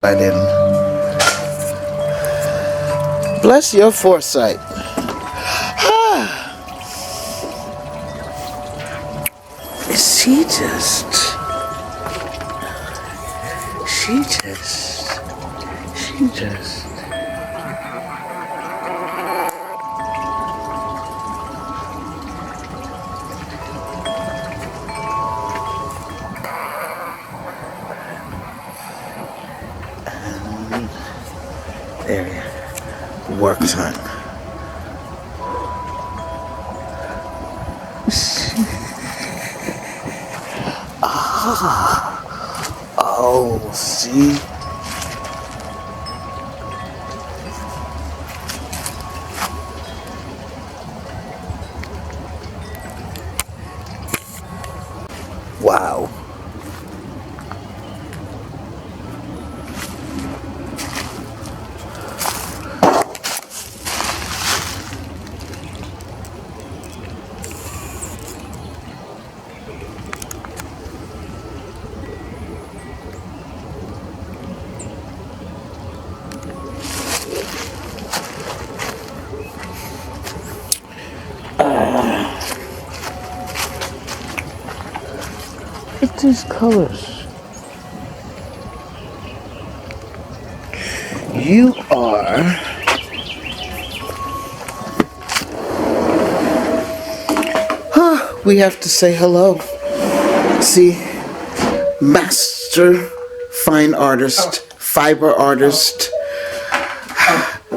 I didn't. Bless your foresight. She just. Area. Work time. Oh, see? Wow. Look at these colors. You are we have to say hello. See, master fine artist, fiber artist,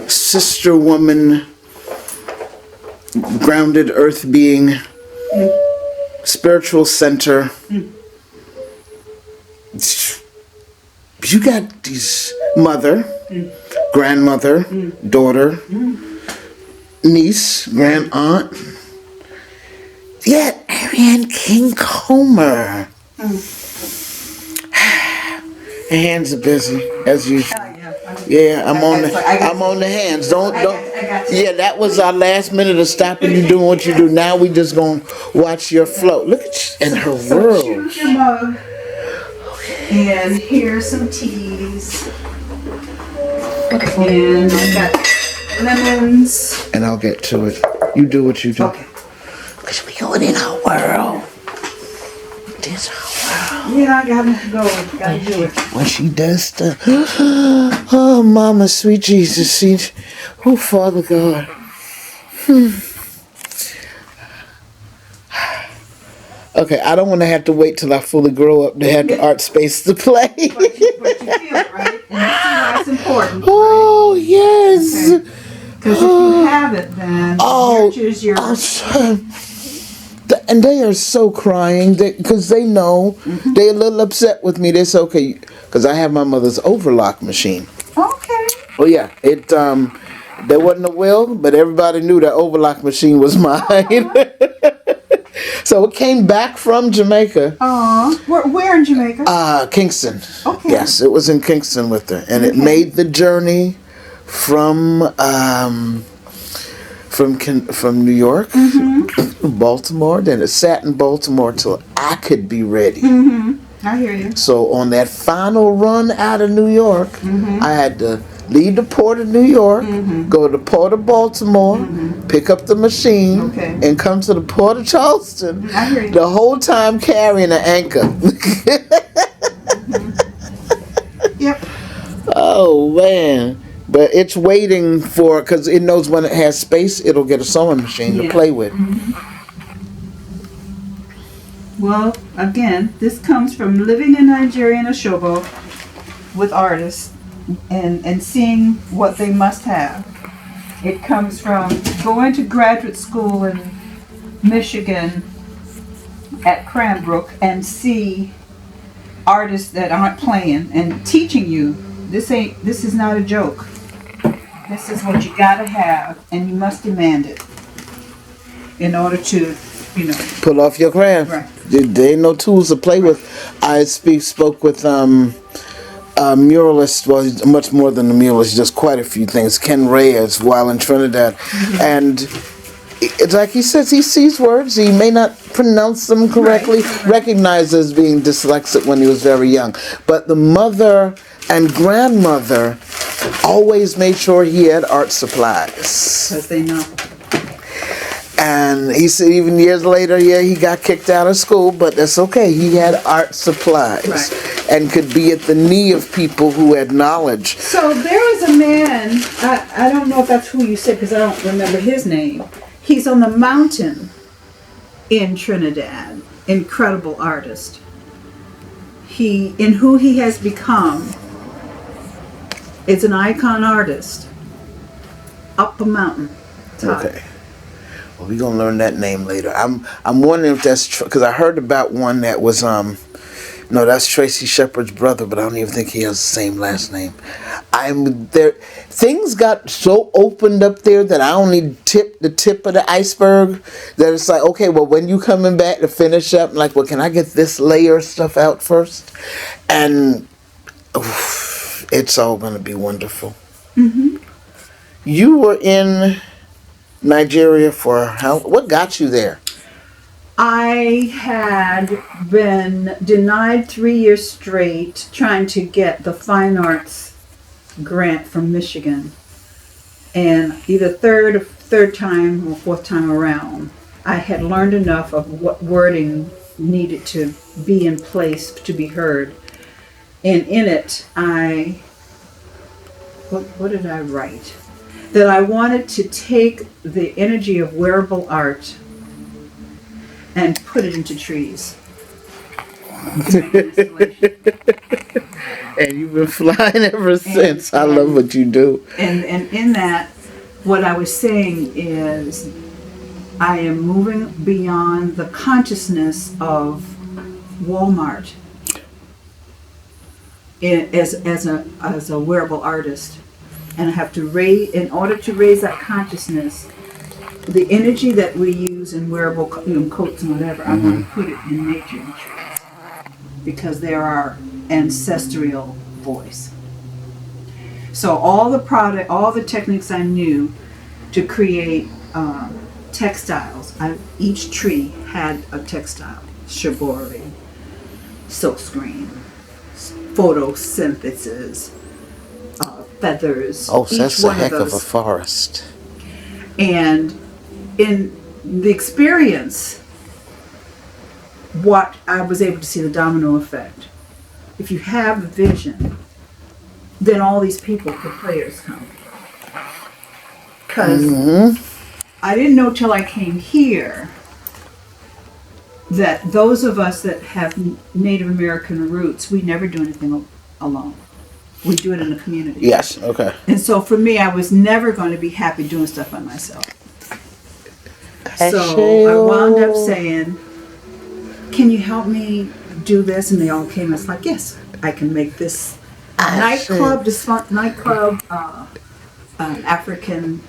sister woman, grounded earth being, spiritual center. You got these mother, grandmother, daughter, niece, grand aunt. Yeah, Arianne King COMER. Hands are busy as usual. Yeah, I'm on the hands. Don't. Yeah, that was our last minute of stopping you doing what you do. Now we just gonna watch your flow. Look at you in her world. Choose your mug. And here's some teas. And I've got lemons. And I'll get to it. You do what you do. Okay. Because we going in our world. This our world. Yeah, I gotta go. Gotta do it. When she does stuff. Oh, Mama, sweet Jesus. Sweet. Oh, Father God. Okay, I don't want to have to wait till I fully grow up to have the art space to play. But you feel it, right? And that's important. Oh, yes. Because if you have it, then nurtures your... And they are so crying because they know they're a little upset with me. They say, okay, because I have my mother's overlock machine. Okay. Oh, yeah. It there wasn't a will, but everybody knew that overlock machine was mine. So it came back from Jamaica. Where in Jamaica? Kingston. Okay. Yes, it was in Kingston with her, and it made the journey from New York, Baltimore. Then it sat in Baltimore till I could be ready. I hear you. So on that final run out of New York, I had to leave the port of New York, go to the port of Baltimore, pick up the machine, and come to the port of Charleston. I hear you. The whole time carrying an anchor. Yep. Oh, man. But it's waiting for, because it knows when it has space, it'll get a sewing machine to play with. Well, again, this comes from living in Nigeria in Oshobo with artists and seeing what they must have. It comes from going to graduate school in Michigan at Cranbrook and see artists that aren't playing and teaching you this is not a joke. This is what you gotta have, and you must demand it in order to, pull off your craft. Right. There ain't no tools to play with. I spoke with muralist, well, he's much more than a muralist, just quite a few things. Ken Reyes, while in Trinidad, and it's like he says, he sees words, he may not pronounce them correctly, recognized as being dyslexic when he was very young, but the mother And grandmother always made sure he had art supplies. Because they know. And he said even years later, yeah, he got kicked out of school, but that's okay. He had art supplies. Right. And could be at the knee of people who had knowledge. So there was a man, I don't know if that's who you said because I don't remember his name. He's on the mountain in Trinidad. Incredible artist. In who he has become is an icon artist up a mountain top. Okay. Well, we're gonna learn that name later. I'm wondering if that's true, because I heard about one that was no, that's Tracy Shepard's brother, but I don't even think he has the same last name. I'm there. Things got so opened up there that I only tipped the tip of the iceberg. That it's like, okay, well, when you coming back to finish up, like, well, can I get this layer of stuff out first? And it's all gonna be wonderful. Mm-hmm. You were in Nigeria for how? What got you there? I had been denied 3 years straight trying to get the fine arts grant from Michigan. And either third time or fourth time around, I had learned enough of what wording needed to be in place to be heard. And in it, what did I write? That I wanted to take the energy of wearable art and put it into trees. And you've been flying ever since. I love what you do. And in that, what I was saying is I am moving beyond the consciousness of Walmart as a wearable artist. And I have to in order to raise that consciousness, the energy that we use in wearable coats and whatever, I want to put it in nature and trees because they're our ancestral voice. So all the techniques I knew to create textiles, each tree had a textile: shibori, silkscreen, photosynthesis, feathers. Oh, so that's a heck of a forest. And in the experience, what I was able to see the domino effect. If you have the vision, then all these people, the players, come. Because I didn't know till I came here that those of us that have Native American roots, we never do anything alone. We do it in the community. Yes, okay. And so for me, I was never going to be happy doing stuff by myself. So I wound up saying, can you help me do this? And they all came. It's like, yes, I can make this nightclub, African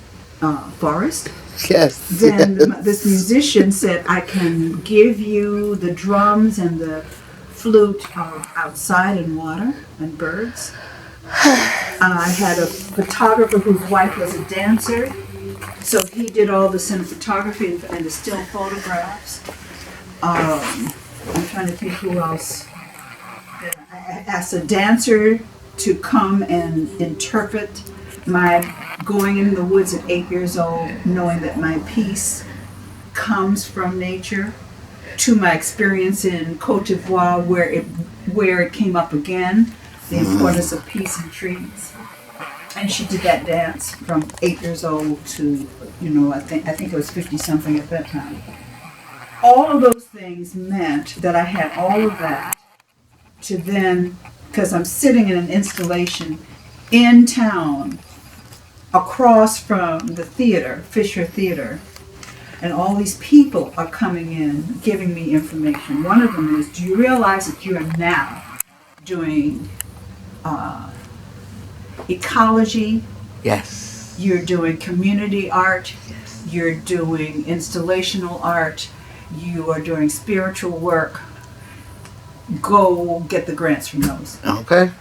forest. Yes. Then this musician said, I can give you the drums and the flute outside in water and birds. I had a photographer whose wife was a dancer, so he did all the cinematography and the still photographs. I'm trying to think who else. I asked a dancer to come and interpret my going in the woods at 8 years old, knowing that my peace comes from nature, to my experience in Cote d'Ivoire where it came up again, the importance of peace and trees. And she did that dance from 8 years old to, I think it was 50 something at that time. All of those things meant that I had all of that to then, because I'm sitting in an installation in town across from the theater, Fisher Theater, and all these people are coming in, giving me information. One of them is, do you realize that you are now doing ecology? Yes. You're doing community art. Yes. You're doing installational art. You are doing spiritual work. Go get the grants from those. Okay.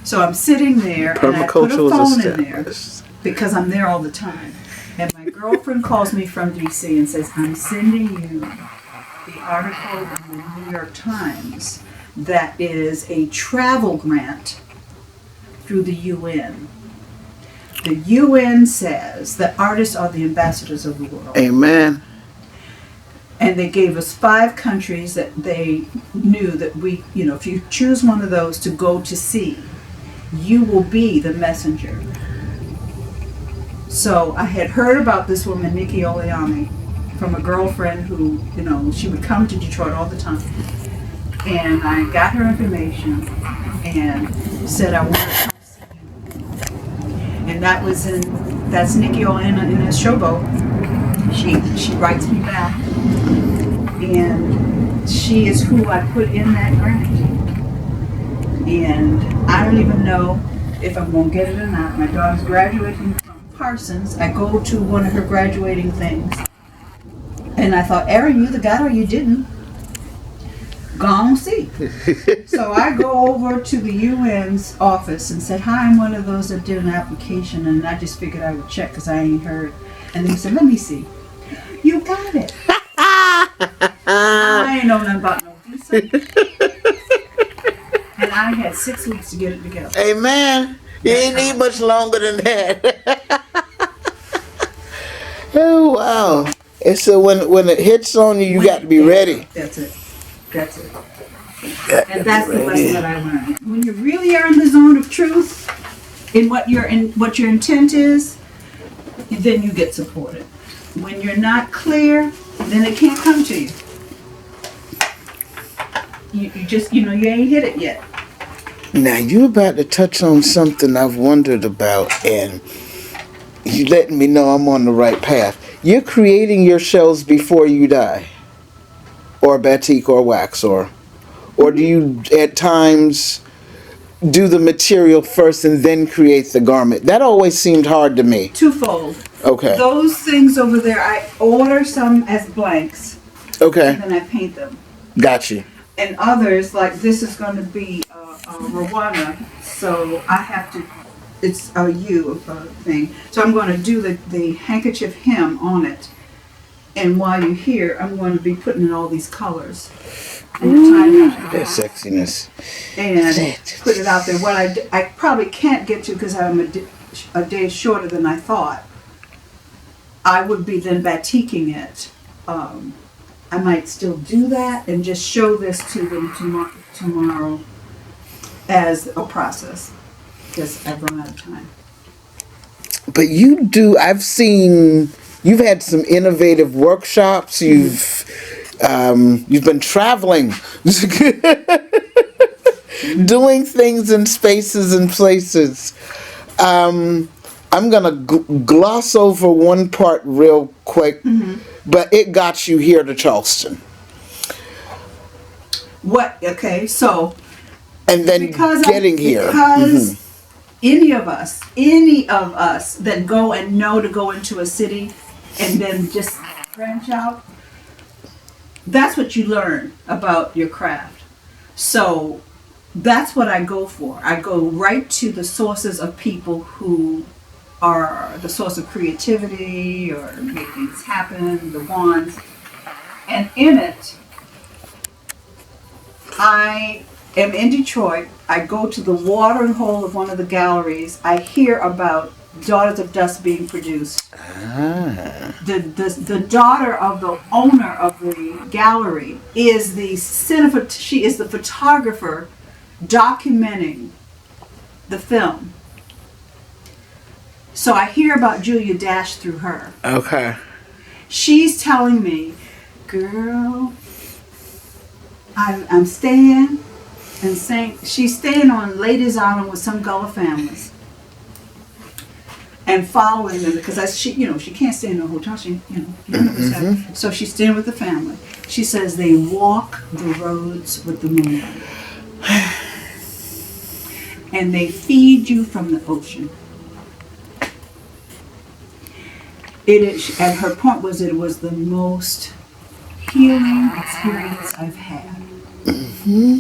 So I'm sitting there and I put a phone in there because I'm there all the time. And my girlfriend calls me from DC and says, I'm sending you the article in the New York Times that is a travel grant through the UN. The UN says that artists are the ambassadors of the world. Amen. And they gave us 5 countries that they knew that we, if you choose one of those to go to see, you will be the messenger. So I had heard about this woman, Nikki Oleani, from a girlfriend who, she would come to Detroit all the time. And I got her information and said, I want to come see you. And that's Nikki Oleani in a showboat. She writes me back. And she is who I put in that grant. And I don't even know if I'm going to get it or not. My daughter's graduating from Parsons. I go to one of her graduating things. And I thought, Arianne, you the got or you didn't. Go on see. So I go over to the UN's office and said, hi, I'm one of those that did an application. And I just figured I would check because I ain't heard. And they said, let me see. You got it. I ain't know nothing about no visa. And I had 6 weeks to get it together. Amen. You ain't need much longer than that. Oh, wow. And so when it hits on you, you got to be ready. That's it. And that's the lesson that I learned. When you really are in the zone of truth, in what your intent is, then you get supported. When you're not clear, then it can't come to you. You just, you ain't hit it yet. Now, you're about to touch on something I've wondered about, and you letting me know I'm on the right path. You're creating your shells before you die, or batik or wax, or do you at times do the material first and then create the garment? That always seemed hard to me. Twofold. Okay. Those things over there, I order some as blanks. Okay. And then I paint them. Got you. And others, like this is going to be a Rwanda, so I have to, it's a U thing. So I'm going to do the handkerchief hem on it. And while you're here, I'm going to be putting in all these colors. And that sexiness. And put it out there. What I probably can't get to because I'm a day shorter than I thought. I would be then batiking it. I might still do that and just show this to them tomorrow as a process because I've run out of time. But I've seen, you've had some innovative workshops. You've been traveling, doing things in spaces and places. I'm going to gloss over one part real quick, but it got you here to Charleston. What? Okay, so. And then getting here. Because any of us that go and know to go into a city and then just branch out, that's what you learn about your craft. So that's what I go for. I go right to the sources of people who are the source of creativity or make things happen, the ones. And in it, I am in Detroit. I go to the watering hole of one of the galleries. I hear about Daughters of Dust being produced. The daughter of the owner of the gallery is she is the photographer documenting the film. So I hear about Julia Dash through her. Okay. She's telling me, girl, I'm staying and saying she's staying on Ladies Island with some Gullah families and following them because she can't stay in a hotel. So she's staying with the family. She says they walk the roads with the moonlight and they feed you from the ocean. And her point was it was the most healing experience I've had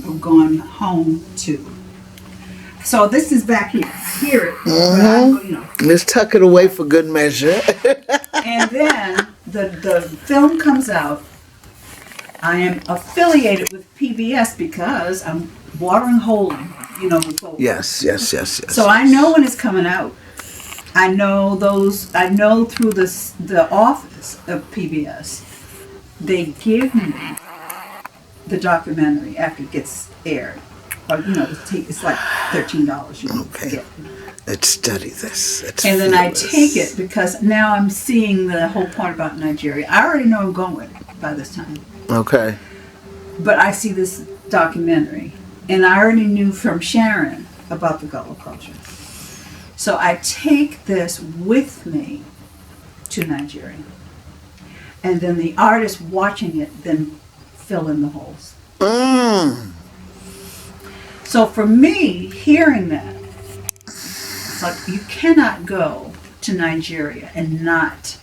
of going home to. So this is back here. Hear it. Let's tuck it away for good measure. And then the film comes out. I am affiliated with PBS because I'm watering hole, you know, before. Yes. So I know when it's coming out. I know through the office of PBS, they give me the documentary after it gets aired. Or, you know, it's like $13 you can get. Let's study this. And then I take it because now I'm seeing the whole part about Nigeria. I already know I'm going by this time. Okay. But I see this documentary, and I already knew from Sharon about the Gullah culture. So I take this with me to Nigeria. And then the artist watching it then fill in the holes. So for me, hearing that, it's like you cannot go to Nigeria and not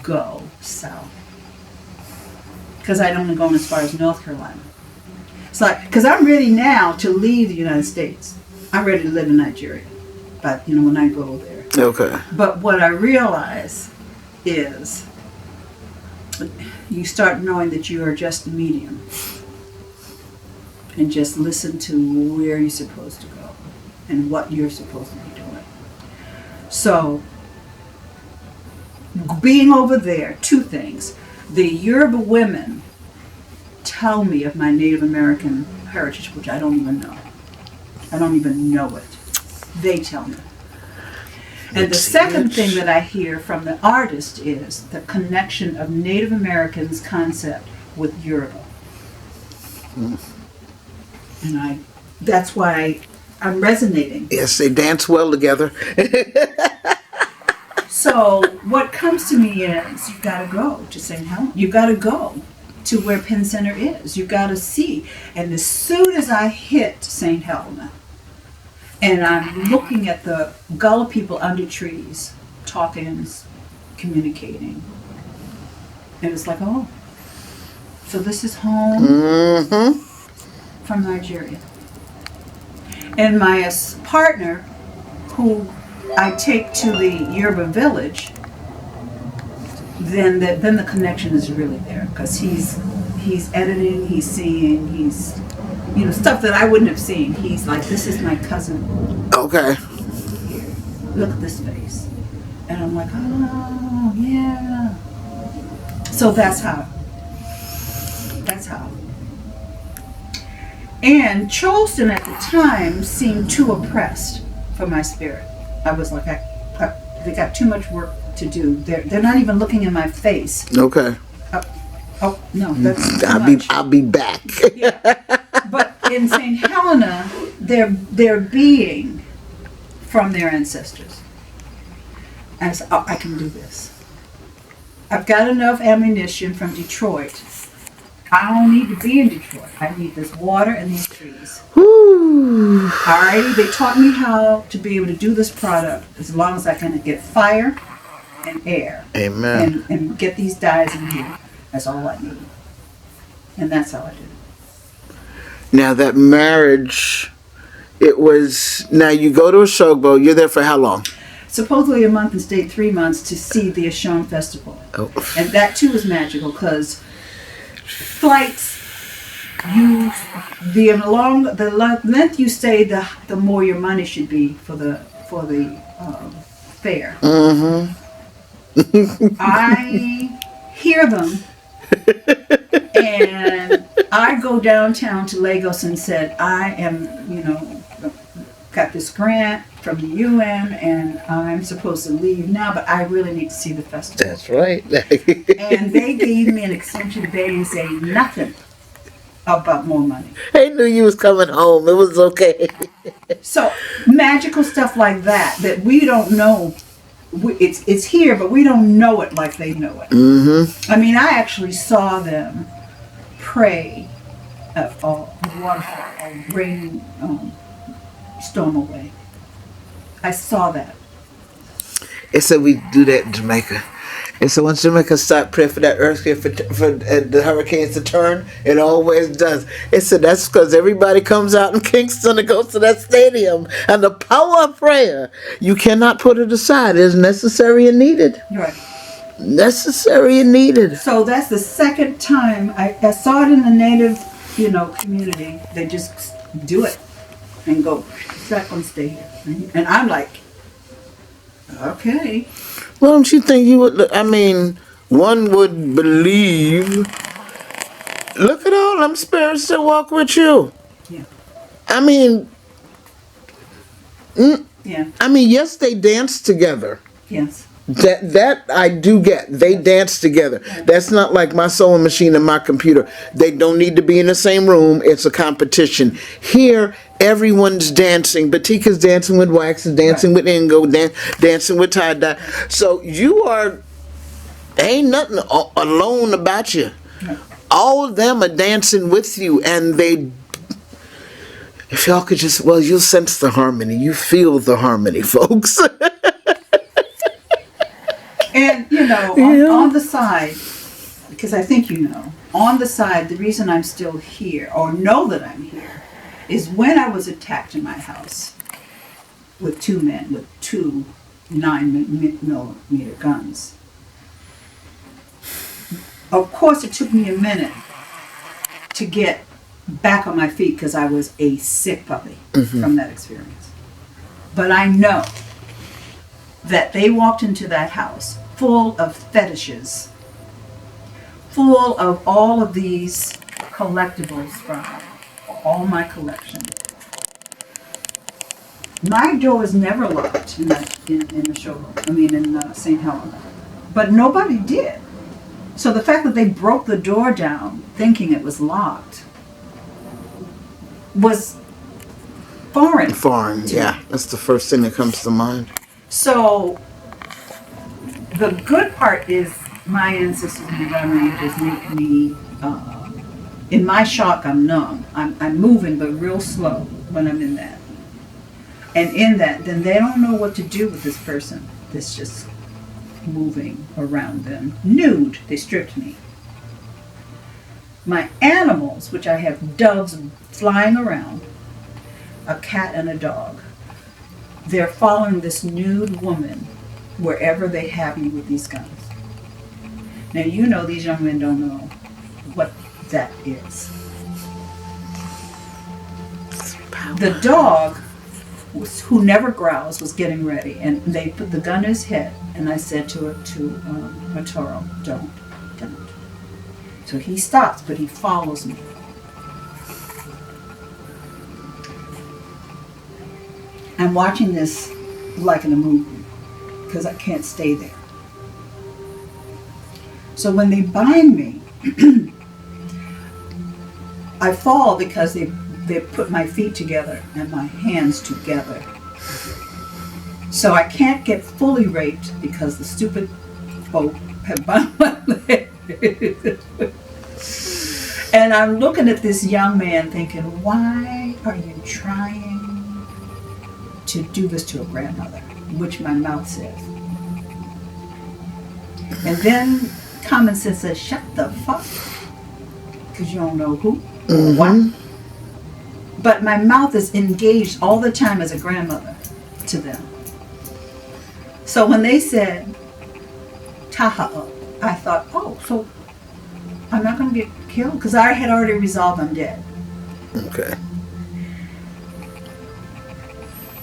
go south. Because I'd only gone as far as North Carolina. It's like, because I'm ready now to leave the United States. I'm ready to live in Nigeria. But, you know, when I go there. Okay. But what I realize is you start knowing that you are just a medium. And just listen to where you're supposed to go and what you're supposed to be doing. So, being over there, two things. The Yoruba women tell me of my Native American heritage, which I don't even know. I don't even know it. They tell me. And the second thing that I hear from the artist is the connection of Native Americans' concept with Yoruba. And that's why I'm resonating. Yes, they dance well together. So what comes to me is you've got to go to St. Helena. You've got to go to where Penn Center is. You've got to see. And as soon as I hit St. Helena, and I'm looking at the Gullah people under trees, talking, communicating, and it's like, oh, so this is home from Nigeria. And my partner, who I take to the Yoruba village, then the connection is really there because he's editing, he's seeing, he's, you know, stuff that I wouldn't have seen. He's like, this is my cousin. Okay. Here, look at this face. And I'm like, oh, yeah. So that's how. And Charleston at the time seemed too oppressed for my spirit. I was like, they got too much work to do. They're not even looking in my face. Okay. Oh no, that's too much. I'll be back. Yeah. But in St. Helena, they're being from their ancestors. And I said, oh, I can do this. I've got enough ammunition from Detroit. I don't need to be in Detroit. I need this water and these trees. Woo. Alrighty, they taught me how to be able to do this product as long as I can get fire and air. Amen. And get these dyes in here. That's all I need. And that's how I did it. Now that marriage, now you go to Oshogbo, you're there for how long? Supposedly a month and stayed 3 months to see the Ashon Festival. Oh. And that too is magical because flights, the length you stay, the more your money should be for the fare. Mm-hmm. I hear them, and I go downtown to Lagos and said, I am, got this grant from the UN, and I'm supposed to leave now, but I really need to see the festival. That's right. And they gave me an extension day and say nothing about more money. They knew you was coming home. It was okay. So magical stuff like that we don't know. It's here, but we don't know it like they know it. Mm-hmm. I mean, I actually saw them pray a waterfall, a rain storm away. I saw that. It said we do that in Jamaica. And so once Jamaica start praying for that earthquake, for the hurricanes to turn, it always does. It said that's because everybody comes out in Kingston and goes to that stadium. And the power of prayer, you cannot put it aside. It is necessary and needed. Right. Necessary and needed. So that's the second time I saw it in the native, community. They just do it and go, it's not going to stay here. And I'm like, okay. Well, don't you think you would, I mean, one would believe, look at all them spirits that walk with you. Yeah. I mean, Yeah. yes, they dance together. Yes. That I do get. They dance together. That's not like my sewing machine and my computer. They don't need to be in the same room. It's a competition. Here, everyone's dancing. Batika's dancing with wax, dancing with Ingo, dancing with tie-dye. So you ain't nothing alone about you. All of them are dancing with you, and if y'all could just, you'll sense the harmony. You feel the harmony, folks. And, on the side, because I think on the side, the reason I'm still here, or know that I'm here, is when I was attacked in my house with two men with 2 9mm guns. Of course, it took me a minute to get back on my feet because I was a sick puppy from that experience. But I know that they walked into that house full of fetishes, full of all of these collectibles from all my collection. My door was never locked in the showroom. In St. Helena. But nobody did. So the fact that they broke the door down thinking it was locked was foreign. Foreign, yeah. That's the first thing that comes to mind. So the good part is my ancestors and grandmothers make me, in my shock, I'm numb. I'm moving, but real slow when I'm in that. And in that, then they don't know what to do with this person that's just moving around them. Nude, they stripped me. My animals, which I have doves flying around, a cat and a dog, they're following this nude woman wherever they have me with these guns. Now, these young men don't know what that is. The dog, who never growls, was getting ready, and they put the gun in his head, and I said to Matoro, don't. So he stops, but he follows me. I'm watching this like in a movie, because I can't stay there. So when they bind me, I fall because they put my feet together and my hands together. So I can't get fully raped because the stupid folk have bound my leg. And I'm looking at this young man thinking, why are you trying to do this to a grandmother? Which my mouth says. And then common sense says, shut the fuck. Because you don't know who or what. But my mouth is engaged all the time as a grandmother to them. So when they said, Taha'a, I thought, so I'm not going to get killed? Because I had already resolved I'm dead. Okay.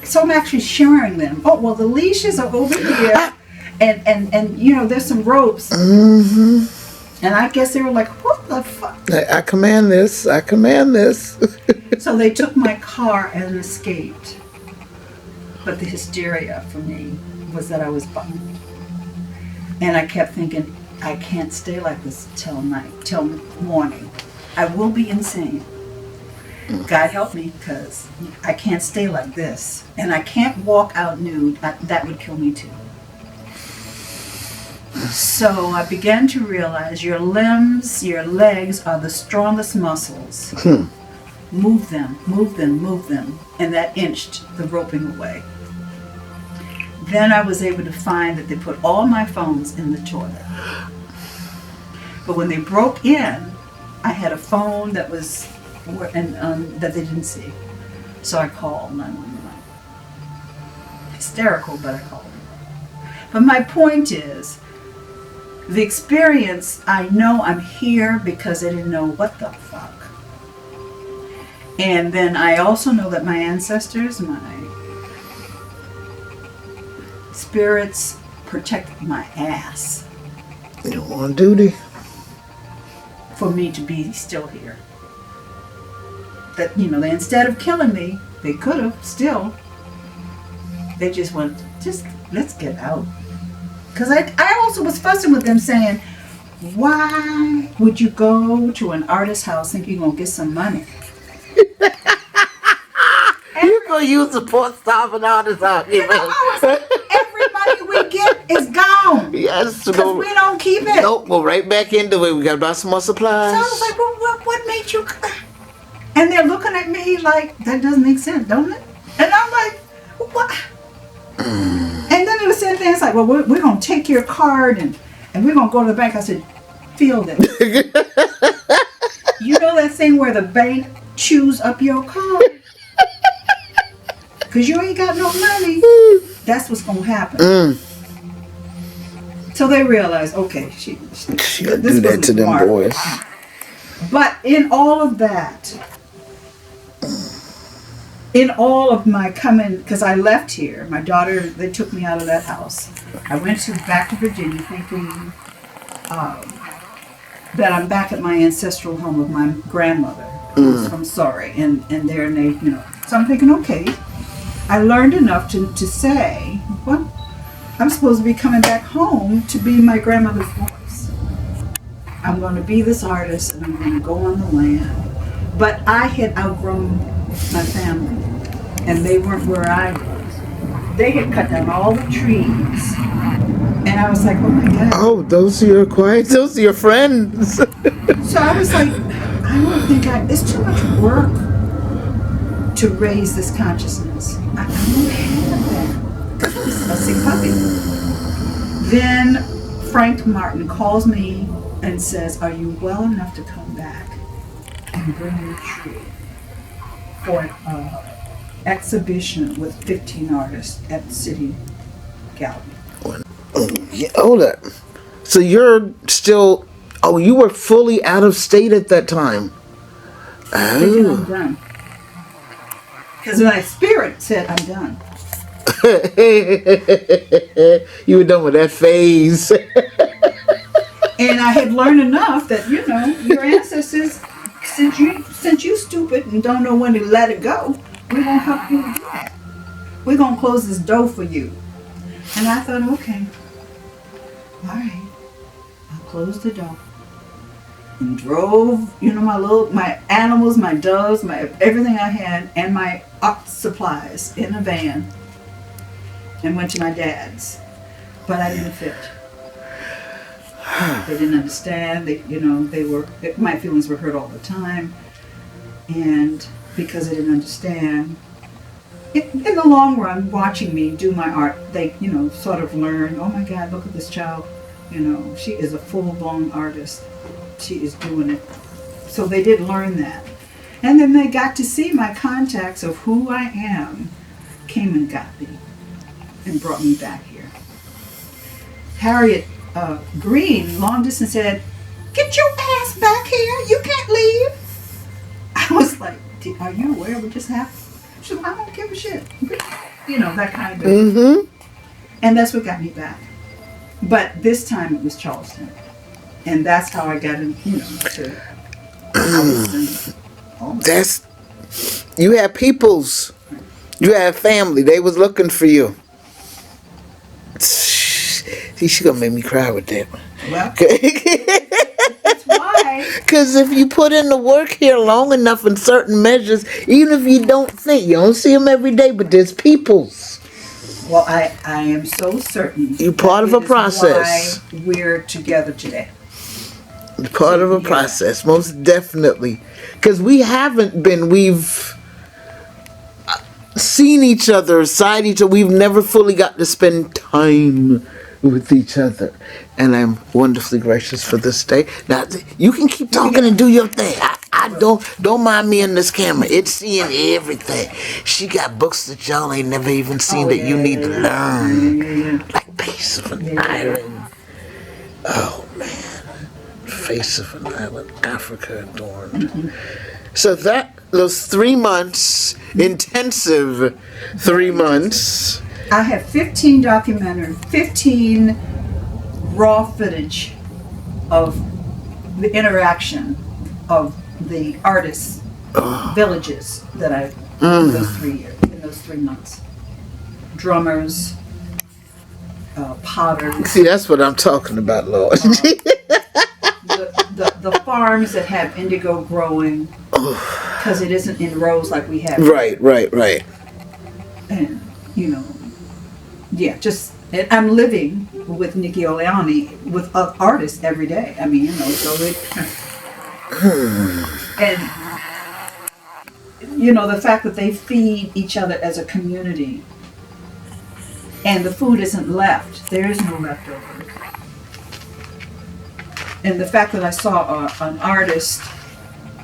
So I'm actually sharing them. The leashes are over here. And there's some ropes. And I guess they were like, what the fuck? I command this. So they took my car and escaped. But the hysteria for me was that I was bound. And I kept thinking, I can't stay like this till morning. I will be insane. God help me, because I can't stay like this. And I can't walk out nude. That would kill me too. So I began to realize your limbs, your legs are the strongest muscles. Move them. And that inched the roping away. Then I was able to find that they put all my phones in the toilet. But when they broke in, I had a phone that was that they didn't see. So I called 911. Hysterical, but I called. But my point is, the experience, I know I'm here because I didn't know what the fuck. And then I also know that my ancestors, my spirits protect my ass. You're on duty. For me to be still here. That, you know, they, instead of killing me, they could have still. They just went, let's get out. Because I also was fussing with them saying, why would you go to an artist's house thinking you're going to get some money? You're going to use the post-starving artist out here, man. Every money we get is gone. Yes. Because we don't keep it. Nope, go right back into it. We got to buy some more supplies. So I was like, well, what made you... And they're looking at me like, that doesn't make sense, don't it? And I'm like, what? And then they were saying things like, well, we're going to take your card and we're going to go to the bank. I said, field it. You know that thing where the bank chews up your card? Because you ain't got no money. That's what's going to happen. So they realized, okay, she got to do that to them smart. boys. But in all of that, in all of my coming, because I left here, my daughter, they took me out of that house. I went back to Virginia thinking that I'm back at my ancestral home with my grandmother, who's from Surrey, and they're, you know. So I'm thinking, okay, I learned enough to say, well, I'm supposed to be coming back home to be my grandmother's voice. I'm going to be this artist, and I'm going to go on the land. But I had outgrown my family, and they weren't where I was. They had cut down all the trees, and I was like, oh my God. Oh, those are your friends. So I was like, I don't think it's too much work to raise this consciousness. I don't have that. Because I was a sick puppy. Then Frank Martin calls me and says, are you well enough to come back and bring me a tree for an exhibition with 15 artists at the City Gallery? Yeah, hold up. So you're still, you were fully out of state at that time. Thinking I'm done. Because my spirit said I'm done. You were done with that phase. And I had learned enough that, you know, your ancestors, since you stupid and don't know when to let it go, we're going to help you do that. We're going to close this door for you. And I thought, okay, all right, I'll close the door. And drove, you know, my animals, my doves, everything I had, and my art supplies in a van, and went to my dad's. But I didn't fit. They didn't understand. My feelings were hurt all the time, and because they didn't understand, in the long run, watching me do my art, they, you know, sort of learn. Oh my God, look at this child. You know, she is a full-blown artist. She is doing it. So they did learn that. And then they got to see my contacts of who I am came and got me and brought me back here. Harriet Green, long distance, said, get your ass back here. You can't leave. I was like, are you aware of what just happened? She said, I don't give a shit. You know, that kind of. Mm-hmm. And that's what got me back. But this time it was Charleston. And that's how I got in, you know, to you had peoples. You had family. They was looking for you. See, she gonna make me cry with that one. Well, that's why. Because if you put in the work here long enough in certain measures, even if you don't think, you don't see them every day, but there's peoples. Well, I am so certain. You're part of a process. Why we're together today. Part of a process, most definitely. Because we've seen each other, side each other. We've never fully got to spend time with each other. And I'm wonderfully gracious for this day. Now, you can keep talking and do your thing. I don't mind me in this camera. It's seeing everything. She got books that y'all ain't never even seen you need to learn. Like Face of an Island. Oh, man. Face of an Island, Africa adorned. So those 3 months, intensive 3 months. I have 15 raw footage of the interaction of the artists' villages that I in those 3 months. Drummers, potters. See, that's what I'm talking about, Lord. The farms that have indigo growing, because it isn't in rows like we have. Right. And, and I'm living with Nikki Oleani, with artists every day. I mean, so it... And, the fact that they feed each other as a community, and the food isn't left. There is no leftovers. And the fact that I saw an artist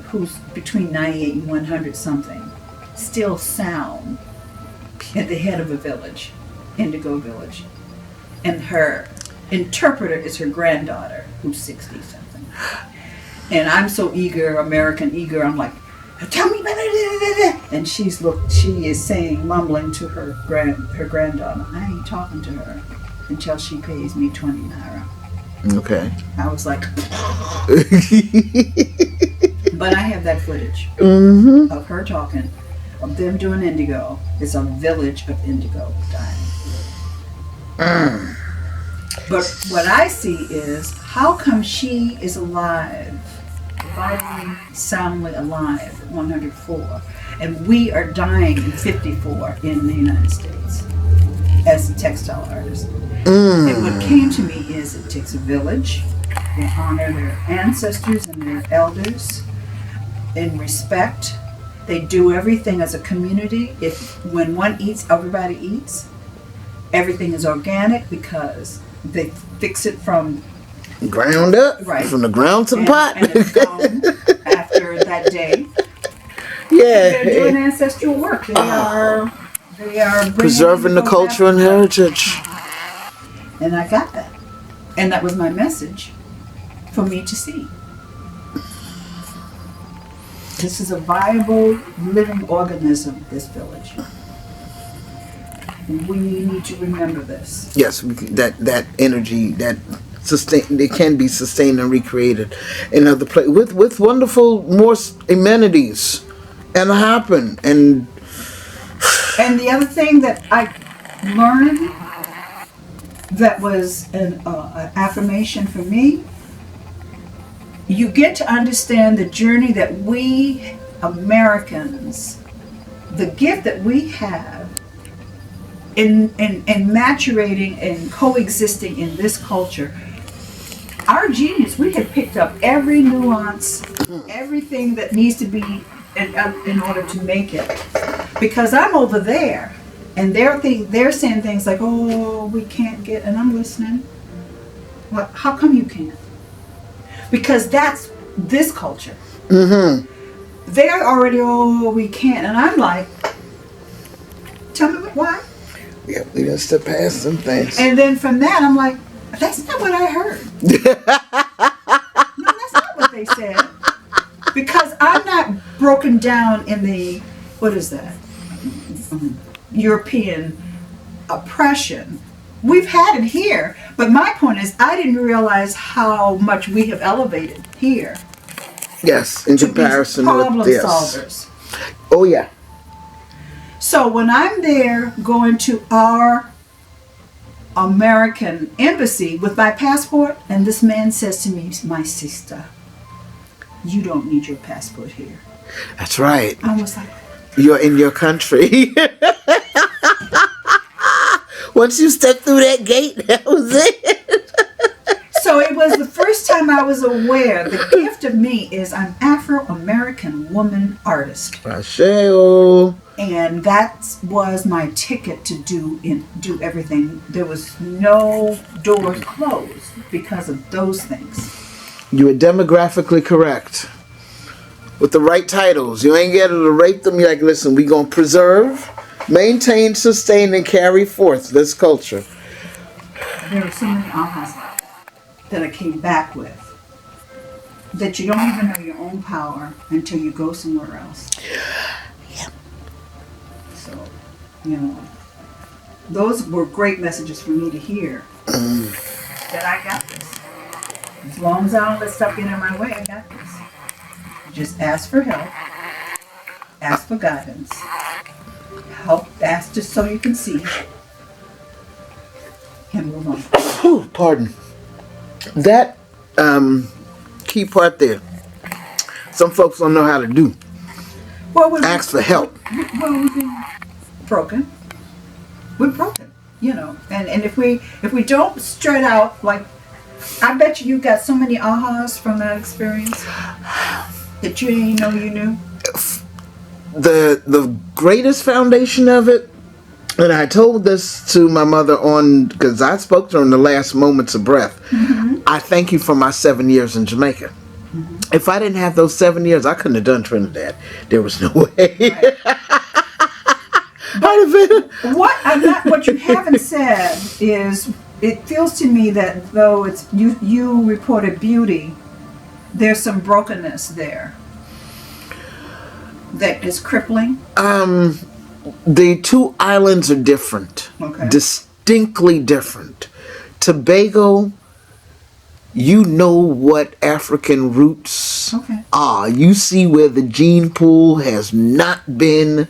who's between 98 and 100 something, still sound at the head of a village, Indigo Village. And her interpreter is her granddaughter, who's 60 something. And I'm so American eager, I'm like, tell me, and she is saying, mumbling to her granddaughter, I ain't talking to her until she pays me 20 naira. Okay. I was like, but I have that footage of her talking, of them doing indigo. It's a village of indigo dying. But what I see is, how come she is alive, vitally, soundly alive at 104, and we are dying in 54 in the United States as a textile artist? And what came to me is, it takes a village. They honor their ancestors and their elders in respect. They do everything as a community. When one eats, everybody eats. Everything is organic because they fix it from ground up, right, from the ground to the pot. And it's gone after that day. Yeah, they're doing ancestral work. They are preserving the culture and heritage. And I got that. And that was my message for me to see. This is a viable, living organism, this village. We need to remember this. Yes, that energy, that it can be sustained and recreated in other places with wonderful more amenities and happen. And the other thing that I learned that was an affirmation for me, you get to understand the journey that we Americans, the gift that we have in maturating and coexisting in this culture. Our genius, we have picked up every nuance, everything that needs to be in order to make it. Because I'm over there, and they're saying things like, "Oh, we can't get," and I'm listening. What? How come you can't? Because that's this culture. mm-hmm. They're already, "Oh, we can't," and I'm like, "Tell me why." Yeah, we done step past some things. And then from that, I'm like, "That's not what I heard." No, that's not what they said. Because I'm not broken down in the, what is that? European oppression. We've had it here, but my point is, I didn't realize how much we have elevated here. Yes, in comparison with problem this. solvers. Oh yeah. So when I'm there going to our American embassy with my passport, and this man says to me, "My sister, you don't need your passport here." That's right. I was like, you're in your country. Once you step through that gate, that was it. so it was the first time I was aware. The gift of me is I'm Afro-American woman artist. Rachel. And that was my ticket to do everything. There was no doors closed because of those things. You were demographically correct. With the right titles. You ain't getting to rape them. You're like, listen, we going to preserve, maintain, sustain, and carry forth this culture. There were so many ahas that I came back with. that you don't even know your own power until you go somewhere else. Yeah. So, you know, those were great messages for me to hear. That I got this. As long as I don't let stuff get in my way, I got this. Just ask for help. Ask for guidance. Help. Ask just so you can see. And move on. Whew, pardon. That key part there, some folks don't know how to do. Well, ask for help. Well, we've been broken. We're broken, you know. And if we don't straight out, like, I bet you got so many ahas from that experience that you didn't know you knew. The greatest foundation of it, and I told this to my mother because I spoke to her in the last moments of breath. Mm-hmm. I thank you for my 7 years in Jamaica. Mm-hmm. If I didn't have those 7 years, I couldn't have done Trinidad. There was no way. Right. What you haven't said is, it feels to me that though it's you reported beauty, there's some brokenness there that is crippling. The two islands are different. Okay. Distinctly different. Tobago, you know what African roots are. You see where the gene pool has not been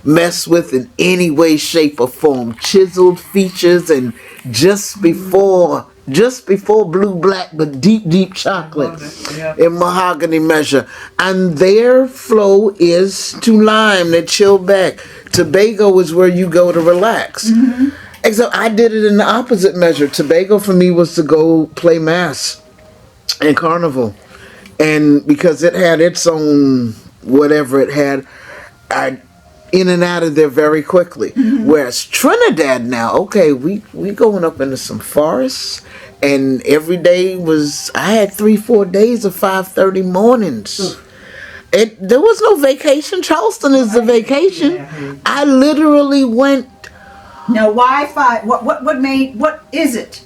messed with in any way, shape, or form. Chiseled features, and just before blue black, but deep chocolate in mahogany measure. And their flow is to lime. They chill back. Tobago is where you go to relax. Mm-hmm. Except I did it in the opposite measure. Tobago for me was to go play mass and carnival. And because it had its own whatever it had, I in and out of there very quickly. Mm-hmm. Whereas Trinidad now, okay, we going up into some forests, and every day I had 3-4 days of 5:30 mornings. There was no vacation. Charleston is the vacation. Yeah. I literally went. Now Wi-Fi, what is it?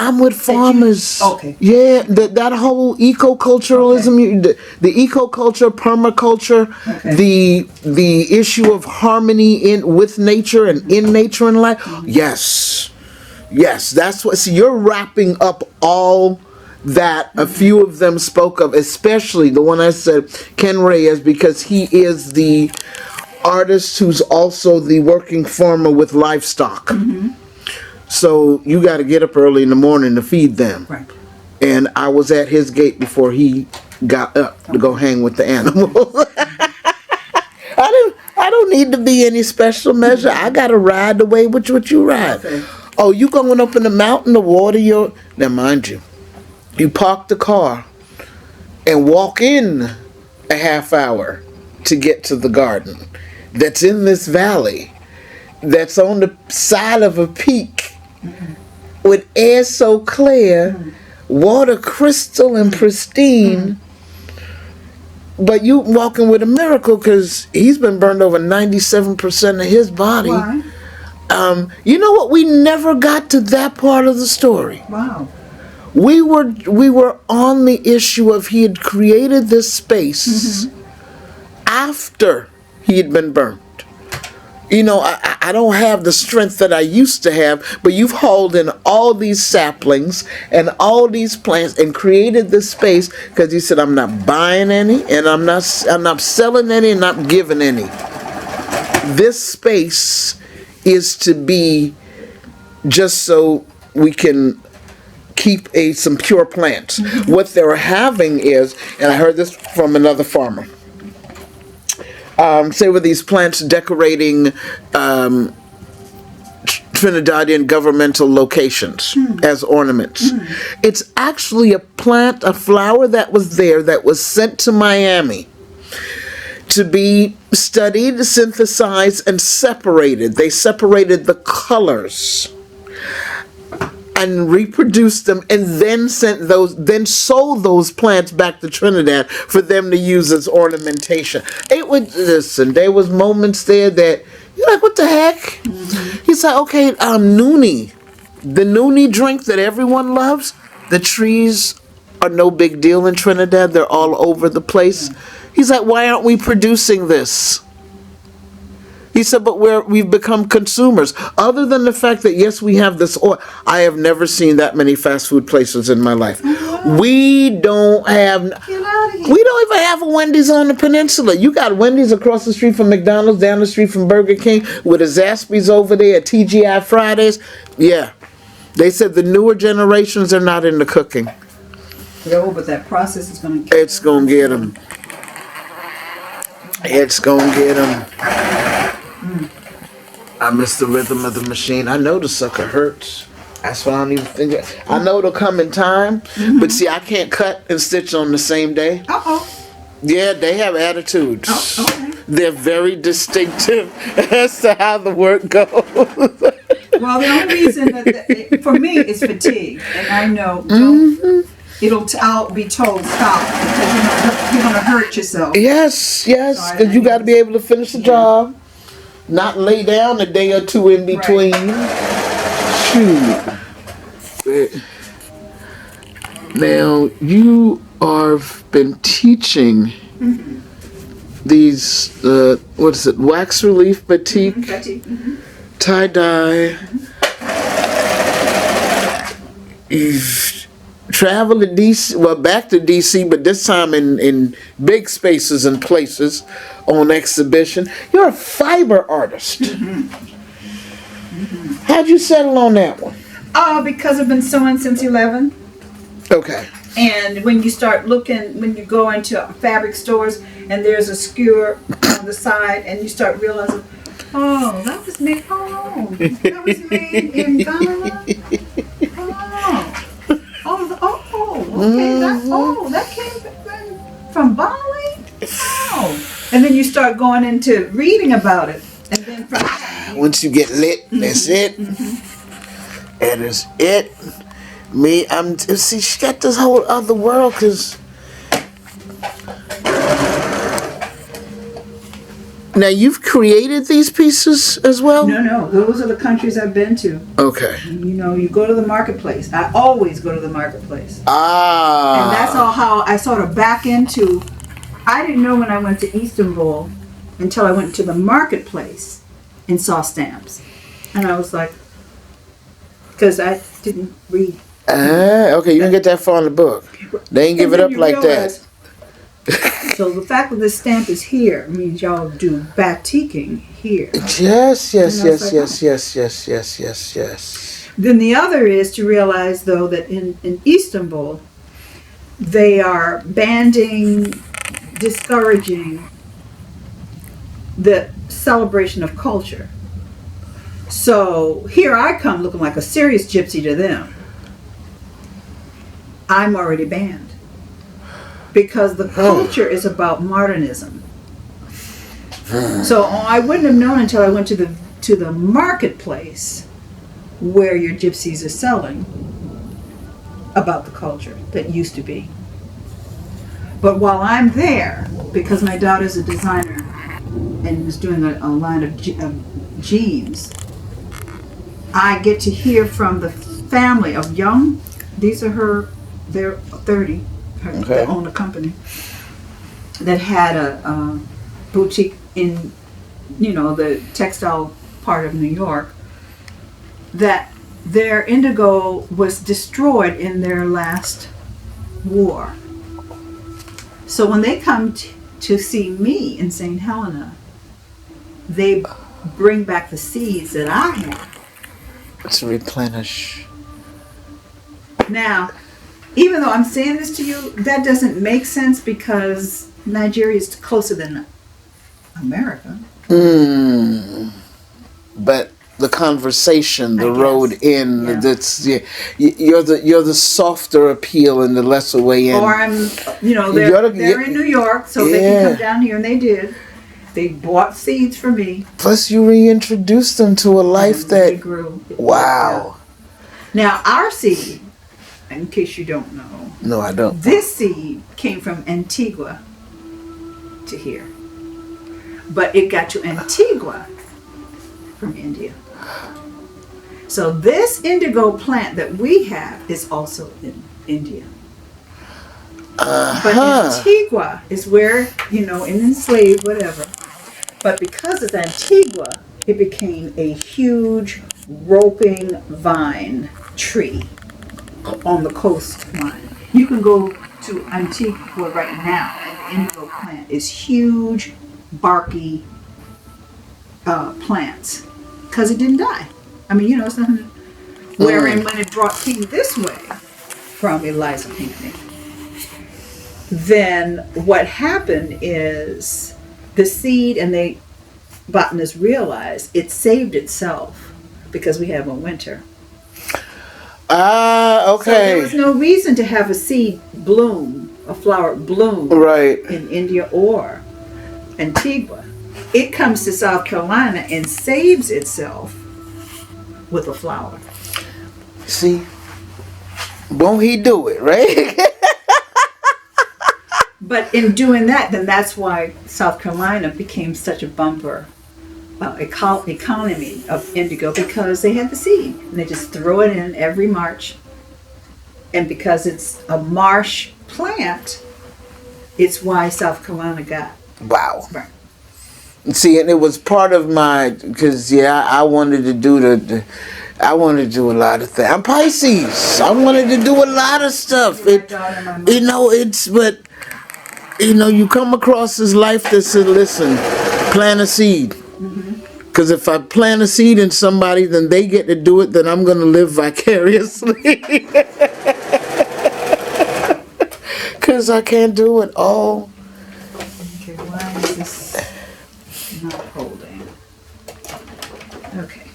I'm with farmers. Okay. Yeah, that whole eco-culturalism, the eco-culture, permaculture, the issue of harmony with nature and in nature and life. Yes, that's what. So you're wrapping up all that a few of them spoke of, especially the one I said, Ken Reyes, because he is the artist who's also the working farmer with livestock. Mm-hmm. So you got to get up early in the morning to feed them. Right. And I was at his gate before he got up to go hang with the animals. I don't need to be any special measure. I got to ride the way with what you ride. Okay. Oh, you going up in the mountain to water your... Now, mind you, you park the car and walk in a half hour to get to the garden that's in this valley, that's on the side of a peak, with air so clear, water crystal and pristine, but you walking with a miracle because he's been burned over 97% of his body. Why? You know what? We never got to that part of the story. Wow. We were on the issue of he had created this space after he had been burned. You know, I don't have the strength that I used to have, but you've hauled in all these saplings and all these plants and created this space because he said, I'm not buying any, and I'm not selling any, and not giving any. This space is to be just so we can keep some pure plants. Mm-hmm. What they're having is, and I heard this from another farmer, say with these plants decorating Trinidadian governmental locations as ornaments. It's actually a flower that was there that was sent to Miami to be studied, synthesized, and separated. They separated the colors and reproduced them, and then sold those plants back to Trinidad for them to use as ornamentation. There was moments there that you're like, what the heck? Mm-hmm. He's like, okay, noonie, the noonie drink that everyone loves, the trees are no big deal in Trinidad. They're all over the place. He's like, why aren't we producing this? He said, but we've become consumers. Other than the fact that, yes, we have this oil. I have never seen that many fast food places in my life. We don't even have a Wendy's on the peninsula. You got Wendy's across the street from McDonald's, down the street from Burger King, with a Zaxby's over there at TGI Fridays. Yeah. They said the newer generations are not into cooking. No, but that process is going to get It's going to get them. It's going to get them. I miss the rhythm of the machine. I know the sucker hurts. That's why I don't even think. I know it'll come in time, but see, I can't cut and stitch on the same day. Yeah, they have attitudes. Okay. They're very distinctive as to how the work goes. Well, the only reason that for me is fatigue, and I know I'll be told stop because you're gonna hurt yourself. Yes, because you got to be able to finish the job. Not lay down a day or two in between. Right. Shoot. Now, you have been teaching these, what is it, wax relief batik, tie-dye. You've traveled to D.C., well, back to D.C., but this time in big spaces and places on exhibition. You're a fiber artist. How'd you settle on that one? Because I've been sewing since 11. Okay. And when you start looking, when you go into fabric stores and there's a skewer on the side and you start realizing, oh, that was made home. That was made in Ghana. That came from Bali. Oh. And then you start going into reading about it. And then from once you get lit, that's it. That is it. Me, see, she got this whole other world, because now you've created these pieces as well? No, those are the countries I've been to. Okay. You know, you go to the marketplace. I always go to the marketplace. Ah. And that's all how I sort of back into. I didn't know when I went to Istanbul until I went to the marketplace and saw stamps. And I was like, because I didn't read. Okay, you didn't get that far in the book. They ain't give it up like that. So the fact that this stamp is here means y'all do batiking here. Yes. Then the other is to realize, though, that in Istanbul, they are banning, discouraging the celebration of culture. So here I come looking like a serious gypsy to them. I'm already banned. Because the culture is about modernism. So I wouldn't have known until I went to the marketplace where your gypsies are selling about the culture that used to be. But while I'm there, because my daughter's a designer and was doing a line of jeans, I get to hear from the family of young, they're 30, they own a company that had a boutique in, the textile part of New York, that their indigo was destroyed in their last war. So when they come to see me in St. Helena, they bring back the seeds that I have. To replenish. Now, even though I'm saying this to you, that doesn't make sense because Nigeria is closer than America. But the conversation, the road in, that's you're the softer appeal and the lesser way in. Or they're in New York, so they can come down here, and they did. They bought seeds for me. Plus, you reintroduced them to a life that grew. Wow. Now, our seed, in case you don't know. No, I don't. This seed came from Antigua to here. But it got to Antigua from India. So this indigo plant that we have is also in India. But Antigua is where, and enslaved, whatever. But because it's Antigua, it became a huge roping vine tree on the coastline. You can go to Antigua right now, and the indigo plant is huge, barky plants because it didn't die. I mean, it's nothing. Wherein when it came this way from Eliza Pinckney, then what happened is the seed, and botanists realized it saved itself because we have a winter. Okay. So there was no reason to have a seed bloom, a flower bloom, right, in India or Antigua. It comes to South Carolina and saves itself with a flower. See, won't he do it, right? But in doing that, then that's why South Carolina became such a bumper economy of indigo, because they had the seed and they just throw it in every March. And because it's a marsh plant, it's why South Carolina got Wow. burnt. See, and it was part of because I wanted to do I wanted to do a lot of things. I'm Pisces. I wanted to do a lot of stuff. But you come across this life that says, listen, plant a seed. Because if I plant a seed in somebody, then they get to do it, then I'm going to live vicariously. Because I can't do it all. Okay, why is this not holding? Okay.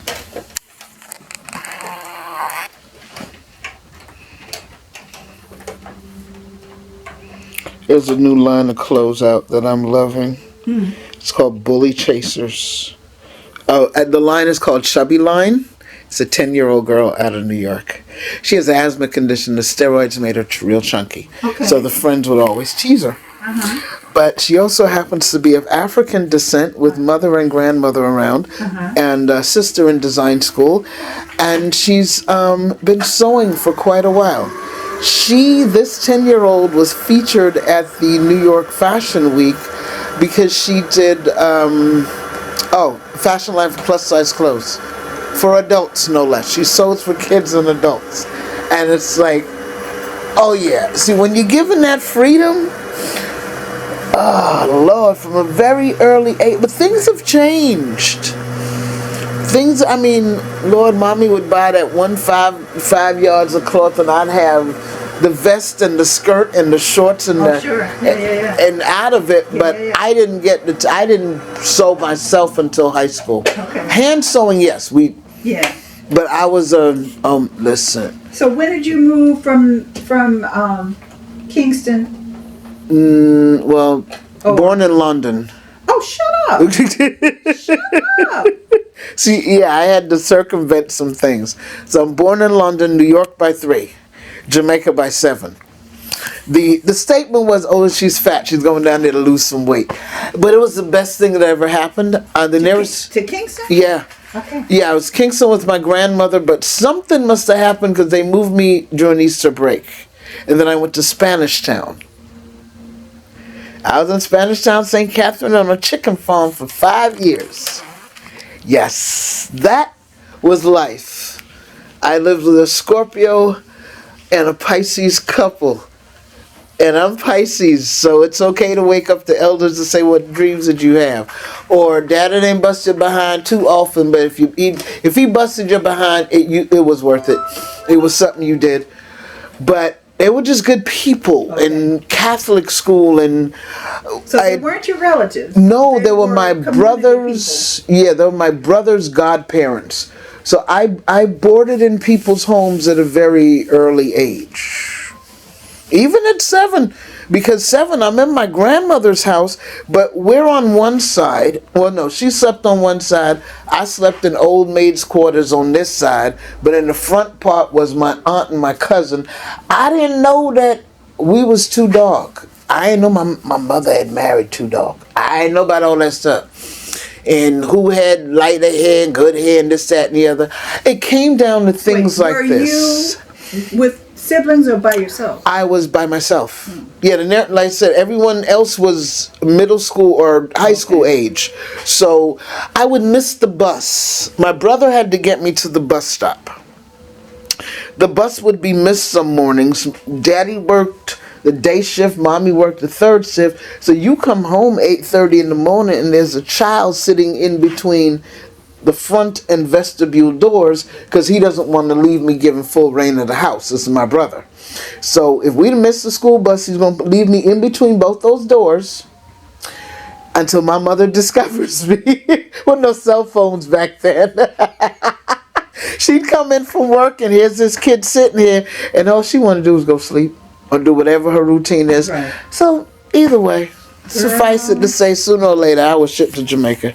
There's a new line of closeout that I'm loving. It's called Bully Chasers. Oh, and the line is called Chubby Line. It's a 10-year-old girl out of New York. She has an asthma condition. The steroids made her real chunky. Okay. So the friends would always tease her. But she also happens to be of African descent with mother and grandmother around and sister in design school. And she's been sewing for quite a while. This 10-year-old was featured at the New York Fashion Week because she did, fashion line for plus size clothes. For adults, no less. She sews for kids and adults. And it's like, oh yeah. See, when you're given that freedom, oh Lord, from a very early age, but things have changed. Lord, mommy would buy that 5 yards of cloth, and I'd have the vest and the skirt and the shorts and and out of it. But I didn't I didn't sew myself until high school. Okay. Hand sewing, yes, but I was listen. So when did you move from Kingston? Born in London. Oh, shut up! Shut up! See, I had to circumvent some things. So I'm born in London, New York by 3, Jamaica by 7. The statement was, oh, she's fat, she's going down there to lose some weight. But it was the best thing that ever happened. To Kingston? Yeah. Okay. Yeah, I was Kingston with my grandmother, but something must have happened because they moved me during Easter break. And then I went to Spanish Town. I was in Spanish Town, St. Catherine, on a chicken farm for 5 years. Yes, that was life. I lived with a Scorpio and a Pisces couple. And I'm Pisces, so it's okay to wake up the elders and say, what dreams did you have? Or daddy didn't bust your behind too often, but if he busted your behind, it was worth it. It was something you did. But they were just good people in Catholic school. And so they weren't your relatives? No, they were my brothers. People. Yeah, they were my brother's godparents. So I boarded in people's homes at a very early age. Even at 7, because 7, I'm in my grandmother's house, but we're on one side. Well, no, she slept on one side. I slept in old maid's quarters on this side, but in the front part was my aunt and my cousin. I didn't know that we was 2 dog. I didn't know my mother had married 2 dog. I didn't know about all that stuff. And who had lighter hair, good hair, and this, that, and the other. It came down to things like this. You with siblings or by yourself? I was by myself. Yeah, like I said, everyone else was middle school or high school age. So I would miss the bus. My brother had to get me to the bus stop. The bus would be missed some mornings. Daddy worked the day shift, mommy worked the third shift. So you come home 8:30 in the morning and there's a child sitting in between the front and vestibule doors because he doesn't want to leave me giving full reign of the house. This is my brother. So if we'd missed the school bus, he's going to leave me in between both those doors until my mother discovers me. With no cell phones back then. She'd come in from work and here's this kid sitting here and all she wanted to do was go sleep or do whatever her routine is. Right. So either way, suffice it to say, sooner or later I was shipped to Jamaica.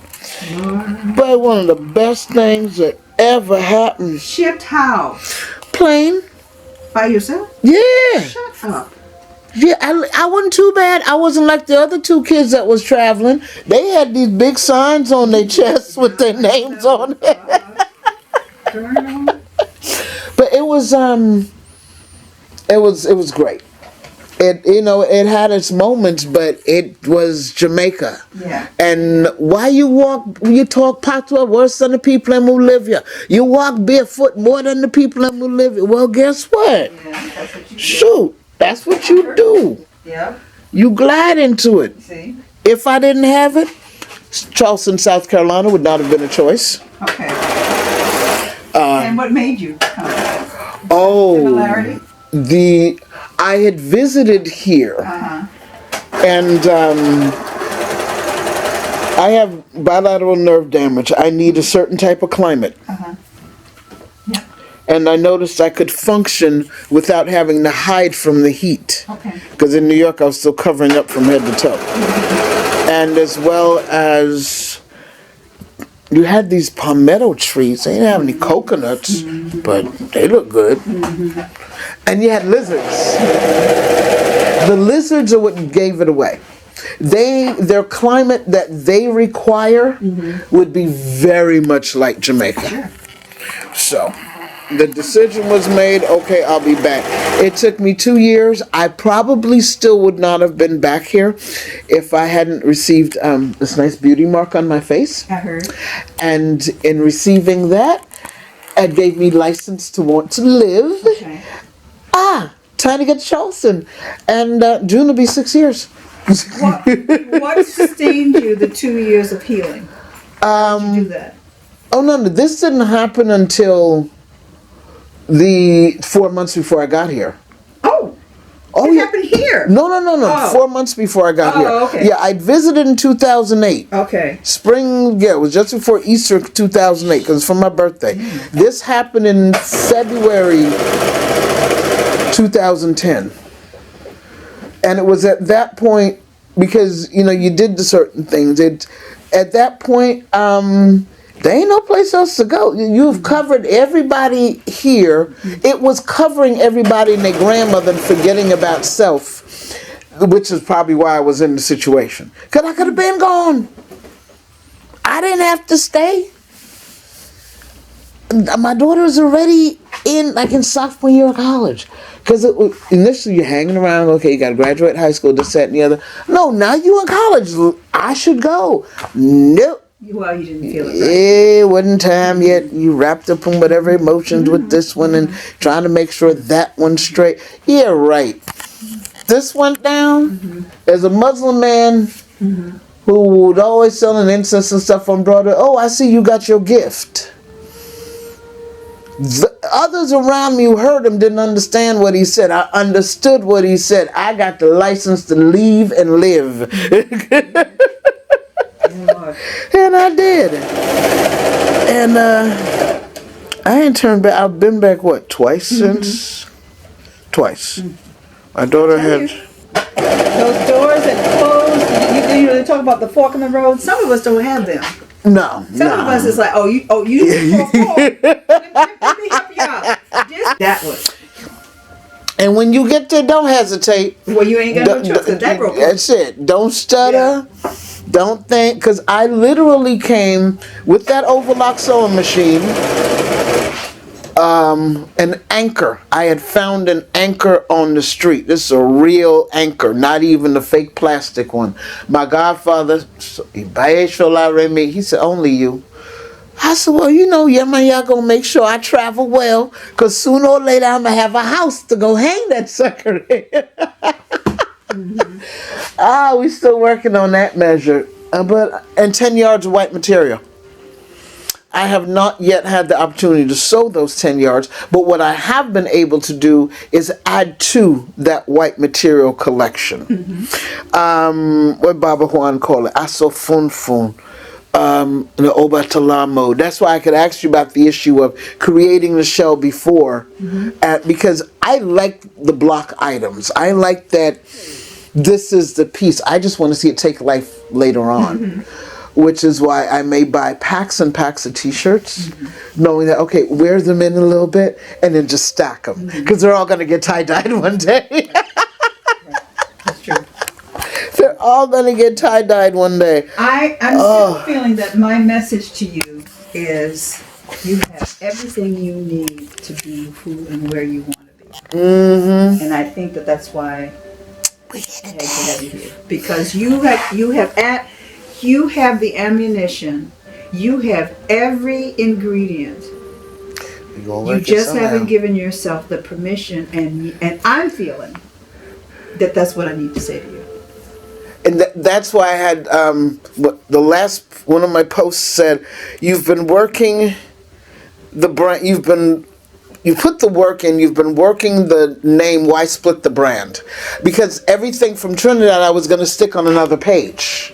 But one of the best things that ever happened. Shipped how? Plane. By yourself? Yeah. Shut up. Yeah, I wasn't too bad. I wasn't like the other two kids that was traveling. They had these big signs on their chests with their names on it. But it was great. It had its moments, but it was Jamaica. Yeah. And why you talk patois worse than the people who live here. You walk barefoot more than the people who live here. Well, guess what? Yeah, that's what you do. Shoot, that's what you do. Yeah. You glide into it. See? If I didn't have it, Charleston, South Carolina would not have been a choice. Okay. And what made you come? Similarity? I had visited here, and I have bilateral nerve damage. I need a certain type of climate. Yeah. And I noticed I could function without having to hide from the heat. Okay. Because in New York I was still covering up from head to toe. And as well as you had these palmetto trees. They didn't have any coconuts, but they look good. And you had lizards. The lizards are what gave it away. Their climate that they require would be very much like Jamaica. So the decision was made, okay, I'll be back. It took me 2 years. I probably still would not have been back here if I hadn't received this nice beauty mark on my face. I heard. And in receiving that, it gave me license to want to live. Okay. Time to get to Charleston. And June will be 6 years. What sustained you the 2 years of healing? How did you do that? Oh, no, this didn't happen until the 4 months before I got here. It happened here? No. 4 months before I got here. Okay. Yeah, I visited in 2008. Okay. Spring, it was just before Easter 2008, because it's for my birthday. This happened in February 2010. And it was at that point, because, you did the certain things. At that point, there ain't no place else to go. You've covered everybody here. It was covering everybody and their grandmother and forgetting about self, which is probably why I was in the situation. Because I could have been gone. I didn't have to stay. My daughter was already in sophomore year of college. Because initially you're hanging around, okay, you got to graduate high school, this, that, and the other. No, now you in college. I should go. Nope. Well, you didn't feel it, right? It wasn't time yet. You wrapped up in whatever emotions with this one and trying to make sure that one's straight. Yeah, right. This went down. There's a Muslim man who would always selling incense and stuff on Broadway. Oh, I see you got your gift. The others around me who heard him didn't understand what he said. I understood what he said. I got the license to leave and live. And I did. And I ain't turned back. I've been back, twice since? Twice. My daughter had... Those doors that closed, they talk about the fork in the road. Some of us don't have them. No. Some of us is like, you need fork. Let me help you out. That was. And when you get there, don't hesitate. Well, you ain't got no choice. That broke. That's it. Don't stutter. Yeah. Don't think, because I literally came with that overlock sewing machine, an anchor. I had found an anchor on the street. This is a real anchor, not even the fake plastic one. My godfather, he said, only you. I said, well, yeah, man, y'all gonna make sure I travel well, because sooner or later I'm gonna have a house to go hang that sucker in. We still working on that measure. And 10 yards of white material. I have not yet had the opportunity to sew those 10 yards, but what I have been able to do is add to that white material collection. What Baba Juan call it? Aso Fun Fun. The Obatalamo. That's why I could ask you about the issue of creating the shell before, because I like the block items. I like that this is the piece. I just want to see it take life later on. Which is why I may buy packs and packs of t-shirts, knowing that, okay, wear them in a little bit and then just stack them. Because they're all going to get tie-dyed one day. That's true. They're all going to get tie-dyed one day. I'm still feeling that my message to you is you have everything you need to be who and where you want to be. And I think that's why I had to have you here. Because you have the ammunition. You have every ingredient. You just haven't given yourself the permission, and I'm feeling that's what I need to say to you. And that's why I had the last one of my posts said, you've been working the brand. You put the work in, you've been working the name, why split the brand? Because everything from Trinidad I was going to stick on another page.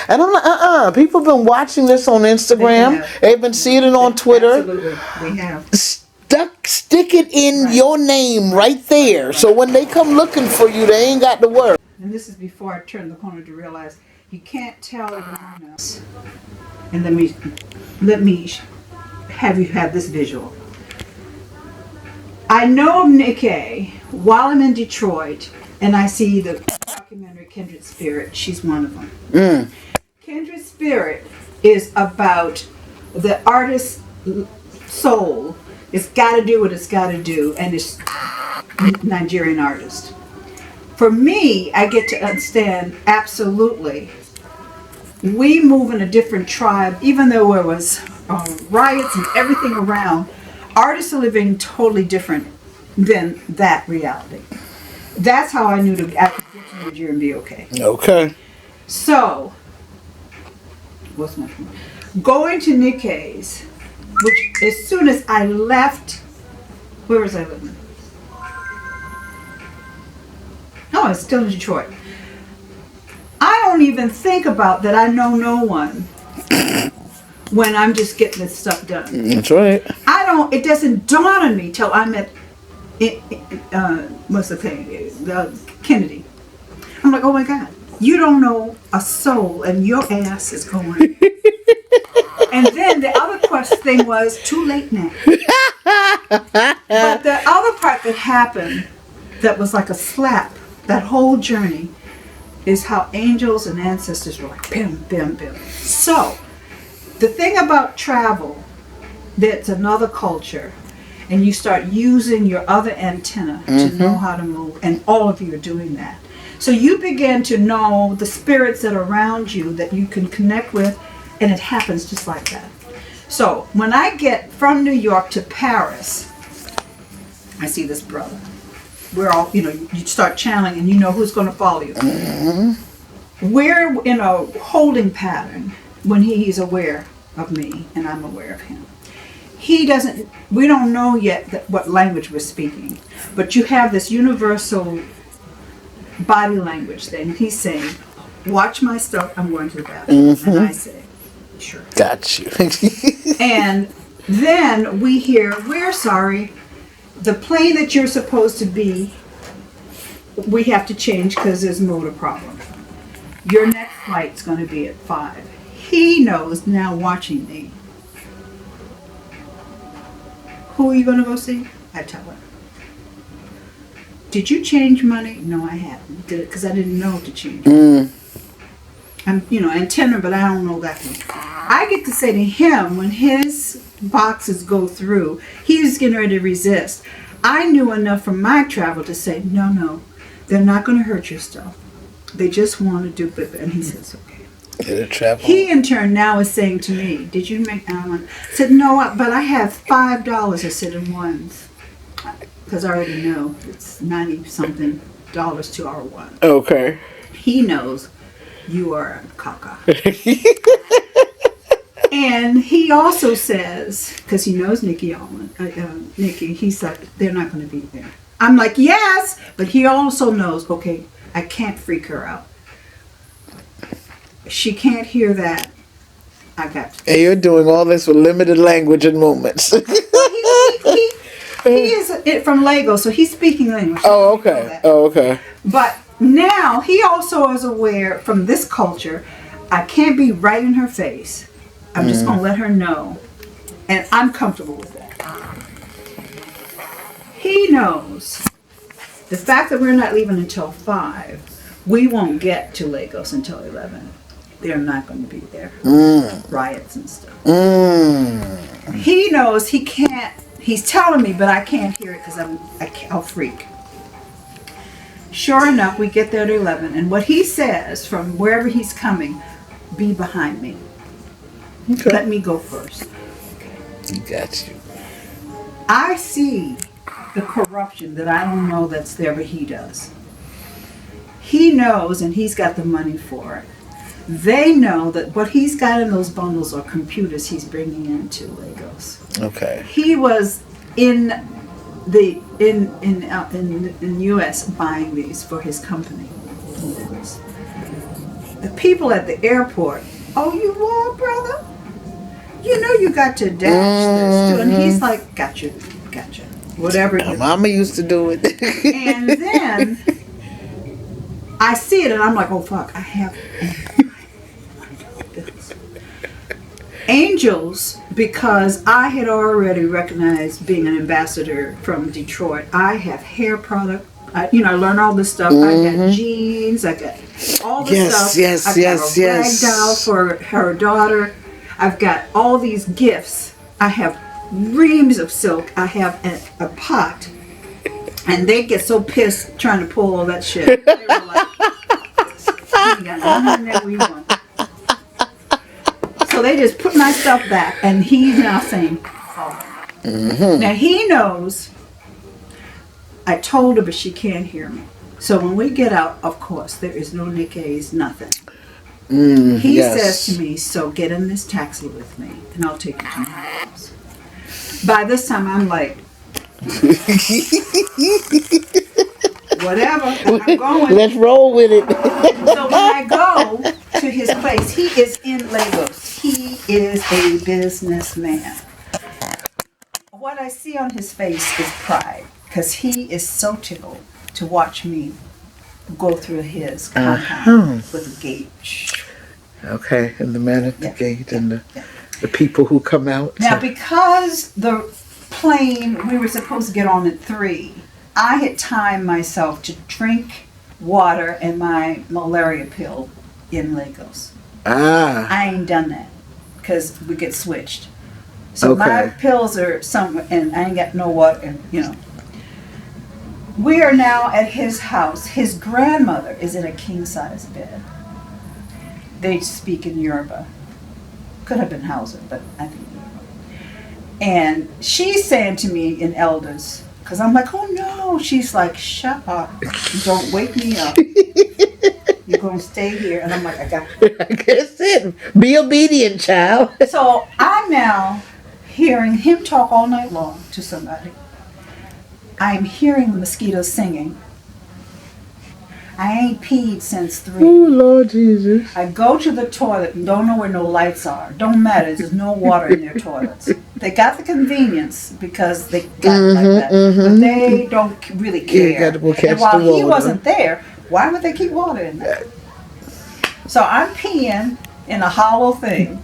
And I'm like, people have been watching this on Instagram. They've been seeing it on Twitter. Absolutely, they have. Stick it in your name right there. So when they come looking for you, they ain't got to worry. And this is before I turned the corner to realize you can't tell everyone else. And let me have you have this visual. I know Nikkei while I'm in Detroit, and I see the documentary Kindred Spirit. She's one of them. Kindred Spirit is about the artist's soul. It's got to do what it's got to do, and it's Nigerian artist. For me, I get to understand absolutely. We move in a different tribe, even though there was riots and everything around. Artists are living totally different than that reality. That's how I knew to get to Nigeria and be okay. Okay. So, what's my point? Going to Nikkei's, which as soon as I left, where was I living? No, I was still in Detroit. I don't even think about that I know no one when I'm just getting this stuff done. That's right. It doesn't dawn on me till I'm at, what's the thing, Kennedy. I'm like, oh my God, you don't know a soul and your ass is going. And then the other thing was, too late now. But the other part that happened that was like a slap, that whole journey, is how angels and ancestors were like, bim, bim, bim. So, the thing about travel, that's another culture, and you start using your other antenna to know how to move, and all of you are doing that. So you begin to know the spirits that are around you that you can connect with, and it happens just like that. So when I get from New York to Paris, I see this brother. We're all, you start channeling and you know who's going to follow you. We're in a holding pattern when he's aware of me and I'm aware of him. We don't know yet what language we're speaking, but you have this universal body language thing. He's saying, watch my stuff, I'm going to the bathroom. And I say, sure. Got you. And then we hear, we're sorry, the plane that you're supposed to be, we have to change because there's a motor problem. Your next flight's going to be at 5. He knows now watching me. Who are you going to go see? I tell her. Did you change money? No, I haven't. Did it because I didn't know to change money. I'm, antenna, but I don't know that one. I get to say to him when his boxes go through. He was getting ready to resist. I knew enough from my travel to say, no, they're not going to hurt your stuff. They just want to do it. And he says, okay. He in turn now is saying to me, did you make Alan? I said, no, but I have $5 I said in ones. Because I already know it's 90 something dollars to our one. Okay. He knows you are a caca. And he also says, because he knows Nikki, he's like, they're not going to be there. I'm like, yes, but he also knows, okay, I can't freak her out. She can't hear that. I got to. And you're doing all this with limited language and moments. He is from Lagos, so he's speaking English. Oh, okay. Oh, okay. But now he also is aware from this culture, I can't be right in her face. I'm just going to let her know. And I'm comfortable with that. He knows the fact that we're not leaving until 5, we won't get to Lagos until 11. They're not going to be there. Riots and stuff. He knows he can't. He's telling me, but I can't hear it because I'll freak. Sure enough, we get there to 11. And what he says from wherever he's coming, be behind me. Okay. Let me go first. He got you. I see the corruption that I don't know that's there, but he does. He knows, and he's got the money for it. They know that what he's got in those bundles are computers he's bringing into Lagos. Okay. He was in the in U.S. buying these for his company. The people at the airport, oh, you are, brother? You know you got to dash this too. And he's like, gotcha. Whatever. Mama used to do it. And then I see it and I'm like, oh fuck, I have Angels, because I had already recognized being an ambassador from Detroit. I have hair product. I learned all this stuff. I got jeans. I got all this stuff. I've got a rag doll for her daughter. I've got all these gifts. I have reams of silk. I have a pot. And they get so pissed trying to pull all that shit. They were like, you got nothing that we want. So they just put my stuff back, and he's now saying, oh. Now he knows I told her, but she can't hear me. So when we get out, of course, there is no Nikke's, nothing. He says to me, so get in this taxi with me, and I'll take you to my house. By this time, I'm like, whatever, I'm going. Let's roll with it. So when I go to his place, he is in Lagos. He is a businessman. What I see on his face is pride, because he is so tickled to watch me go through his compound with a gate. Okay, and the man at the gate and the people who come out. Now, because the plane, we were supposed to get on at 3, I had timed myself to drink water and my malaria pill in Lagos. I ain't done that because we get switched. So my pills are somewhere, and I ain't got no water, and We are now at his house. His grandmother is in a king-size bed. They speak in Yoruba. Could have been Hausa, but I think Yoruba. And she's saying to me in elders, because I'm like, oh no. She's like, shut up. Don't wake me up. You're going to stay here. And I'm like, I got you. I guess it. Be obedient, child. So I'm now hearing him talk all night long to somebody. I'm hearing the mosquitoes singing. I ain't peed since 3. Oh, Lord Jesus. I go to the toilet and don't know where no lights are. Don't matter. There's no water in their toilets. They got the convenience because they got it like that. But they don't really care. And while he wasn't there, why would they keep water in there? So I'm peeing in a hollow thing.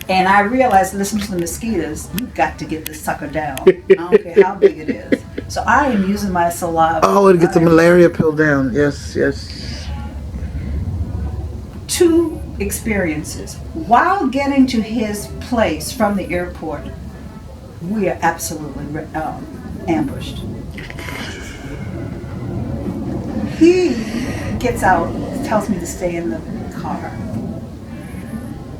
And I realized, listen to the mosquitoes, you got to get this sucker down. I don't care how big it is. So I am using my saliva. Oh, to get the malaria pill down. Yes, yes. To experiences. While getting to his place from the airport, we are absolutely ambushed. He gets out, tells me to stay in the car.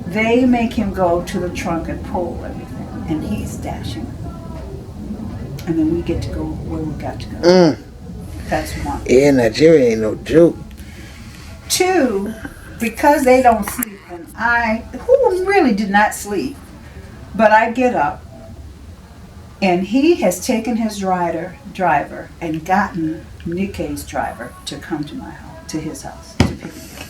They make him go to the trunk and pull everything, and he's dashing. And then we get to go where we got to go. That's one. Yeah, Nigeria ain't no joke. Two, because they don't sleep, and who really did not sleep, but I get up, and he has taken his driver and gotten Nikke's driver to come to my house, to his house, to pick me up.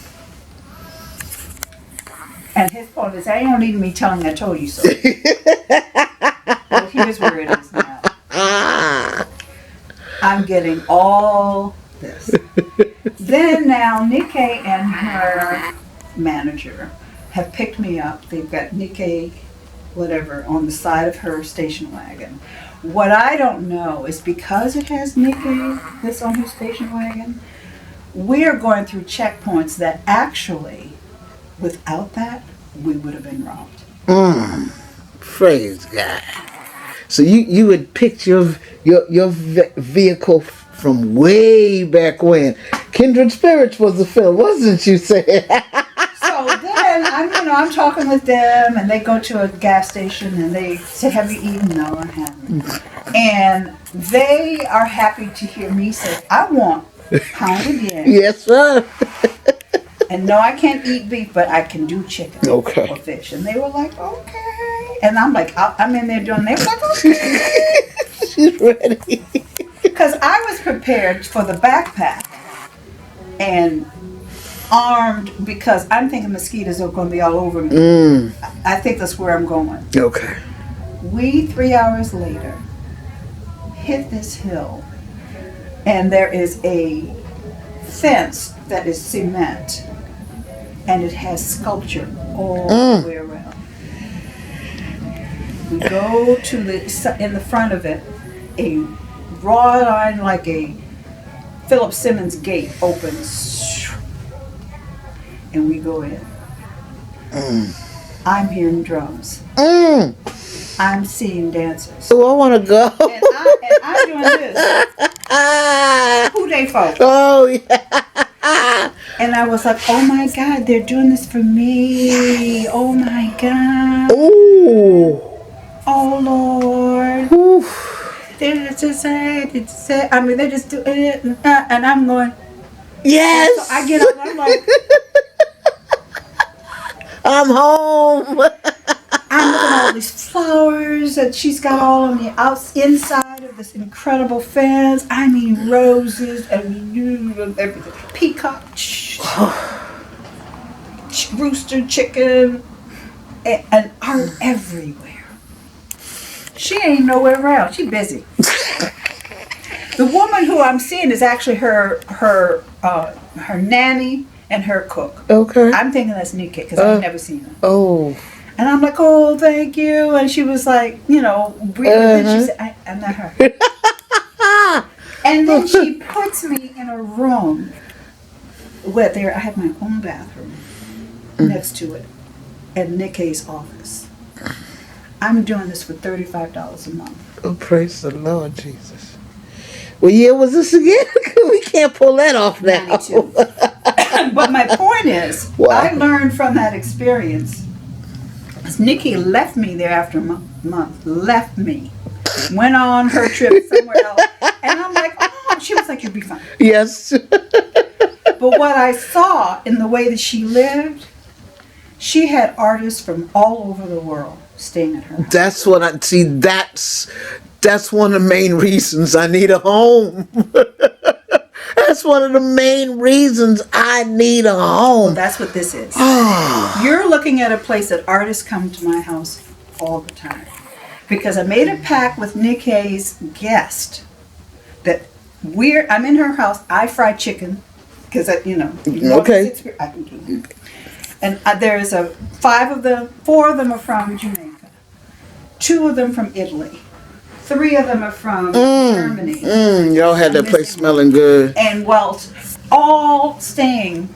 And his point is, I don't need me telling I told you so. Well, here's where it is now. I'm getting all this. Then now Nikke and her manager have picked me up. They've got Nikke, whatever, on the side of her station wagon. What I don't know is because it has Nikke that's on her station wagon, we are going through checkpoints that actually, without that, we would have been robbed. Praise God. So you had picked your vehicle from way back when. Kindred Spirits was the film, wasn't you, saying? So then I'm talking with them, and they go to a gas station, and they say, "Have you eaten?" No, I haven't. And they are happy to hear me say, "I want pounded yam." Yes, sir. And no, I can't eat beef, but I can do chicken or fish. And they were like, "Okay." And I'm like, I'm in there doing. They were like, "Okay." She's ready. Because I was prepared for the backpack and armed, because I'm thinking mosquitoes are going to be all over me. I think that's where I'm going. Okay. We, 3 hours later, hit this hill, and there is a fence that is cement, and it has sculpture all the way around. We go to in the front of it, a wrought iron, like a Philip Simmons gate opens, and we go in. I'm hearing drums. I'm seeing dancers. Oh, I want to go. And I'm doing this. Who they folk? Oh, yeah. And I was like, oh my God, they're doing this for me. Oh my God. Ooh. Oh Lord. Oof. They're just saying, I mean, they just do it. And I'm going, yes. so I get up and I'm like, I'm home. I'm looking at all these flowers that she's got all on the inside of this incredible fence. I mean, roses and everything. Peacock, rooster, chicken, and art everywhere. She ain't nowhere else. She busy. The woman who I'm seeing is actually her nanny and her cook. Okay. I'm thinking that's Nikke because I've never seen her. Oh. And I'm like, oh, thank you. And she was like, breathing. And she said, I'm not her. And then she puts me in a room where I have my own bathroom next to it, and Nikke's office. I'm doing this for $35 a month. Oh, praise the Lord Jesus. What year was this again? We can't pull that off now. 92. But my point is, wow. I learned from that experience. Nikke left me there after a month. Left me. Went on her trip somewhere else. And I'm like, oh, she was like, you'll be fine. Yes. But what I saw in the way that she lived, she had artists from all over the world staying at her house. That's what I see. That's one of the main reasons I need a home. That's one of the main reasons I need a home. Well, that's what this is. You're looking at a place that artists come to my house all the time. Because I made a pact with Nikke's guest that I'm in her house. I fry chicken because okay. I can do it. And there's 4 of them are from Jamaica, 2 of them from Italy, 3 of them are from Germany. Y'all had that place smelling good. And all staying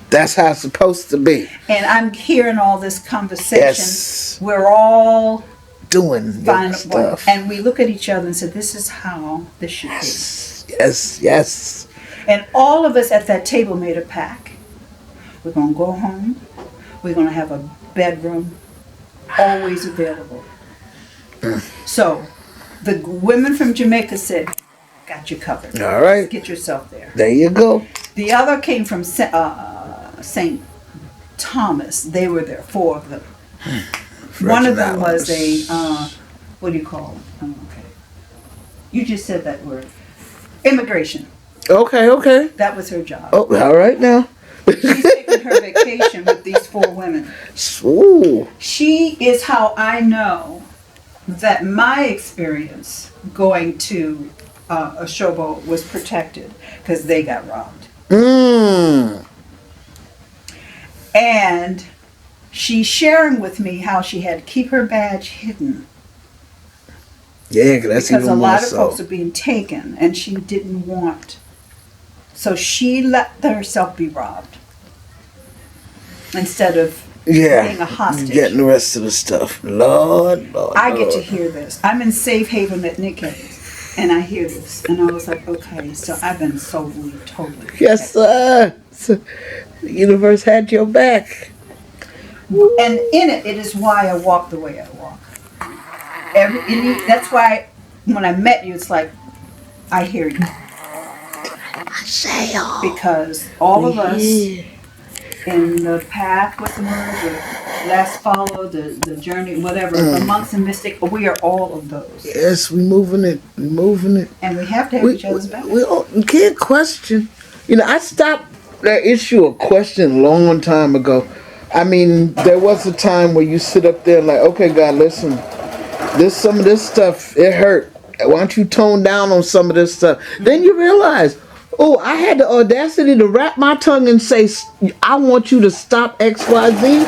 That's how it's supposed to be. And I'm hearing all this conversation. Yes. We're all Doing fine, stuff. and we look at each other and say, this is how this should be. Yes. And all of us at that table made a pact. We're going to go home. We're going to have a bedroom always available. So the women from Jamaica said, got you covered. All right. Get yourself there. There you go. The other came from St. Thomas. They were there, 4 of them. One of them was a, what do you call it? Oh, okay. You just said that word. Immigration. Okay. That was her job. Oh, all right now. She's taking her vacation with these 4 women. Ooh. She is how I know that my experience going to a showboat was protected, because they got robbed. And she's sharing with me how she had to keep her badge hidden. Yeah, that's because even a lot more of folks are being taken, and she didn't want. So she let herself be robbed instead of being a hostage. Getting the rest of the stuff. Lord. I get to hear this. I'm in Safe Haven at Nikkei's, and I hear this, and I was like, okay, so I've been totally. Yes, sir. The universe had your back. And in it is why I walk the way I walk. That's why when I met you, it's like, I hear you. Because all of us in the path, what's the word, the last follow, the journey, whatever, the monks and mystic, we are all of those. Yes, we moving it. And we have to have each other's back. We can't question. I stopped that issue of question a long time ago. I mean, there was a time where you sit up there like, okay, God, listen, some of this stuff, it hurt. Why don't you tone down on some of this stuff? Then you realize, oh, I had the audacity to wrap my tongue and say, I want you to stop X, Y, Z,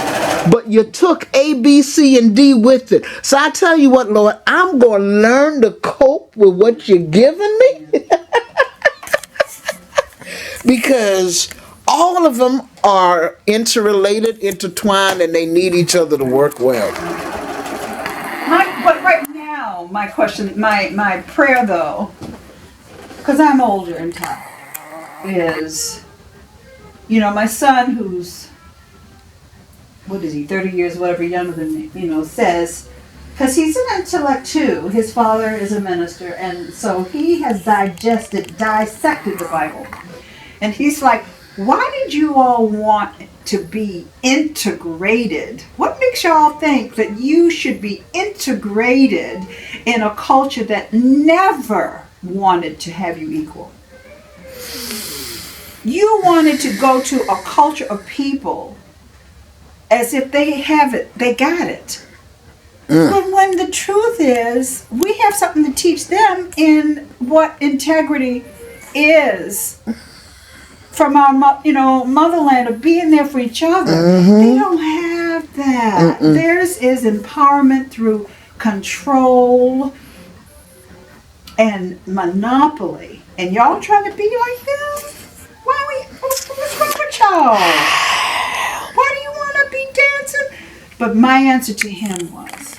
but you took A, B, C, and D with it. So I tell you what, Lord, I'm going to learn to cope with what you're giving me. Because all of them are interrelated, intertwined, and they need each other to work well. But right now, my question, my prayer though, because I'm older and tired, is, my son who's, 30 years, whatever, younger than me, says, because he's an intellect too. His father is a minister, and so he has dissected the Bible. And he's like, why did you all want to be integrated? What makes y'all think that you should be integrated in a culture that never wanted to have you equal? You wanted to go to a culture of people as if they have it, they got it. But when the truth is, we have something to teach them in what integrity is. From our, motherland of being there for each other. They don't have that. Theirs is empowerment through control and monopoly. And y'all trying to be like them? What's wrong with y'all? Why do you want to be dancing? But my answer to him was,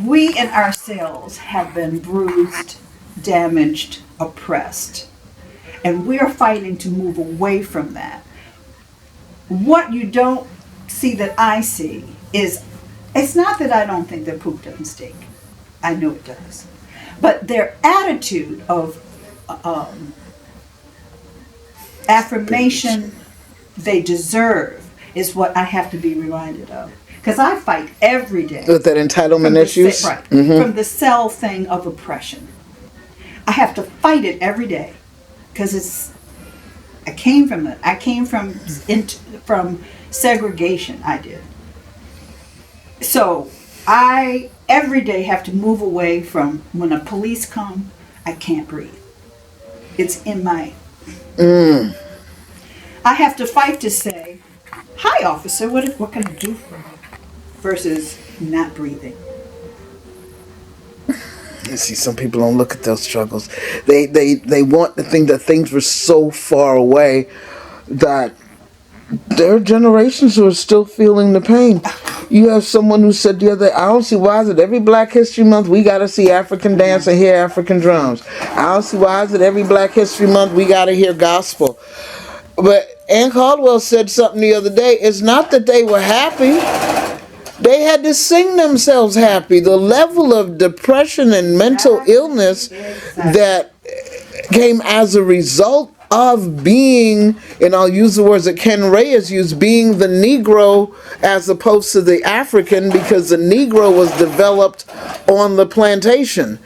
we in ourselves have been bruised, damaged, oppressed, and we're fighting to move away from that. What you don't see that I see is, it's not that I don't think that poop doesn't stink. I know it does. But their attitude of affirmation they deserve is what I have to be reminded of. Because I fight every day. With that entitlement issues? Right. From the cell thing of oppression. I have to fight it every day. Because I came from it. I came from segregation, I did. So I every day have to move away from when the police come, I can't breathe. It's in my... I have to fight to say, hi officer, what can I do for you? Versus not breathing. You see, some people don't look at those struggles. They want to think that things were so far away that there are generations who are still feeling the pain. You have someone who said the other day, I don't see why is it every Black History Month we gotta see African dance and hear African drums. I don't see why is it every Black History Month we gotta hear gospel. But Ann Caldwell said something the other day. It's not that they were happy. They had to sing themselves happy. The level of depression and mental illness that came as a result of being, and I'll use the words that Ken Ray has used, being the Negro as opposed to the African, because the Negro was developed on the plantation.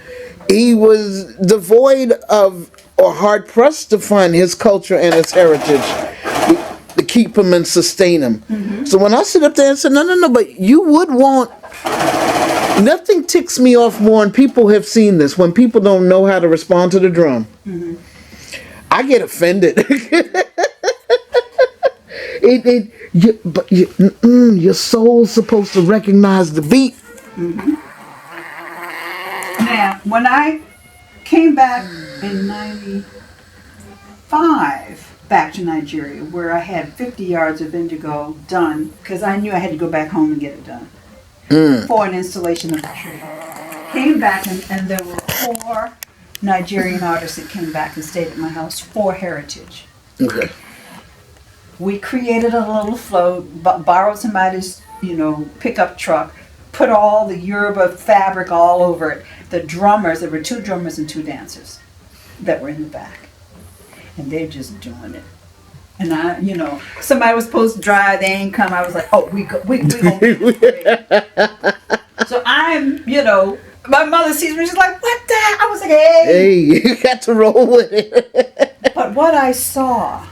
He was devoid of, or hard pressed to find his culture and his heritage to keep him and sustain him. Mm-hmm. So when I sit up there and say, no, but you would want, nothing ticks me off more, and people have seen this, when people don't know how to respond to the drum. Mm-hmm. I get offended. Your soul's supposed to recognize the beat. Mm-hmm. Now, when I came back in 95, back to Nigeria, where I had 50 yards of indigo done, because I knew I had to go back home and get it done, for an installation of the tree. Came back and there were 4 Nigerian artists that came back and stayed at my house for heritage. Okay. We created a little float, borrowed somebody's, pickup truck, put all the Yoruba fabric all over it. The drummers, there were 2 drummers and 2 dancers that were in the back. And they're just doing it. And I, somebody was supposed to drive, they ain't come. I was like, oh, we gonna be great. So I'm, my mother sees me, she's like, what the heck? I was like, hey, you got to roll with it. But what I saw,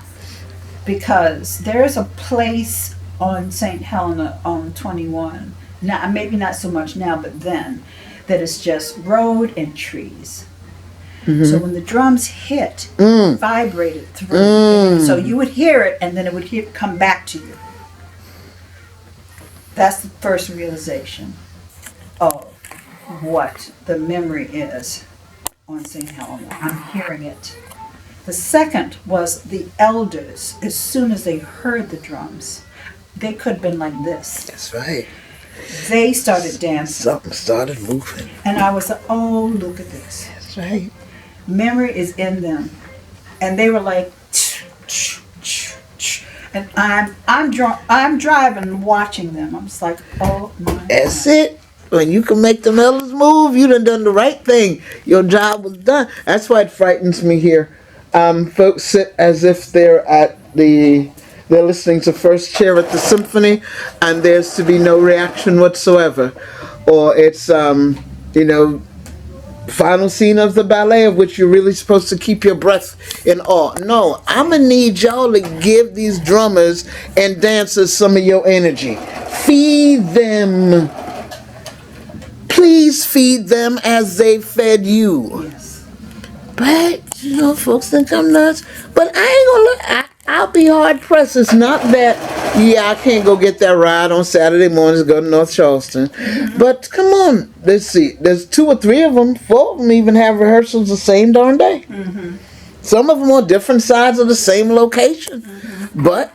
because there's a place on St. Helena on 21, now maybe not so much now, but then, that is just road and trees. Mm-hmm. So when the drums hit, it vibrated through. So you would hear it, and then it would come back to you. That's the first realization of what the memory is on St. Helena. I'm hearing it. The second was the elders. As soon as they heard the drums, they could have been like this. That's right. They started dancing. Something started moving. And I was like, oh, look at this. That's right. Memory is in them. And they were like, and I'm driving and watching them. I'm just like, oh my God. That's it. When you can make them elders move, you done the right thing. Your job was done. That's why it frightens me here. Folks sit as if they're listening to first chair at the symphony, and there's to be no reaction whatsoever. Or it's, final scene of the ballet, of which you're really supposed to keep your breath in awe. No, I'm gonna need y'all to give these drummers and dancers some of your energy. Feed them. Please feed them as they fed you. Yes. But, folks think I'm nuts. But I ain't gonna look. I'll be hard pressed. It's not that, I can't go get that ride on Saturday mornings to go to North Charleston. Mm-hmm. But come on, let's see. There's 2 or 3 of them. 4 of them even have rehearsals the same darn day. Mm-hmm. Some of them on different sides of the same location. Mm-hmm. But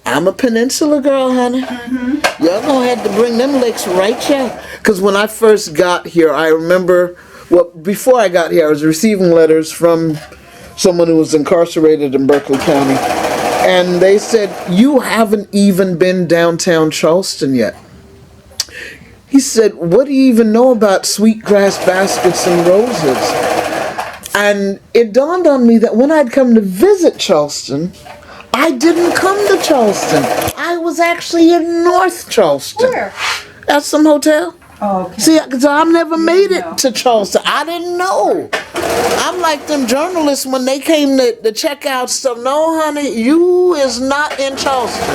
I'm a peninsula girl, honey. Mm-hmm. Y'all gonna have to bring them licks right here. Because when I first got here, I remember, before I got here, I was receiving letters from someone who was incarcerated in Berkeley County. And they said, you haven't even been downtown Charleston yet. He said, what do you even know about sweetgrass baskets and roses? And it dawned on me that when I'd come to visit Charleston, I didn't come to Charleston. I was actually in North Charleston. Where? At some hotel. Oh, okay. See, because I've never made it to Charleston. I didn't know. I'm like them journalists when they came to check out stuff. No, honey, you is not in Charleston.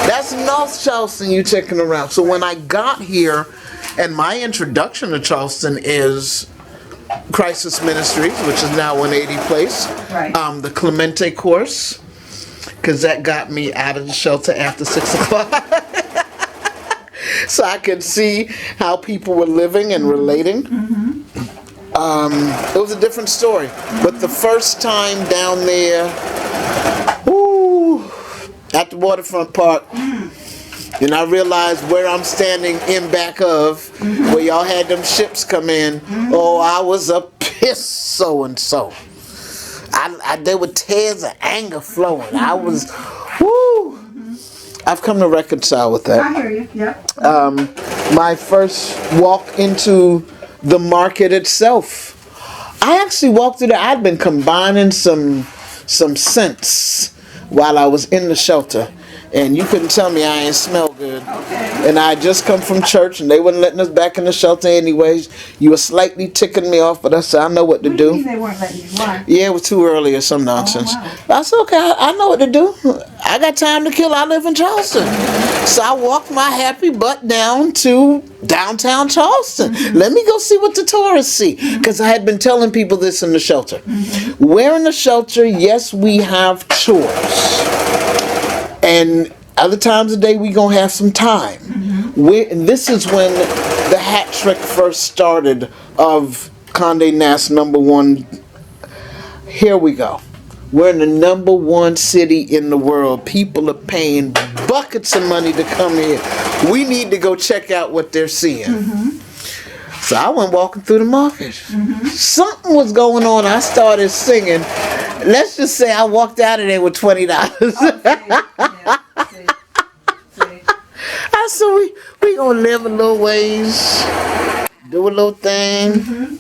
That's North Charleston you checking around. So when I got here, and my introduction to Charleston is Crisis Ministries, which is now 180 Place. Right. The Clemente course, because that got me out of the shelter after 6 o'clock. So I could see how people were living and relating. Mm-hmm. it was a different story. But the first time down there, ooh, at the waterfront park, and I realized where I'm standing in back of, where y'all had them ships come in. Oh, I was a pissed so-and-so. There were tears of anger flowing. I was, woo. I've come to reconcile with that. I hear you, yeah. My first walk into the market itself, I actually walked through there. I'd been combining some scents while I was in the shelter, and you couldn't tell me I ain't smell good. Okay. And I had just come from church, and they wasn't letting us back in the shelter anyways. You were slightly ticking me off, but I said I know what to do. What do you mean they weren't letting you? Why? Yeah, it was too early or some nonsense. Oh, wow. I said, okay, I know what to do. I got time to kill. I live in Charleston. So I walked my happy butt down to downtown Charleston. Let me go see what the tourists see. Because I had been telling people this in the shelter. We're in the shelter, yes, we have chores. And other times of the day, we going to have some time. And this is when the hat trick first started of Condé Nast #1. Here we go. We're in the #1 city in the world. People are paying buckets of money to come here. We need to go check out what they're seeing. So I went walking through the market. Something was going on. I started singing. Let's just say I walked out of there with $20. I said we gonna live a little ways, do a little thing,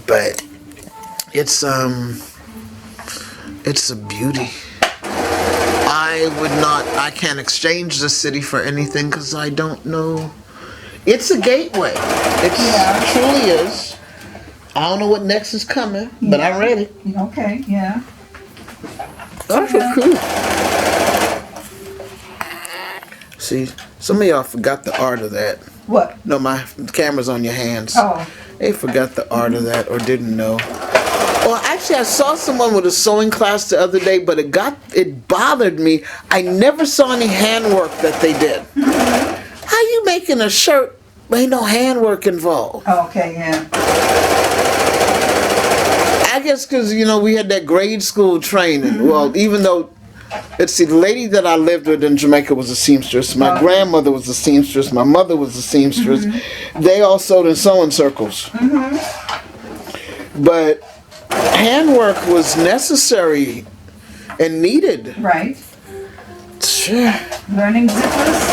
but it's a beauty. I can't exchange the city for anything because I don't know. It's a gateway. It truly is. I don't know what next is coming, but I'm ready. Okay, yeah. That's so cool. See, some of y'all forgot the art of that. What? No, my camera's on your hands. Oh. They forgot the art of that or didn't know. Well, actually, I saw someone with a sewing class the other day, but it bothered me. I never saw any handwork that they did. How you making a shirt? Ain't no handwork involved. Okay, yeah. I guess because, we had that grade school training. Well, even though, let's see, the lady that I lived with in Jamaica was a seamstress. My grandmother was a seamstress. My mother was a seamstress. They all sewed in sewing circles. But handwork was necessary and needed. Right. Sure. Learning zippers.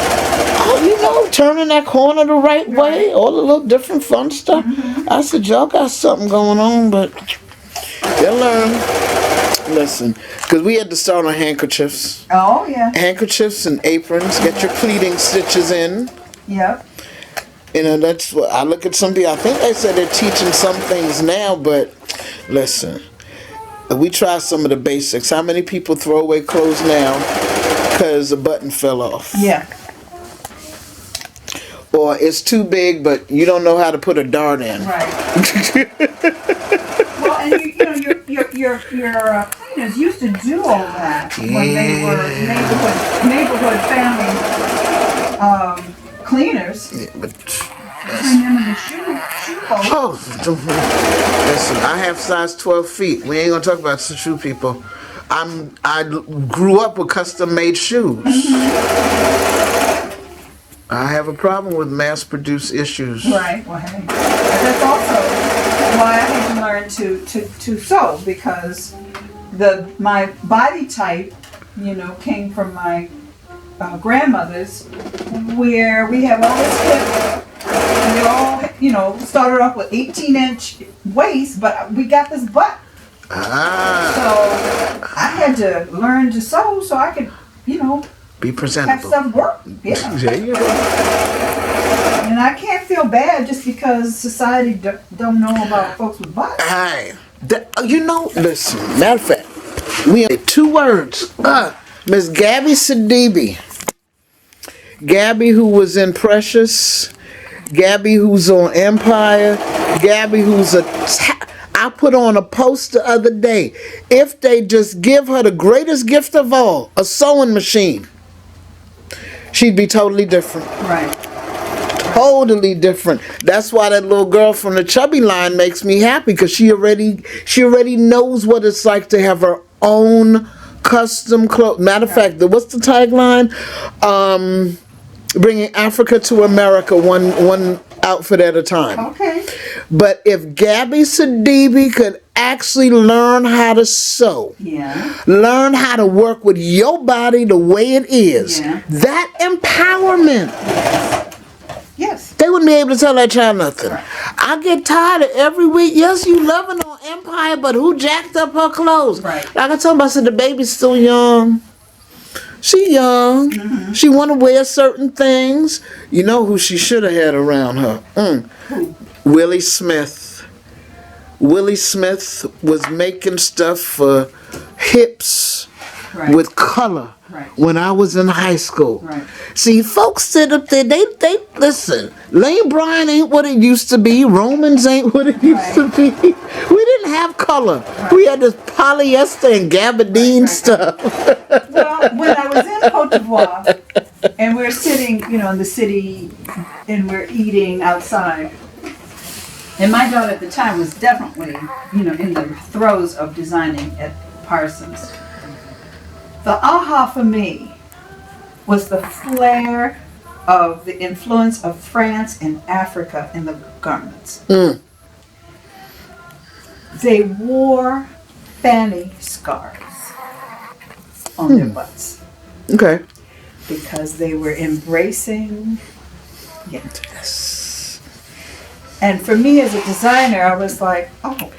Oh, turning that corner the right way, all the little different fun stuff. I said, y'all got something going on, but they'll learn. Listen, because we had to start on handkerchiefs. Oh, yeah. Handkerchiefs and aprons. Get your pleating stitches in. Yep. That's what I look at some people. I think they said they're teaching some things now, but listen, we try some of the basics. How many people throw away clothes now because a button fell off? Yeah. Or it's too big, but you don't know how to put a dart in. Right. Well, and your cleaners used to do all that when they were neighborhood family cleaners. Yeah, but Clean them in the shoe bowl. oh, listen, I have size 12 feet. We ain't gonna talk about shoe people. I grew up with custom made shoes. I have a problem with mass-produced issues. Right. Well, hey, that's also why I had to learn to sew, because my body type, came from my grandmother's, where we have all this hip, and they all, started off with 18-inch waist, but we got this butt. So I had to learn to sew so I could, be presentable. have stuff work. Yeah. There you go. And I can't feel bad just because society don't know about folks with butts. Hey, listen, matter of fact, we have 2 words. Miss Gabby Sidibe. Gabby, who was in Precious. Gabby, who's on Empire. Gabby, who's I put on a post the other day. If they just give her the greatest gift of all, a sewing machine, she'd be totally different. Right. totally different. That's why that little girl from the chubby line makes me happy, because she already knows what it's like to have her own custom clothes. Matter of fact, what's the tagline? Bringing Africa to America, one outfit at a time. Okay. But if Gabby Sidibe could actually learn how to sew, learn how to work with your body the way it is, that empowerment. Yes. They wouldn't be able to tell that child nothing. Right. I get tired of every week. Yes, you loving on Empire, but who jacked up her clothes? Right. Like I told them, I said the baby's still young. She young. Mm-hmm. She want to wear certain things. You know who she should have had around her? Who? Willie Smith. Willie Smith was making stuff for hips with color when I was in high school. Right. See, folks sit up there, they listen, Lane Bryant ain't what it used to be. Romans ain't what it used to be. We didn't have color. Right. We had this polyester and gabardine stuff. Well, when I was in Cote d'Ivoire, and we're sitting, in the city, and we're eating outside, and my daughter at the time was definitely, in the throes of designing at Parsons. The aha for me was the flair of the influence of France and Africa in the garments. They wore fanny scarves on their butts. Okay. Because they were embracing. Yes. And for me as a designer, I was like, oh.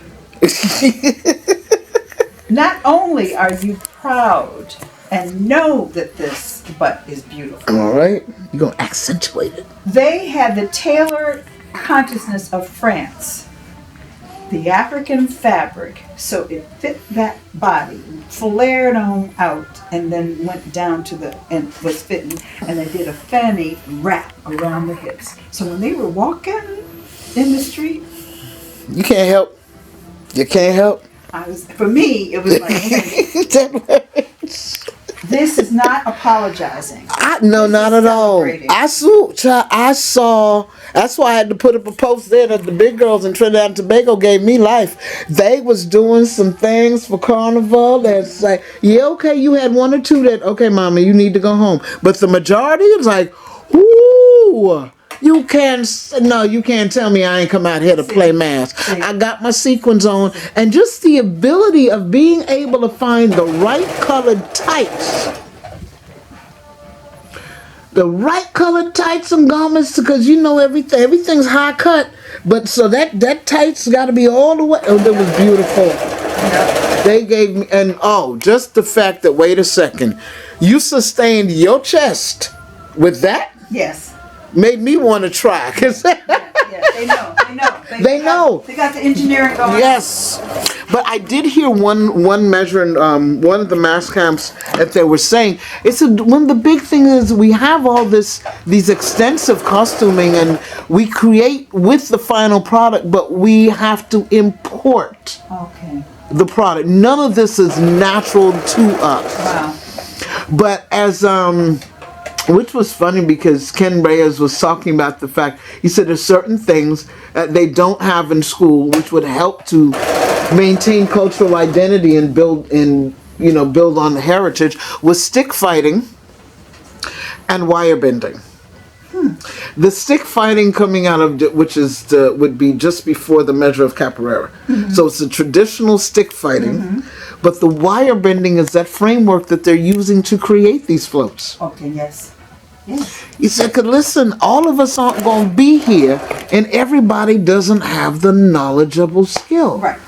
Not only are you proud and know that this butt is beautiful. All right. You're going to accentuate it. They had the tailored consciousness of France. The African fabric, so it fit that body, flared on out, and then went down to and was fitting, and they did a fanny wrap around the hips. So when they were walking in the street, you can't help. You can't help. For me, it was like, this is not apologizing. No, not at all. I saw. That's why I had to put up a post there that the big girls in Trinidad and Tobago gave me life. They was doing some things for Carnival that's like, yeah, okay, you had one or two that, okay, mama, you need to go home. But the majority is like, ooh. You can't tell me I ain't come out here to play mask. I got my sequins on, and just the ability of being able to find the right colored tights. The right colored tights and garments, because everything's high cut, but so that tights got to be all the way. Oh, that was beautiful. They gave me, and just the fact that, wait a second, you sustained your chest with that? Yes. Made me want to try. They know. They know. They got the engineering going. Yes. But I did hear one measure in one of the mass camps that they were saying, one of the big things is we have all these extensive costuming and we create with the final product, but we have to import the product. None of this is natural to us. Wow. But as which was funny because Ken Reyes was talking about the fact, he said there's certain things that they don't have in school which would help to maintain cultural identity and build on the heritage, was stick fighting and wire bending. The stick fighting coming out of would be just before the measure of capoeira. So it's a traditional stick fighting, but the wire bending is that framework that they're using to create these floats. Okay, yes. He said, listen, all of us aren't going to be here, and everybody doesn't have the knowledgeable skill. Right.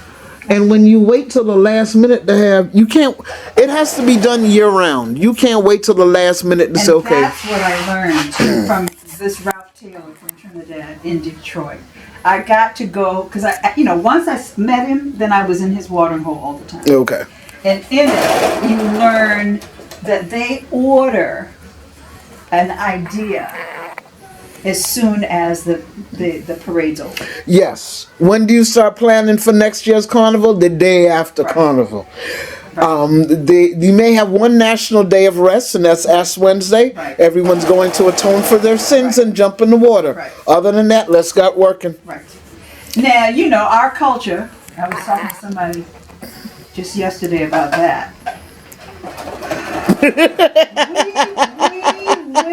And when you wait till the last minute to have, you can't, it has to be done year round. You can't wait till the last minute to say, okay. That's what I learned from this Ralph Taylor from Trinidad in Detroit. I got to go, because once I met him, then I was in his watering hole all the time. Okay. And in it, you learn that they order an idea as soon as the parade's over. Yes. When do you start planning for next year's carnival? The day after carnival. You may have one national day of rest, and that's Ash Wednesday. Right. Everyone's going to atone for their sins and jump in the water. Right. Other than that, let's get working. Right. Now, you know, our culture, I was talking to somebody just yesterday about that. we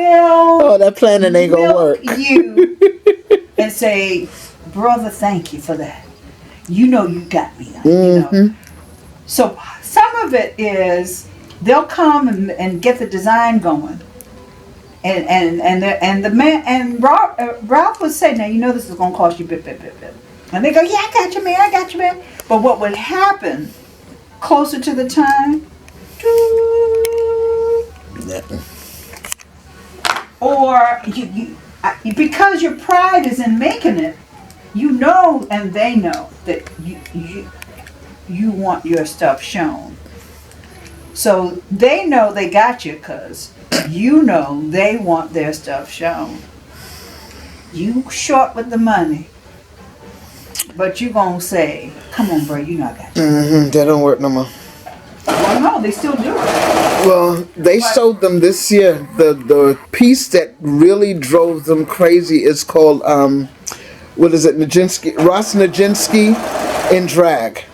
will that planning ain't gonna work. you and say, brother, thank you for that. You know you got me. You know. So some of it is they'll come and get the design going. And the man and Ralph would say, now you know this is gonna cost you bit. And they go, yeah, I got you, man. But what would happen closer to the time? Or you because your pride is in making it, you know, and they know that you want your stuff shown. So they know they got you because you know they want their stuff shown. You short with the money, but you gonna say, come on, bro, you know I got you. That don't work no more. Well, no, they still do it. Well, they showed them this year. The piece that really drove them crazy is called, what is it, Ross Nijinsky in drag.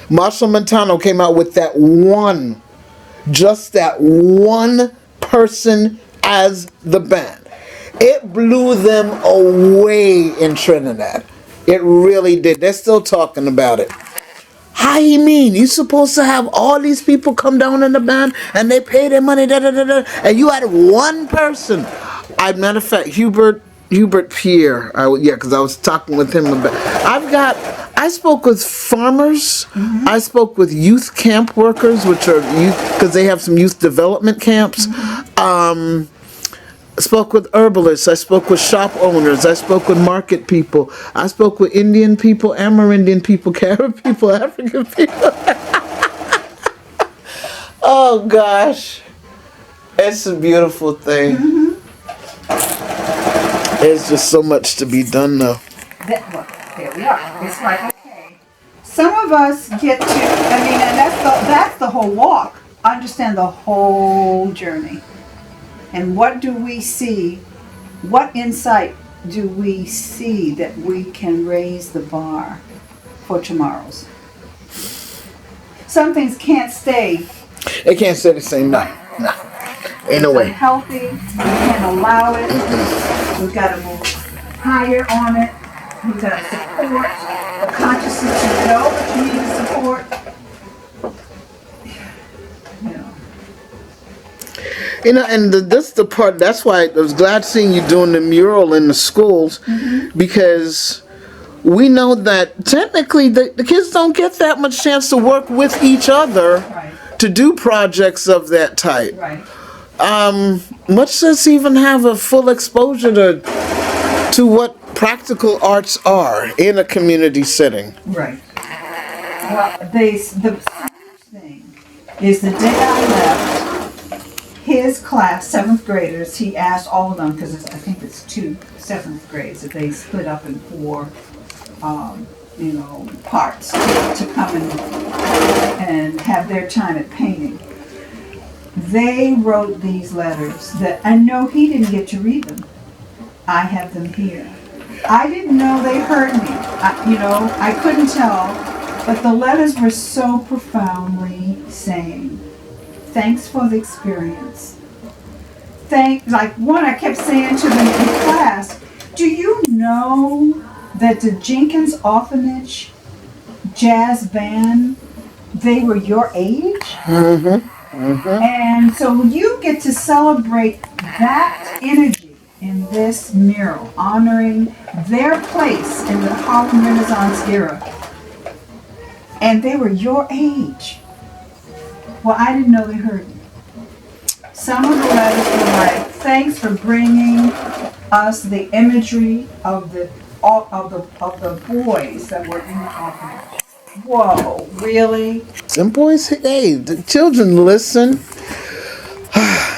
Marshall Montano came out with just that one person as the band. It blew them away in Trinidad. It really did. They're still talking about it. How you mean? You supposed to have all these people come down in the band and they pay their money, and you had one person. Matter of fact, MsBJPeart. Because I was talking with him about. I spoke with farmers. I spoke with youth camp workers, which are youth because they have some youth development camps. I spoke with herbalists. I spoke with shop owners. I spoke with market people. I spoke with Indian people, Amerindian people, Carib people, African people. Oh gosh, it's a beautiful thing. There's just so much to be done now. There we are. It's like, okay, some of us get to. I mean, and that's the whole walk. Understand the whole journey. And what do we see? What insight do we see that we can raise the bar for tomorrow's? Some things can't stay. It can't stay the same. No. Ain't no way. It's unhealthy. We can't allow it. We've got to move higher on it. We've got to support the consciousness. You know that you need to support. You know, and that's the part, that's why I was glad seeing you doing the mural in the schools, because we know that technically the kids don't get that much chance to work with each other to do projects of that type. Much less even have a full exposure to what practical arts are in a community setting. Right. Well, the thing is the day I left, his class, 7th graders, he asked all of them, because I think it's 2 7th grades, that they split up in 4, parts to come and have their time at painting. They wrote these letters that I know he didn't get to read them. I have them here. I didn't know they heard me. I couldn't tell, but the letters were so profoundly saying, thanks for the experience. Like one I kept saying to them in class, do you know that the Jenkins Orphanage jazz band, they were your age? And so you get to celebrate that energy in this mural, honoring their place in the Harlem Renaissance era. And they were your age. Well, I didn't know they heard me. Some of the letters were like, thanks for bringing us the imagery of the boys that were in the orphanage. Whoa, really? Some boys, hey, the children listen.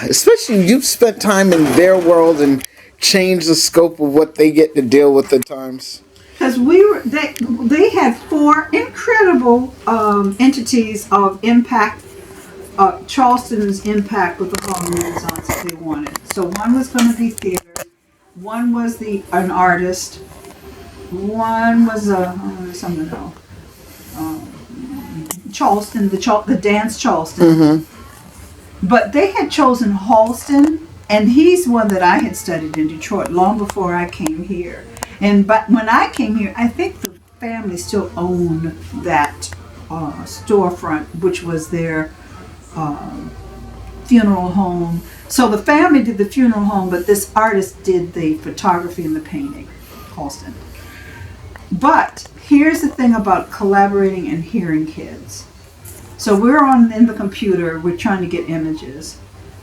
Especially you've spent time in their world and changed the scope of what they get to deal with at times. Because they had 4 incredible entities of impact Charleston's impact with the Harlem Renaissance that they wanted. So one was going to be theater, one was an artist, one was something else. Charleston, the dance Charleston. Mm-hmm. But they had chosen Halston, and he's one that I had studied in Detroit long before I came here. But when I came here, I think the family still owned that storefront, which was their funeral home. So the family did the funeral home, but this artist did the photography and the painting, Halston. But here's the thing about collaborating and hearing kids. So we're in the computer, we're trying to get images.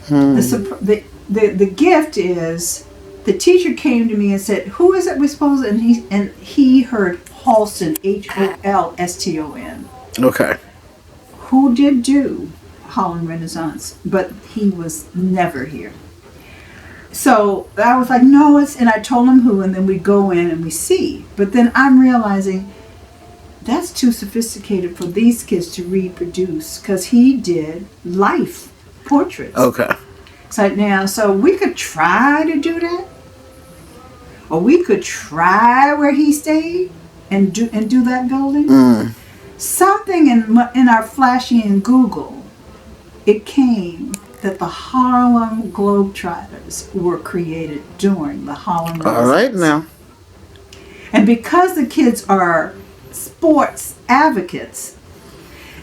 The gift is, the teacher came to me and said, "Who is it we're supposed to?" And he heard Halston, Holston. Okay. Who did do Harlem Renaissance, but he was never here. So I was like, no, and I told him who, and then we go in and we see. But then I'm realizing that's too sophisticated for these kids to reproduce, because he did life portraits. Okay. So we could try to do that, or we could try where he stayed and do that building. Something in our flashing in Google, it came that the Harlem Globetrotters were created during the Harlem Renaissance. All right now. And because the kids are sports advocates,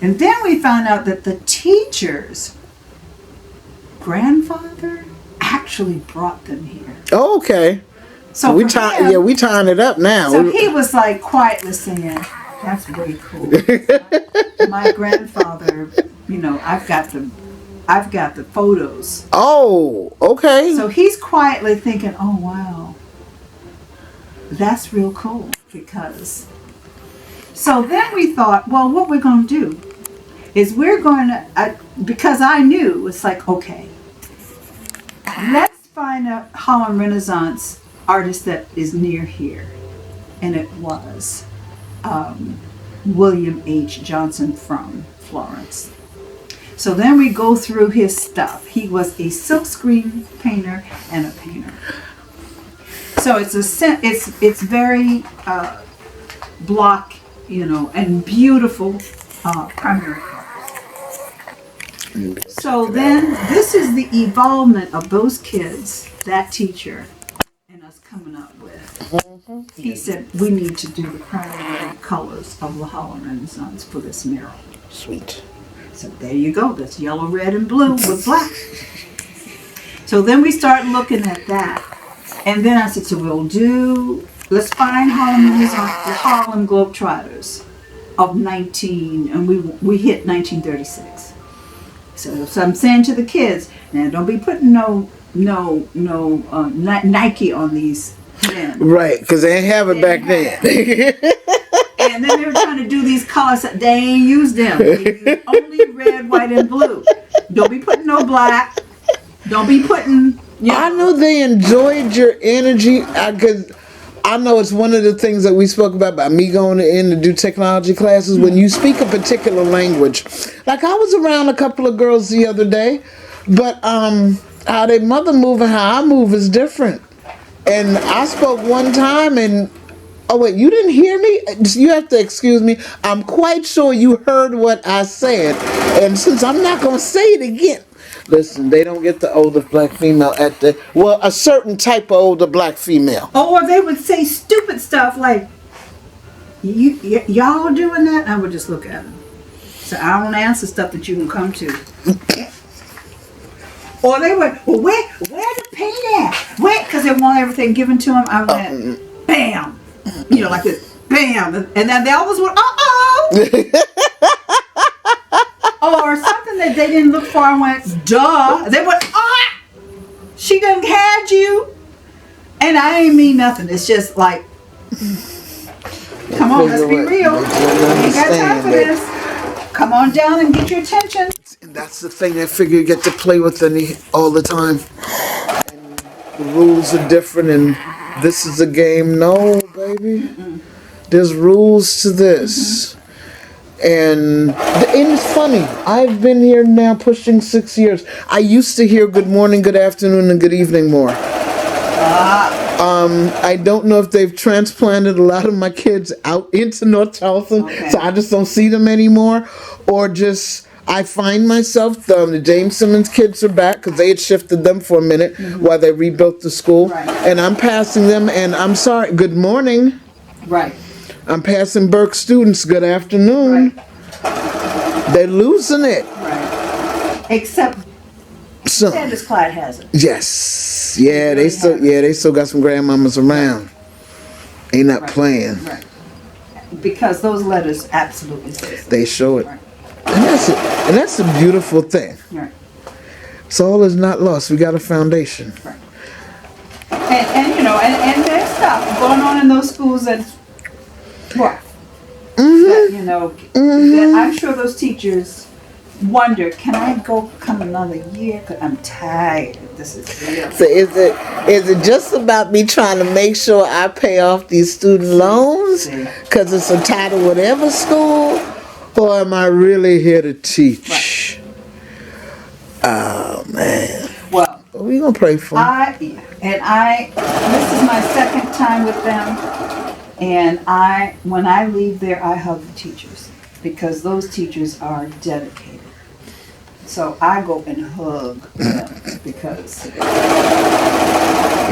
and then we found out that the teacher's grandfather actually brought them here. Oh, okay. So we tying it up now. So he was like quietly saying, "That's way cool." My grandfather, I've got the photos. Oh, okay. So he's quietly thinking, "Oh wow, that's real cool." So then we thought, well, what we're going to do is because I knew, it's like, okay, let's find a Harlem Renaissance artist that is near here. And it was William H. Johnson from Florence. So then we go through his stuff. He was a silkscreen painter and a painter. So it's very block, and beautiful primary colors. So then this is the evolvement of those kids, that teacher, and us coming up with. He said, we need to do the primary colors of the Harlem Renaissance for this mural. Sweet. So there you go. That's yellow, red, and blue with black. So then we start looking at that. And then I said, so let's find Harlem Renaissance, the Harlem Globetrotters of and we hit 1936. So I'm saying to the kids, now don't be putting no Nike on these men. Right, because they ain't have it back then. And then they were trying to do these colors. They ain't used them. They used only red, white, and blue. Don't be putting no black. Don't be putting... I know they enjoyed your energy, because I know it's one of the things that we spoke about me going in to do technology classes. When you speak a particular language, like I was around a couple of girls the other day, but how their mother move and how I move is different. And I spoke one time and, oh wait, you didn't hear me? You have to excuse me. I'm quite sure you heard what I said. And since I'm not going to say it again, listen, they don't get the older black female a certain type of older black female. Or they would say stupid stuff like, y'all doing that? I would just look at them. So I don't answer stuff that you can come to. Or they would, well, where the paint at? Wait, because they want everything given to them. I went, bam. Like this, bam. And then they always went, or something that they didn't look for. I went, duh. They went, she done had you. And I ain't mean nothing. It's just like, come on, let's be real. We ain't got time for this. Come on down and get your attention. And that's the thing I figure you get to play with all the time. And the rules are different, and this is a game. No, baby. There's rules to this. And it's funny. I've been here now pushing 6 years. I used to hear good morning, good afternoon, and good evening more. I don't know if they've transplanted a lot of my kids out into North Charleston, so I just don't see them anymore, or just I find myself the James Simmons kids are back because they had shifted them for a minute while they rebuilt the school, and I'm passing them, and I'm sorry, good morning. Right. I'm passing Burke students, good afternoon. They're losing it. Right. Except Sanders Clyde has it. Yes. Yeah, they still got some grandmamas around. They not playing. Right. Because those letters absolutely say so. They show it. Right. And that's a beautiful thing. Right. So all is not lost. We got a foundation. Right. And you know, and there's stuff going on in those schools that's rough. That, you know, that I'm sure those teachers wonder, can I come another year? 'Cause I'm tired. This is real. So is it just about me trying to make sure I pay off these student loans because it's a title whatever school, or am I really here to teach? Right. Oh man. Well, we gonna pray for them. This is my second time with them, and when I leave there, I hug the teachers because those teachers are dedicated. So I go and hug them because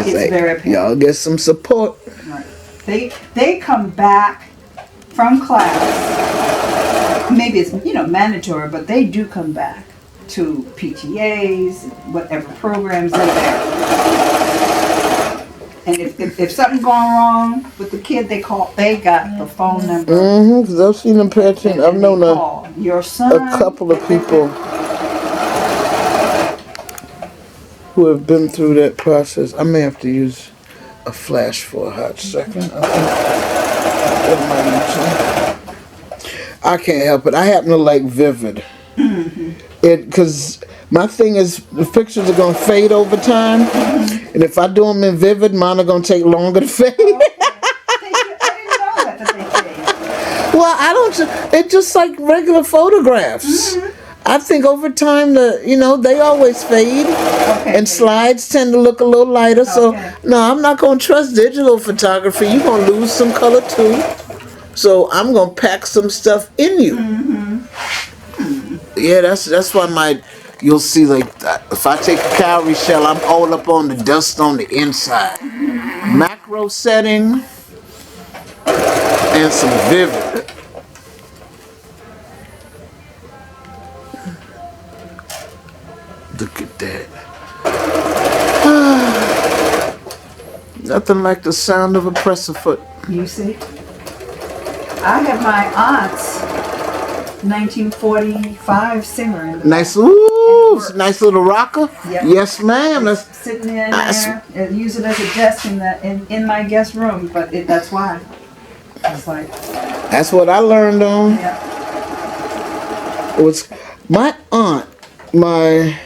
it's very apparent. Y'all get some support. Right. They come back from class. Maybe it's mandatory, but they do come back to PTAs, whatever programs they're there. And if something's going wrong with the kid, they got the phone number. Because I've seen them pay attention. I've known your son, a couple of people who have been through that process. I may have to use a flash for a hot second. I can't help it. I happen to like vivid. Because my thing is the pictures are going to fade over time. And if I do them in vivid, mine are going to take longer to fade. I didn't know that they fade. Well, I don't. It's just like regular photographs. I think over time, they always fade, and slides tend to look a little lighter. So, no, I'm not going to trust digital photography. You're going to lose some color too. So I'm going to pack some stuff in you. Yeah, that's why you'll see, like, if I take a cowrie shell, I'm all up on the dust on the inside. Macro setting and some vivid. Look at that. Nothing like the sound of a presser foot. You see? I have my aunt's 1945 Singer in the nice little rocker. Yep. Yes, ma'am. That's sitting in there and use it as a desk in my guest room. But that's why. It's like that's what I learned on. Yeah. It was my aunt. I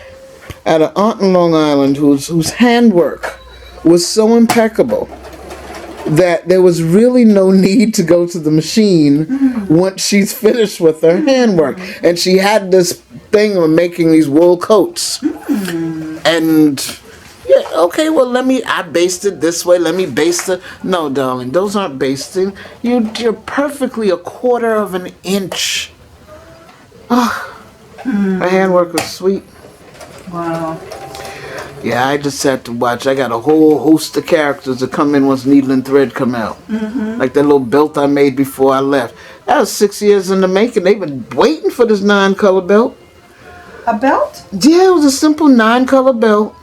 had an aunt in Long Island whose handwork was so impeccable that there was really no need to go to the machine once she's finished with her handwork. And she had this thing of making these wool coats. And I based it this way, let me baste it. No, darling, those aren't basting. You're perfectly 1/4 of an inch. Her handwork was sweet. Wow. Yeah, I just had to watch. I got a whole host of characters that come in once needle and thread come out. Like that little belt I made before I left. That was 6 years in the making. They've been waiting for this 9-color belt. A belt? Yeah, it was a simple 9-color belt.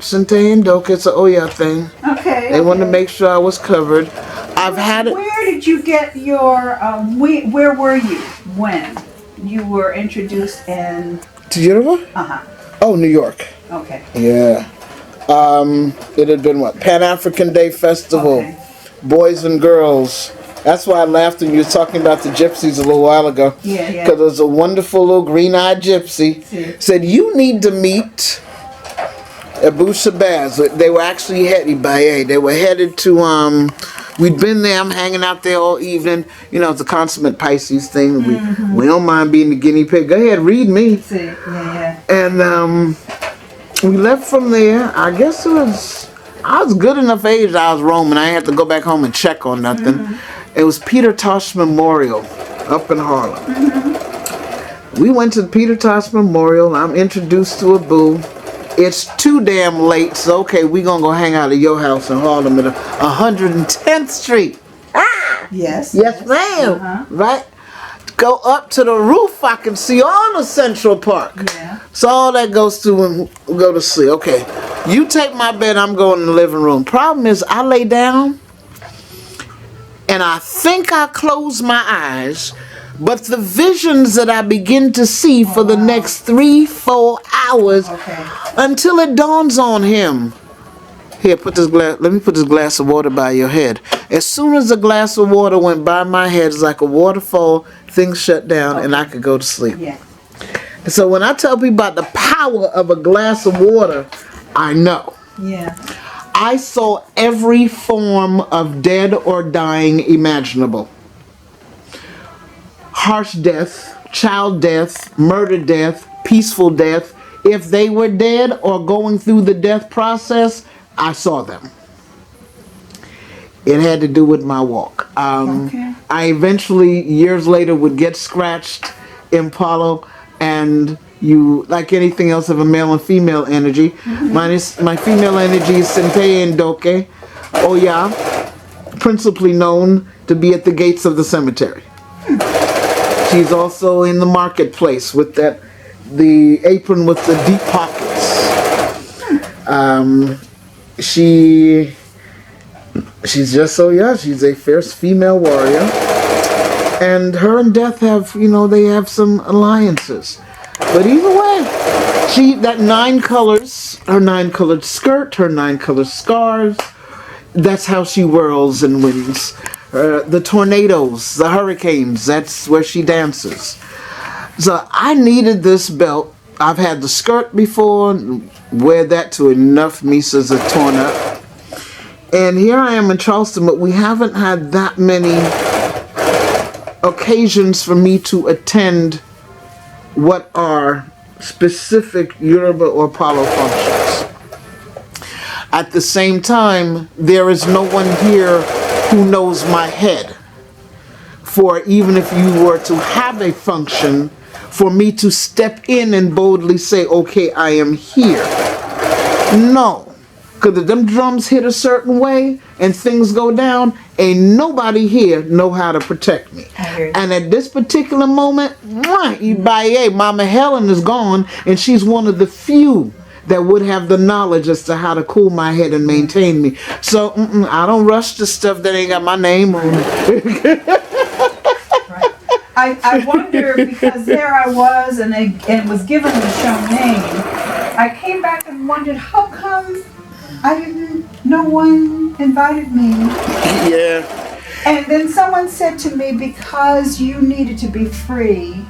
Sente and Doka, it's an Oya thing. Okay. They wanted to make sure I was covered. I've had it. Where did you get your, where were you when you were introduced in? To Geneva? Oh, New York. Okay. Yeah. It had been Pan-African Day Festival. Boys and girls. That's why I laughed when you were talking about the gypsies a little while ago. Yeah. Because there was a wonderful little green-eyed gypsy. Said, you need to meet Abu Shabazz. They were actually headed to we'd been there. I'm hanging out there all evening. You know, it's a consummate Pisces thing. We don't mind being the guinea pig. Go ahead, read me. See, yeah. And we left from there. I guess I was good enough age. I was roaming. I didn't have to go back home and check on nothing. It was Peter Tosh Memorial up in Harlem. We went to the Peter Tosh Memorial. I'm introduced to a boo. It's too damn late, so okay, we gonna go hang out at your house in Harlem at 110th Street. Yes. Yes, ma'am. Right? Go up to the roof, I can see all of Central Park. Yeah. So all that goes to when we go to sleep. Okay, you take my bed, I'm going in the living room. Problem is, I lay down, and I think I close my eyes, but the visions that I begin to see for the next 3-4 hours until it dawns on him. Here, put this glass. Let me put this glass of water by your head. As soon as a glass of water went by my head, it's like a waterfall. Things shut down, and I could go to sleep. Yeah. So when I tell people about the power of a glass of water, I know. Yeah. I saw every form of dead or dying imaginable. Harsh death, child death, murder death, peaceful death. If they were dead or going through the death process, I saw them. It had to do with my walk. I eventually, years later, would get scratched in Palo, and you, like anything else, have a male and female energy. My female energy is Sente and Doke Oya, principally known to be at the gates of the cemetery. She's also in the marketplace with the apron with the deep pockets. She's just so young. She's a fierce female warrior. And her and Death have, they have some alliances. But either way, that 9 colors, her 9-colored skirt, her 9-colored scarves, that's how she whirls and wins. The tornadoes, the hurricanes, that's where she dances. So I needed this belt. I've had the skirt before, wear that to enough misas are torn up. And here I am in Charleston, but we haven't had that many occasions for me to attend what are specific Yoruba or Palo functions. At the same time, there is no one here who knows my head. For even if you were to have a function, for me to step in and boldly say, okay, I am here. No. Because if them drums hit a certain way and things go down, ain't nobody here know how to protect me. And at this particular moment, Mama Helen is gone, and she's one of the few that would have the knowledge as to how to cool my head and maintain me. So I don't rush to stuff that ain't got my name on it. I wonder, because there I was and was given the show name, I came back and wondered, how come no one invited me? Yeah. And then someone said to me, because you needed to be free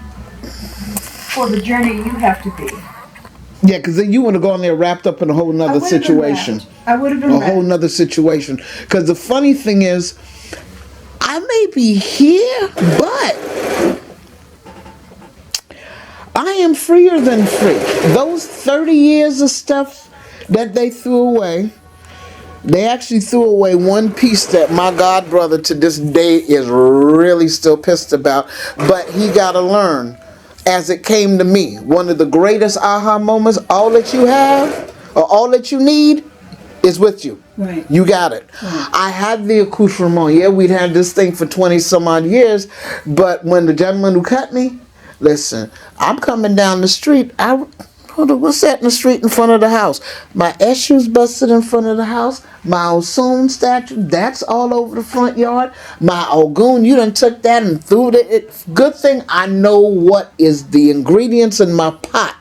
for the journey you have to be. Yeah, because then you want to go on there wrapped up in a whole nother situation. I would have been a whole nother situation. Because the funny thing is, I may be here, but I am freer than free. Those 30 years of stuff that they threw away, they actually threw away one piece that my god brother to this day is really still pissed about, but he got to learn as it came to me. One of the greatest aha moments, all that you have or all that you need is with you. Right. You got it. Right. I had the accoutrement. Yeah, we'd had this thing for 20 some odd years, but when the gentleman who cut me, listen, I'm coming down the street. What's that in the street in front of the house? My issues busted in front of the house. My Osun statue, that's all over the front yard. My Ogun, you done took that and threw it. Good thing I know what is the ingredients in my pot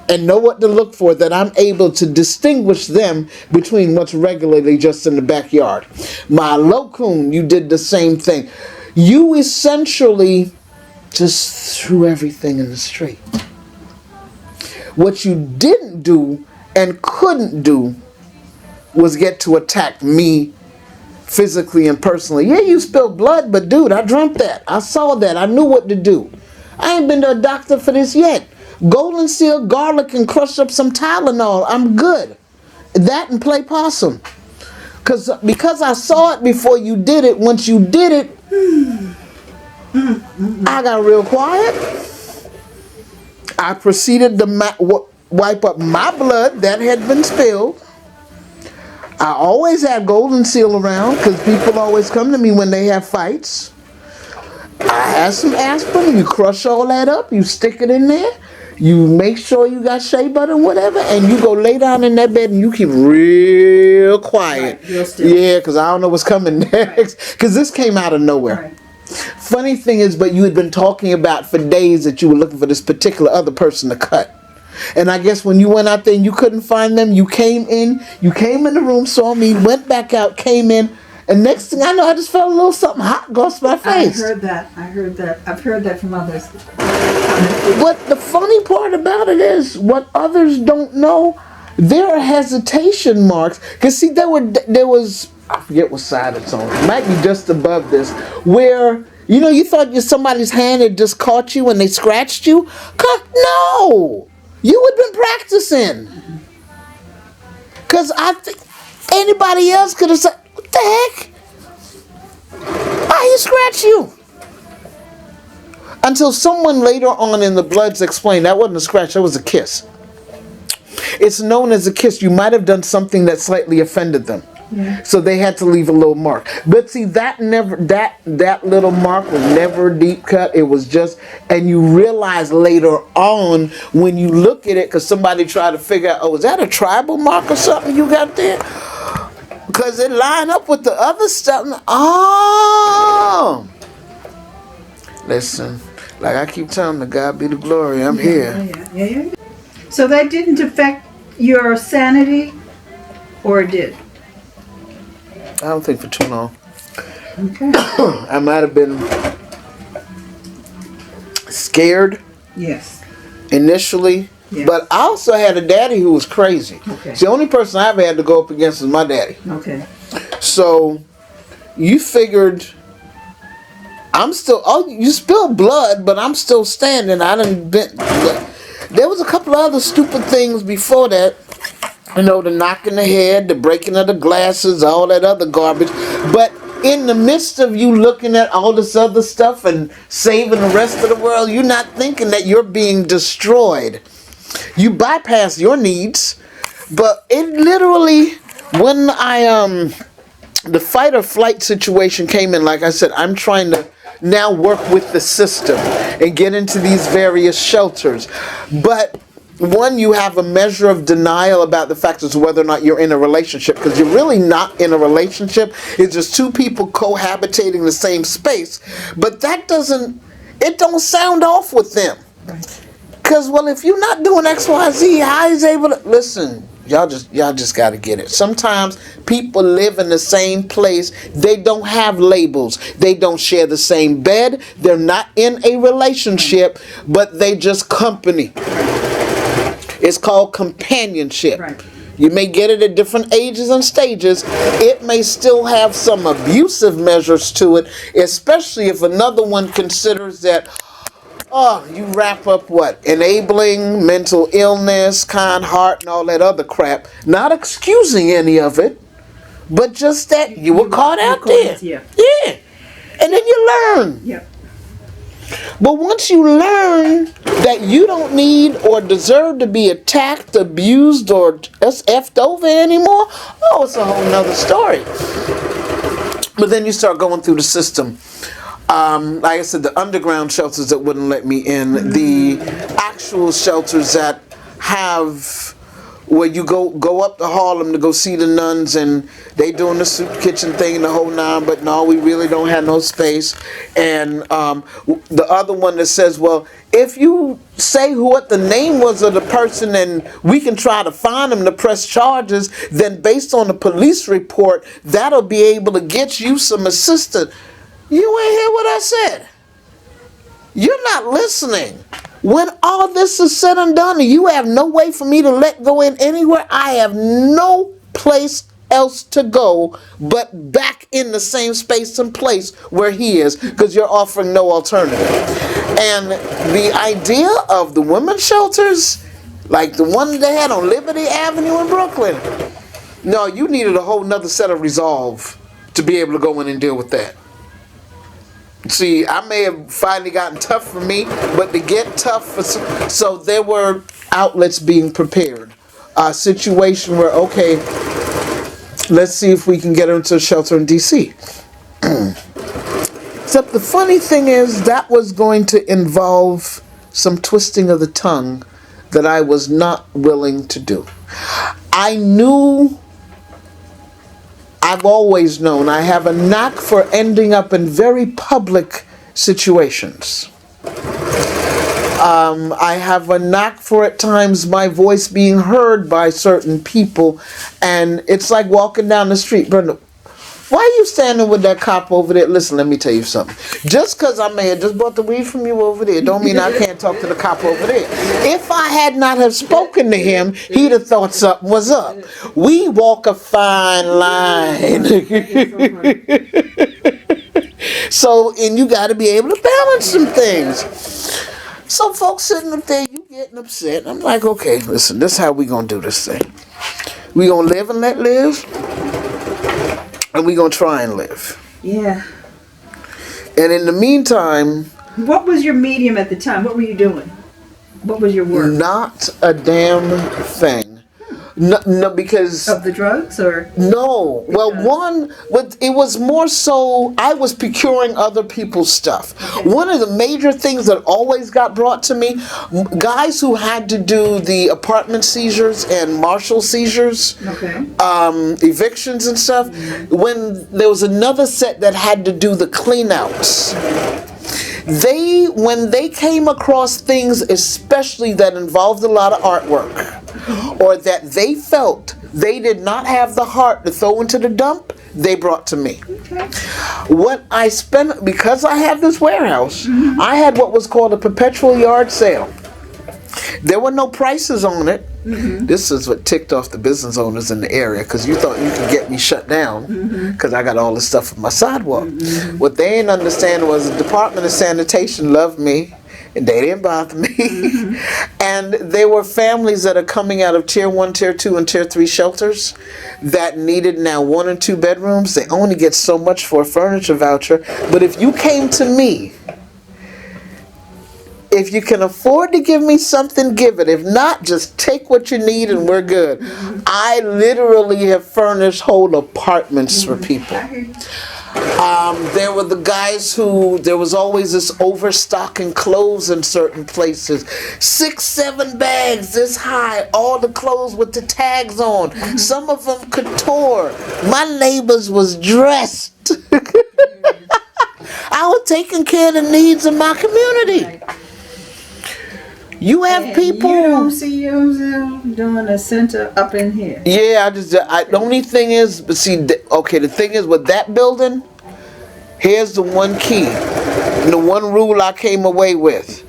and know what to look for, that I'm able to distinguish them between what's regularly just in the backyard. My Lokun, you did the same thing. You essentially just threw everything in the street. What you didn't do and couldn't do was get to attack me physically and personally. Yeah, you spilled blood, but dude, I dreamt that. I saw that. I knew what to do. I ain't been to a doctor for this yet. Golden seal, garlic, and crush up some Tylenol. I'm good. That and play possum. Because I saw it before you did it. Once you did it, I got real quiet. I proceeded to wipe up my blood that had been spilled. I always had golden seal around because people always come to me when they have fights. I had some aspirin. You crush all that up. You stick it in there. You make sure you got shea butter and whatever, and you go lay down in that bed and you keep real quiet. Right, real still. Yeah, because I don't know what's coming next. Because this came out of nowhere. Right. Funny thing is, but you had been talking about for days that you were looking for this particular other person to cut. And I guess when you went out there and you couldn't find them, you came in the room, saw me, went back out, came in, and next thing I know, I just felt a little something hot go to my face. I heard that. I've heard that from others. What the funny part about it is, what others don't know, there are hesitation marks. Because see, there was, I forget what side it's on. It might be just above this, where, you thought somebody's hand had just caught you and they scratched you? No! You had been practicing. Because I think anybody else could have said, what the heck? Why he scratch you? Until someone later on in the Bloods explained that wasn't a scratch, that was a kiss. It's known as a kiss. You might have done something that slightly offended them. Yeah. So they had to leave a little mark. But see, that little mark was never deep cut. It was just, and you realize later on when you look at it, because somebody tried to figure out, is that a tribal mark or something you got there? Because it lined up with the other stuff. Oh! Listen, like I keep telling the God be the glory, I'm here. Yeah. So that didn't affect your sanity, or it did? I don't think for too long. Okay. I might have been scared. Yes. Initially. Yes. But I also had a daddy who was crazy. Okay. It's the only person I ever had to go up against is my daddy. Okay. So you figured I'm still, you spilled blood, but I'm still standing. There was a couple of other stupid things before that. The knocking the head, the breaking of the glasses, all that other garbage. But in the midst of you looking at all this other stuff and saving the rest of the world, you're not thinking that you're being destroyed. You bypass your needs. But it literally, when the fight or flight situation came in, like I said, I'm trying to now work with the system and get into these various shelters. But one, you have a measure of denial about the fact as whether or not you're in a relationship, because you're really not in a relationship. It's just two people cohabitating the same space. But that don't sound off with them. Because, if you're not doing X, Y, Z, how is able to, listen, y'all just got to get it. Sometimes people live in the same place. They don't have labels. They don't share the same bed. They're not in a relationship, but they just company. It's called companionship. Right. You may get it at different ages and stages. It may still have some abusive measures to it, especially if another one considers that, you wrap up what? Enabling, mental illness, kind heart, and all that other crap. Not excusing any of it, but just that you were caught out there. Yeah. And then you learn. Yeah. But once you learn that you don't need or deserve to be attacked, abused, or effed over anymore, it's a whole nother story. But then you start going through the system. Like I said, the underground shelters that wouldn't let me in, the actual shelters that have, where you go up to Harlem to go see the nuns and they doing the soup kitchen thing and the whole nine, but no, we really don't have no space. And the other one that says, if you say what the name was of the person and we can try to find them to press charges, then based on the police report, that'll be able to get you some assistance. You ain't hear what I said. You're not listening. When all this is said and done and you have no way for me to let go in anywhere, I have no place else to go but back in the same space and place where he is, because you're offering no alternative. And the idea of the women's shelters, like the one they had on Liberty Avenue in Brooklyn, no, you needed a whole nother set of resolve to be able to go in and deal with that. See, I may have finally gotten tough for me, but to get tough for so there were outlets being prepared. A situation where, okay, let's see if we can get her into a shelter in D.C. Except the funny thing is that was going to involve some twisting of the tongue that I was not willing to do. I've always known I have a knack for ending up in very public situations. I have a knack for at times my voice being heard by certain people, and it's like walking down the street. Brenda, why are you standing with that cop over there? Listen, let me tell you something. Just because I may have just bought the weed from you over there, don't mean I can't talk to the cop over there. If I had not have spoken to him, he'd have thought something was up. We walk a fine line. So, and you got to be able to balance some things. So folks sitting up there, you getting upset. I'm like, okay, listen, this is how we going to do this thing. We going to live and let live. And we're going to try and live. Yeah. And in the meantime... What was your medium at the time? What were you doing? What was your work? Not a damn thing. No, because... Of the drugs, or? No. Well, it was more so, I was procuring other people's stuff. Okay. One of the major things that always got brought to me, guys who had to do the apartment seizures and marshal seizures, okay, evictions and stuff, when there was another set that had to do the cleanouts. When they came across things, especially that involved a lot of artwork, or that they felt they did not have the heart to throw into the dump, they brought to me. Okay. What I spent, because I have this warehouse, I had what was called a perpetual yard sale. There were no prices on it. This is what ticked off the business owners in the area, because you thought you could get me shut down because I got all this stuff on my sidewalk. What they didn't understand was the Department of Sanitation loved me, and they didn't bother me. And there were families that are coming out of Tier 1, Tier 2, and Tier 3 shelters that needed now 1 and 2 bedrooms. They only get so much for a furniture voucher. But if you came to me, if you can afford to give me something, give it. If not, just take what you need and we're good. I literally have furnished whole apartments for people. There were the guys who, there was always this overstocking clothes in certain places. 6, 7 bags this high, all the clothes with the tags on. Some of them couture. My neighbors was dressed. I was taking care of the needs of my community. You have people. You don't see yourself doing a center up in here. Yeah, the only thing is, but see, okay, the thing is with that building, here's the one key, and the one rule I came away with.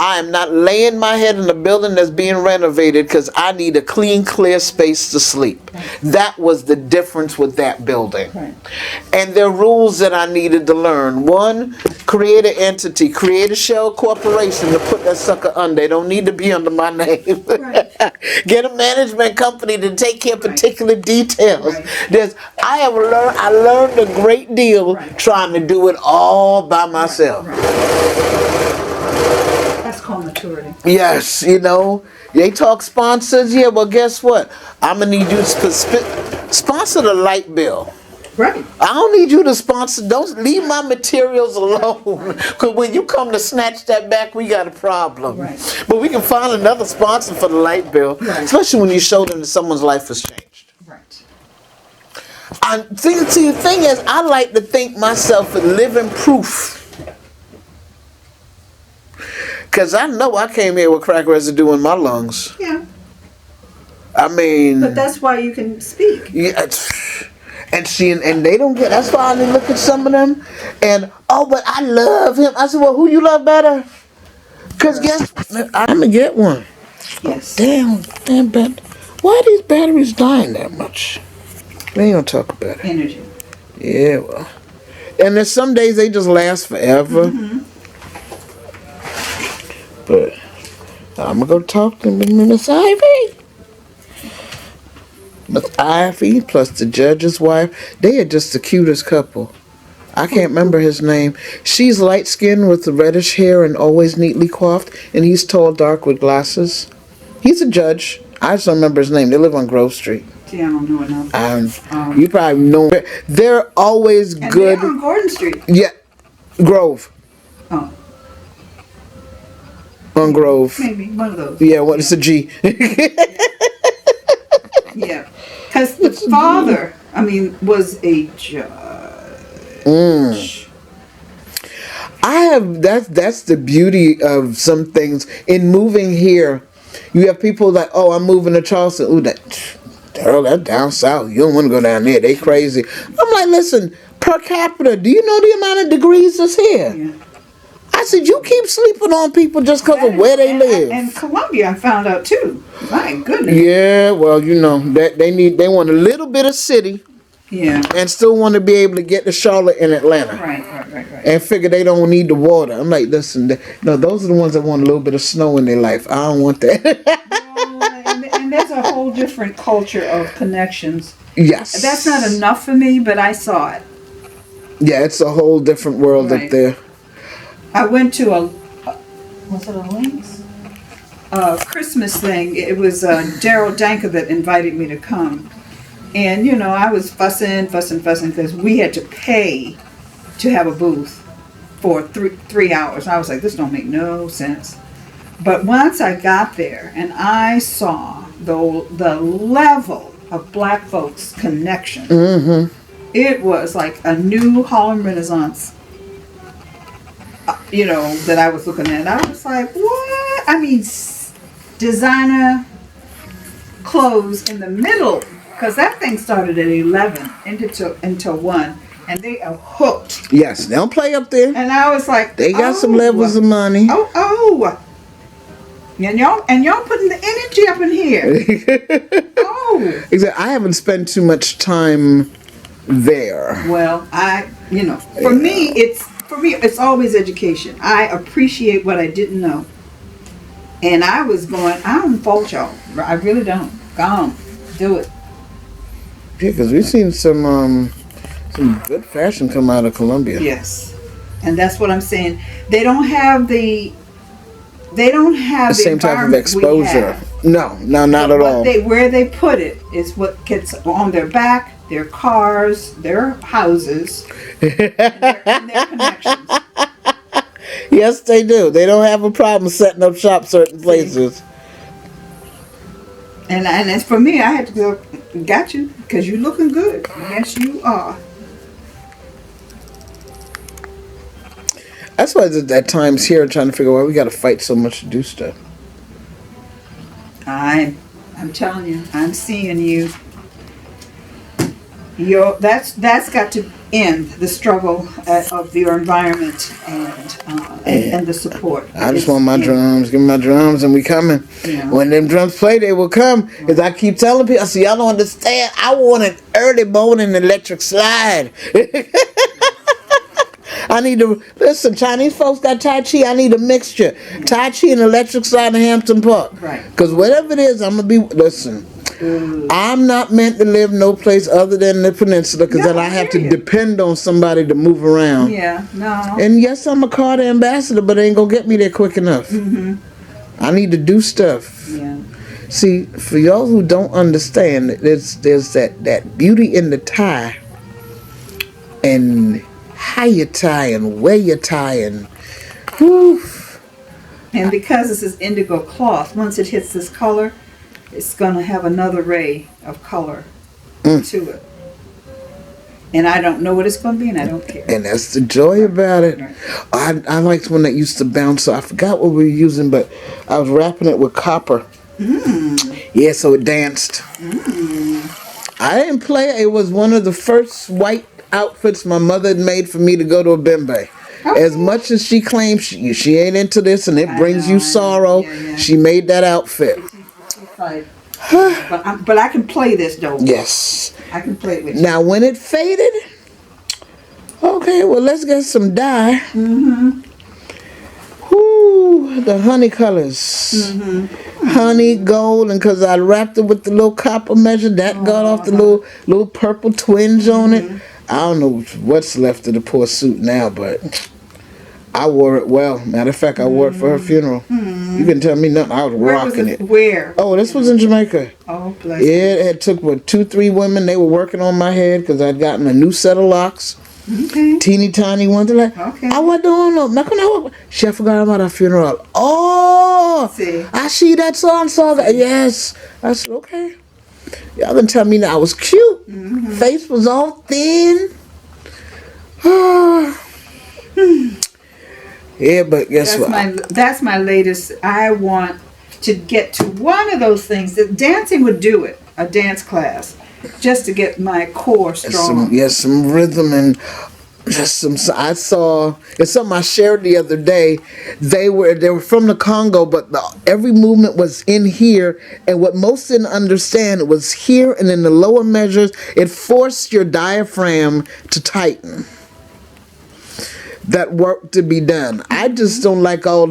I am not laying my head in a building that's being renovated because I need a clean, clear space to sleep. That was the difference with that building. Right. And there are rules that I needed to learn. One, create an entity, create a shell corporation to put that sucker under. They don't need to be under my name. Right. Get a management company to take care of particular details. Right. I learned a great deal trying to do it all by myself. That's called maturity. Yes, you know, they talk sponsors. Yeah, well, guess what? I'm gonna need you to sponsor the light bill. Right. I don't need you to sponsor. Don't leave my materials alone. Because when you come to snatch that back, we got a problem. Right. But we can find another sponsor for the light bill, especially when you show them that someone's life has changed. Right. See, the thing is, I like to think myself as living proof. Because I know I came here with crack residue in my lungs. Yeah. I mean... But that's why you can speak. Yeah, and see, and they don't get... That's why I look at some of them, and, oh, but I love him. I said, well, who you love better? Because guess... I'm going to get one. Yes. Damn, but why are these batteries dying that much? We ain't gonna talk about it. energy. Yeah, well. And there's some days they just last forever. But I'm gonna go talk to Miss Ivy. Miss Ivy plus the judge's wife. They are just the cutest couple. I can't remember his name. She's light skinned with the reddish hair and always neatly coiffed. And he's tall, dark with glasses. He's a judge. I just don't remember his name. They live on Grove Street. See, I don't know enough. You probably know. They're always And good. they're on Gordon Street. Yeah, Grove. Oh, On Grove. maybe one of those. Yeah, well, it's a G. Yeah, because the father, was a judge. That's the beauty of some things. In moving here, you have people like, oh, I'm moving to Charleston. Ooh, that's down south. You don't want to go down there. They crazy. I'm like, listen, per capita, do you know the amount of degrees that's here? Yeah. I said, you keep sleeping on people just because of where they live. And Columbia, I found out too. My goodness. Yeah, well, you know, that they want a little bit of city. Yeah. And still want to be able to get to Charlotte and Atlanta. Right. And figure they don't need the water. I'm like, listen, no, those are the ones that want a little bit of snow in their life. I don't want that. And there's a whole different culture of connections. Yes. That's not enough for me, but I saw it. Yeah, it's a whole different world up there. I went to was it a Lynx? Christmas thing. It was Daryl Danker that invited me to come. And, you know, I was fussing because we had to pay to have a booth for 3 hours. I was like, this don't make no sense. But once I got there and I saw the level of black folks' connection, it was like a new Harlem Renaissance, that I was looking at. I was like, what? Designer clothes in the middle. Because that thing started at 11 until 1. And they are hooked. Yes, they don't play up there. And I was like, they got some levels of money. Oh. And y'all putting the energy up in here. Exactly. I haven't spent too much time there. Well, for me it's always education. I appreciate what I didn't know. And I was going, I don't fault y'all. I really don't. Go on. Do it. Yeah, because we've seen some good fashion come out of Columbia. Yes, and that's what I'm saying. They don't have the same type of exposure. No, not at all. Where they put it is what gets on their back, their cars, their houses, and their connections. Yes, they do. They don't have a problem setting up shop certain places. And as for me, I had to go, got you, because you're looking good. Yes, you are. That's why at times here trying to figure out why we got to fight so much to do stuff. I'm telling you, I'm seeing you. That's got to end, the struggle of your environment and the support. I just want my drums. Give me my drums and we coming. Yeah. When them drums play, they will come. Because I keep telling people, I say, y'all don't understand. I want an early morning electric slide. I need to, listen, Chinese folks got Tai Chi. I need a mixture. Tai Chi and electric slide in Hampton Park. Right. Because whatever it is, I'm going to be, listen. I'm not meant to live no place other than the peninsula because then I have to depend on somebody to move around. Yeah, no. And yes, I'm a Carter ambassador, but it ain't gonna get me there quick enough. I need to do stuff. Yeah. See, for y'all who don't understand, there's that beauty in the tie and how you tie and where you tie and whew. And because this is indigo cloth, once it hits this color, it's going to have another ray of color to it. And I don't know what it's going to be, and I don't care. And that's the joy about it. Right. I liked one that used to bounce. So I forgot what we were using, but I was wrapping it with copper. Yeah, so it danced. I didn't play it. It was one of the first white outfits my mother had made for me to go to a bembe. Okay. As much as she claims she ain't into this and it brings you sorrow, she made that outfit. But I can play this though. Yes. I can play it with you. Now, when it faded, okay, well, let's get some dye. Mm-hmm. Whoo, the honey colors. Honey, gold, and because I wrapped it with the little copper measure, that got off the little purple twinge on it. I don't know what's left of the poor suit now, but I wore it well. Matter of fact, I wore it for her funeral. You can tell me nothing. I was rocking it. Where? Oh, this was in Jamaica. Oh, bless Yeah, it took 2-3 women. They were working on my head because I'd gotten a new set of locks. Okay. Teeny tiny ones. They're like, Okay. I wasn't doing no. She forgot about her funeral. Oh, See. I see that song. Yes. I said, okay. Y'all gonna tell me that I was cute. Face was all thin. Yeah, but guess what? That's my latest. I want to get to one of those things. That dancing would do it. A dance class. Just to get my core strong. Some rhythm and just some. I saw it's something I shared the other day. They were from the Congo, but every movement was in here, and what most didn't understand, it was here and in the lower measures. It forced your diaphragm to tighten. That work to be done. I just don't like I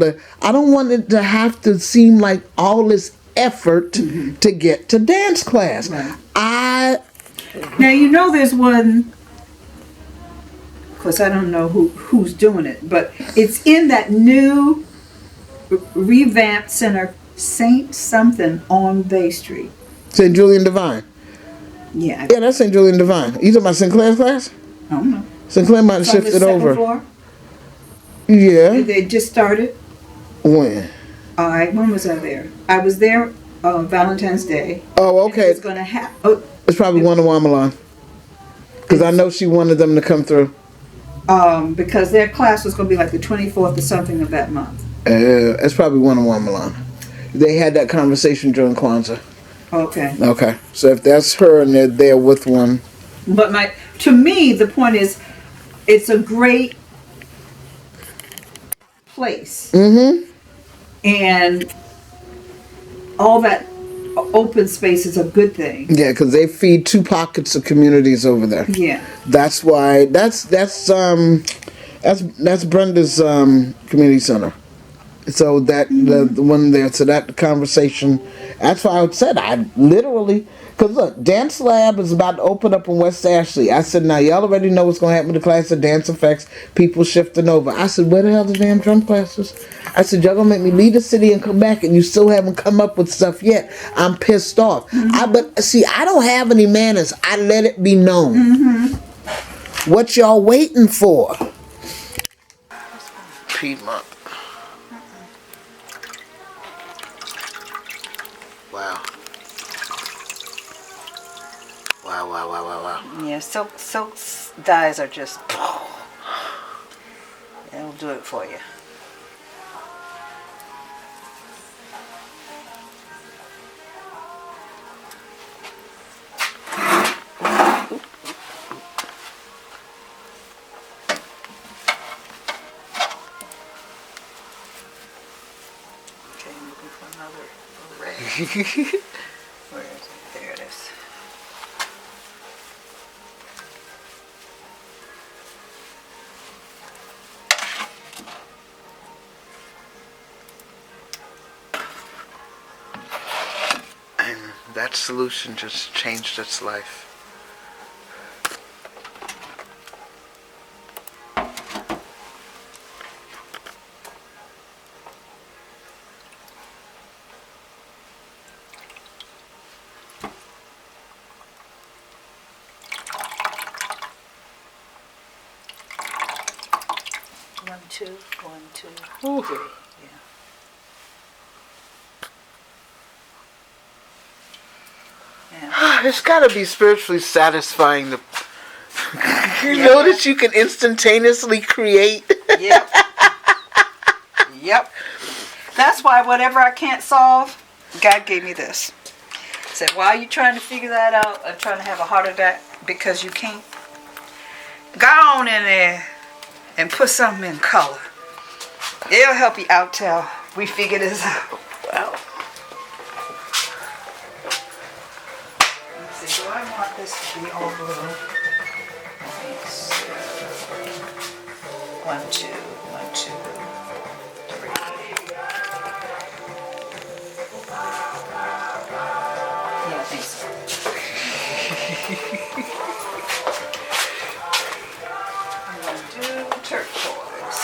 don't want it to have to seem like all this effort to get to dance class. Right. Now there's one. Of course, I don't know who's doing it, but it's in that new revamped center, Saint something on Bay Street. St. Julian Divine. Yeah. Yeah, that's St. Julian Divine. You talking about Sinclair's class? I don't know. Sinclair might have shifted over. Floor? Yeah. They just started. When? When was I there? I was there Valentine's Day. Oh, okay. It's going to happen. It's probably one of Wamalon. Because I know she wanted them to come through. Because their class was going to be like the 24th or something of that month. It's probably one of Wamalon. They had that conversation during Kwanzaa. Okay. Okay. So if that's her and they're there with one. But to me, the point is, it's a great place. And all that open space is a good thing. Yeah, because they feed 2 pockets of communities over there. Yeah. That's why that's Brenda's community center. So that the one there. So that conversation. That's why I said I literally. Because look, Dance Lab is about to open up in West Ashley. I said, now y'all already know what's going to happen with the class of dance effects, people shifting over. I said, where the hell are the damn drum classes? I said, y'all going to make me leave the city and come back and you still haven't come up with stuff yet. I'm pissed off. But see, I don't have any manners. I let it be known. What y'all waiting for? Piedmont. Wow. Wow. Yeah, silk dyes are just, it'll do it for you. Okay, I'm looking for another red. Where is it? There it is. That solution just changed its life. One, two, 3. Yeah. It's got to be spiritually satisfying to know that you can instantaneously create. Yep. That's why whatever I can't solve, God gave me this. Said, while you're trying to figure that out, I'm trying to have a heart attack because you can't. Go on in there and put something in color. It'll help you out till we figure this out. Wow. Let's see, do I want this this to be all blue. One, two, three. Yeah, I think so. I'm going to do turquoise.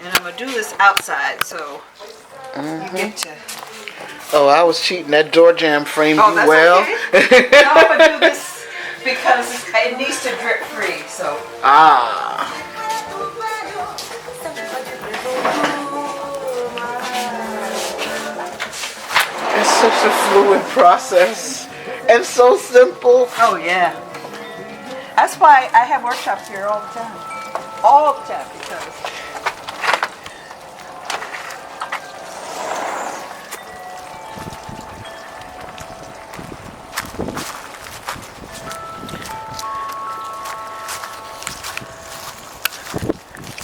And I'm going to do this outside, so you get to... Oh, I was cheating. That door jamb framed you that's well. Okay. No, I'm going to do this because it needs to drip free, so... Ah. It's such a fluid process. And so simple. Oh, yeah. That's why I have workshops here all the time. All the time, because...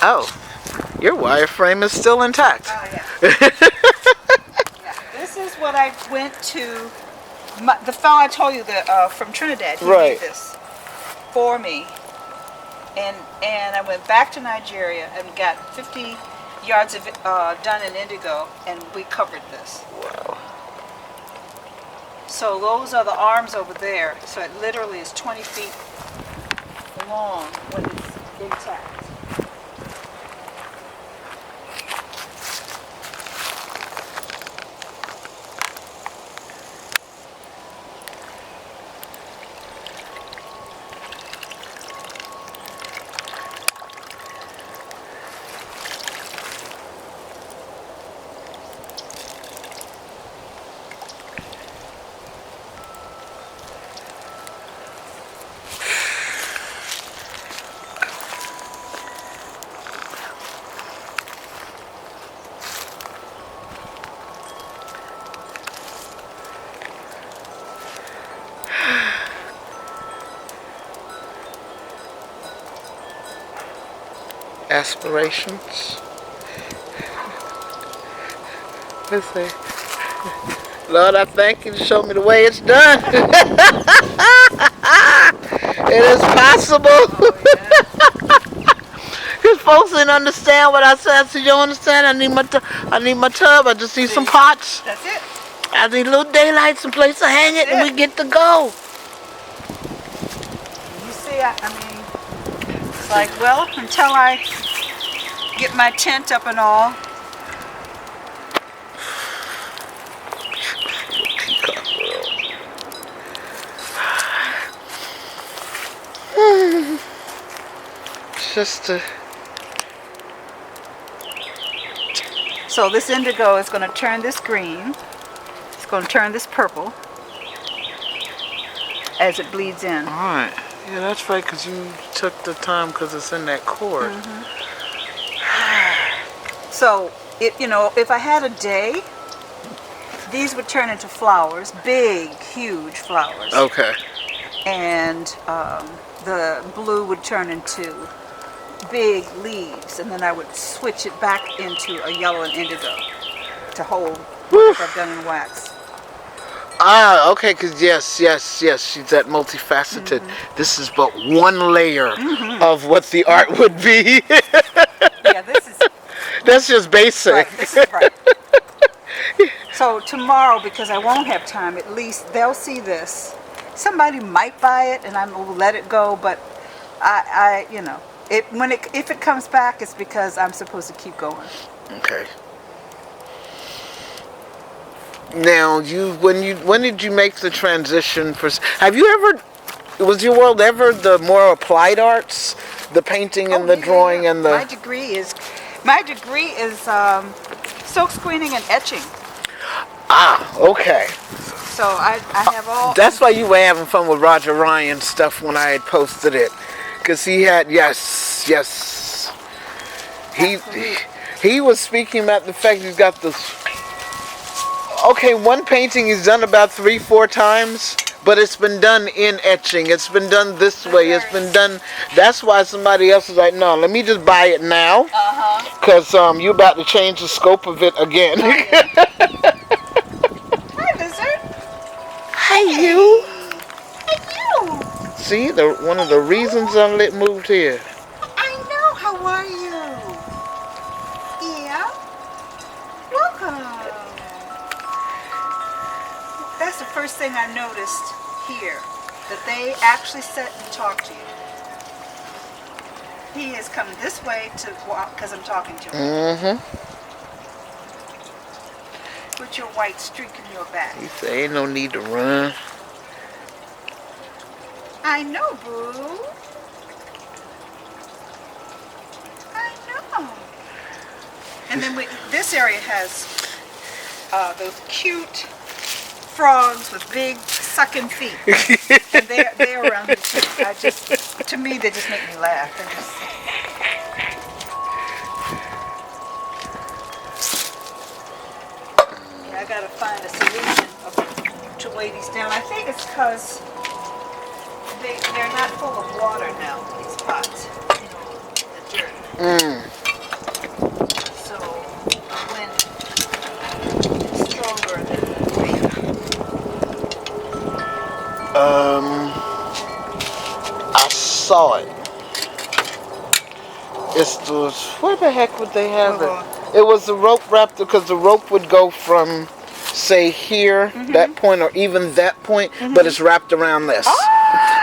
Oh, your wireframe is still intact. Oh, yeah. Yeah. This is what I went to. The fellow I told you that from Trinidad, he made this for me. And I went back to Nigeria and got 50 yards of it done in indigo, and we covered this. Wow. So those are the arms over there. So it literally is 20 feet long when it's intact. Aspirations. Let's see. Lord, I thank you to show me the way it's done. It is possible. Because folks didn't understand what I said. So you don't understand? I need my tub. I just need some pots. That's it. I need a little daylight, some place to hang it, and we get to go. You see, I mean, it's like, well, until I get my tent up and all. Just to... So this indigo is going to turn this green. It's going to turn this purple as it bleeds in. All right. Yeah, that's right, because you took the time because it's in that cord. So, if I had a day, these would turn into flowers, big, huge flowers. Okay. And the blue would turn into big leaves, and then I would switch it back into a yellow and indigo to hold what I've done in wax. Ah, okay, because yes, she's that multifaceted. This is but one layer of what the art would be. Yeah, this is... That's just basic. Right, this is right. So tomorrow, because I won't have time, at least they'll see this. Somebody might buy it, and I will let it go, but if it comes back, it's because I'm supposed to keep going. Okay. Now, when did you make the transition for? Have you ever? Was your world ever the more applied arts, the painting and the drawing and the? My degree is silk screening and etching. Ah, okay. So I have all. That's why you were having fun with Roger Ryan's stuff when I had posted it, because he had yes. He was speaking about the fact he's got this. Okay, one painting he's done about 3-4 times, but it's been done in etching. It's been done this way. It's been done. That's why somebody else is like, no, let me just buy it now, because you're about to change the scope of it again. I have See, one of the reasons I moved here. I know. How are you? Yeah. Welcome. That's the first thing I noticed here, that they actually sit and talk to you. He has come this way to walk because I'm talking to him. Put your white streak in your back. He said, ain't no need to run. I know, boo. I know. And then this area has those cute frogs with big sucking feet. And they're around here too. To me, they just make me laugh. I gotta find a solution to weigh these down. I think it's because they're not full of water now, these pots. The dirt. So the wind is stronger than the rain. I saw it. It's the, where the heck would they have it? It was the rope wrapped, because the rope would go from, say, here, that point, or even that point, but it's wrapped around this.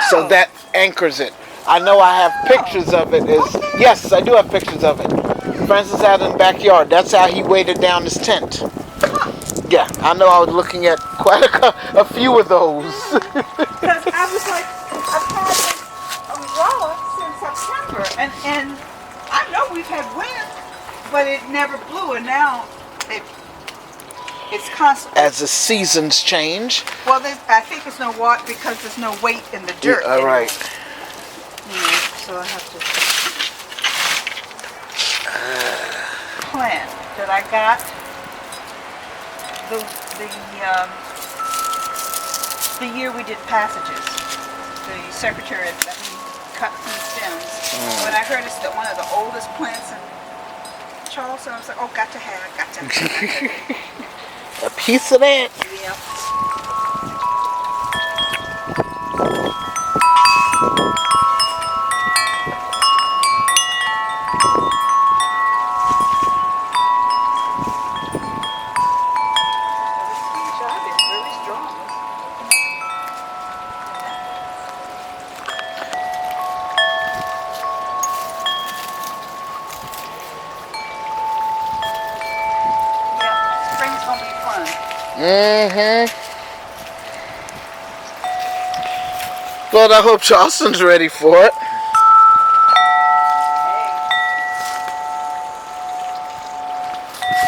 So that anchors it. I know I have pictures of it. Yes, I do have pictures of it. Francis had it in the backyard. That's how he weighted down his tent. Yeah, I know I was looking at quite a few of those. Because I was like, I've had this umbrella since September, and I know we've had wind, but it never blew, and now it's constant. As the seasons change. Well, I think there's no water because there's no weight in the dirt. Yeah, right. So I have to plant that I got. The year we did passages, the secretary let me cut these stems. When I heard it's one of the oldest plants in Charleston, I was like, oh, got to have. A piece of that. Yep. Lord, I hope Charleston's ready for it.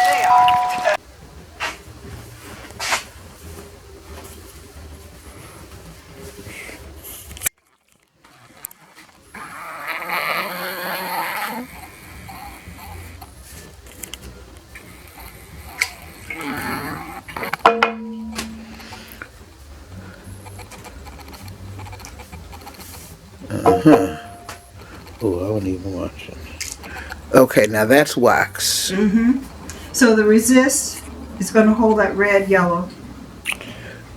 They are. Oh, I wouldn't even watch it. Okay, now that's wax. So the resist is going to hold that red, yellow.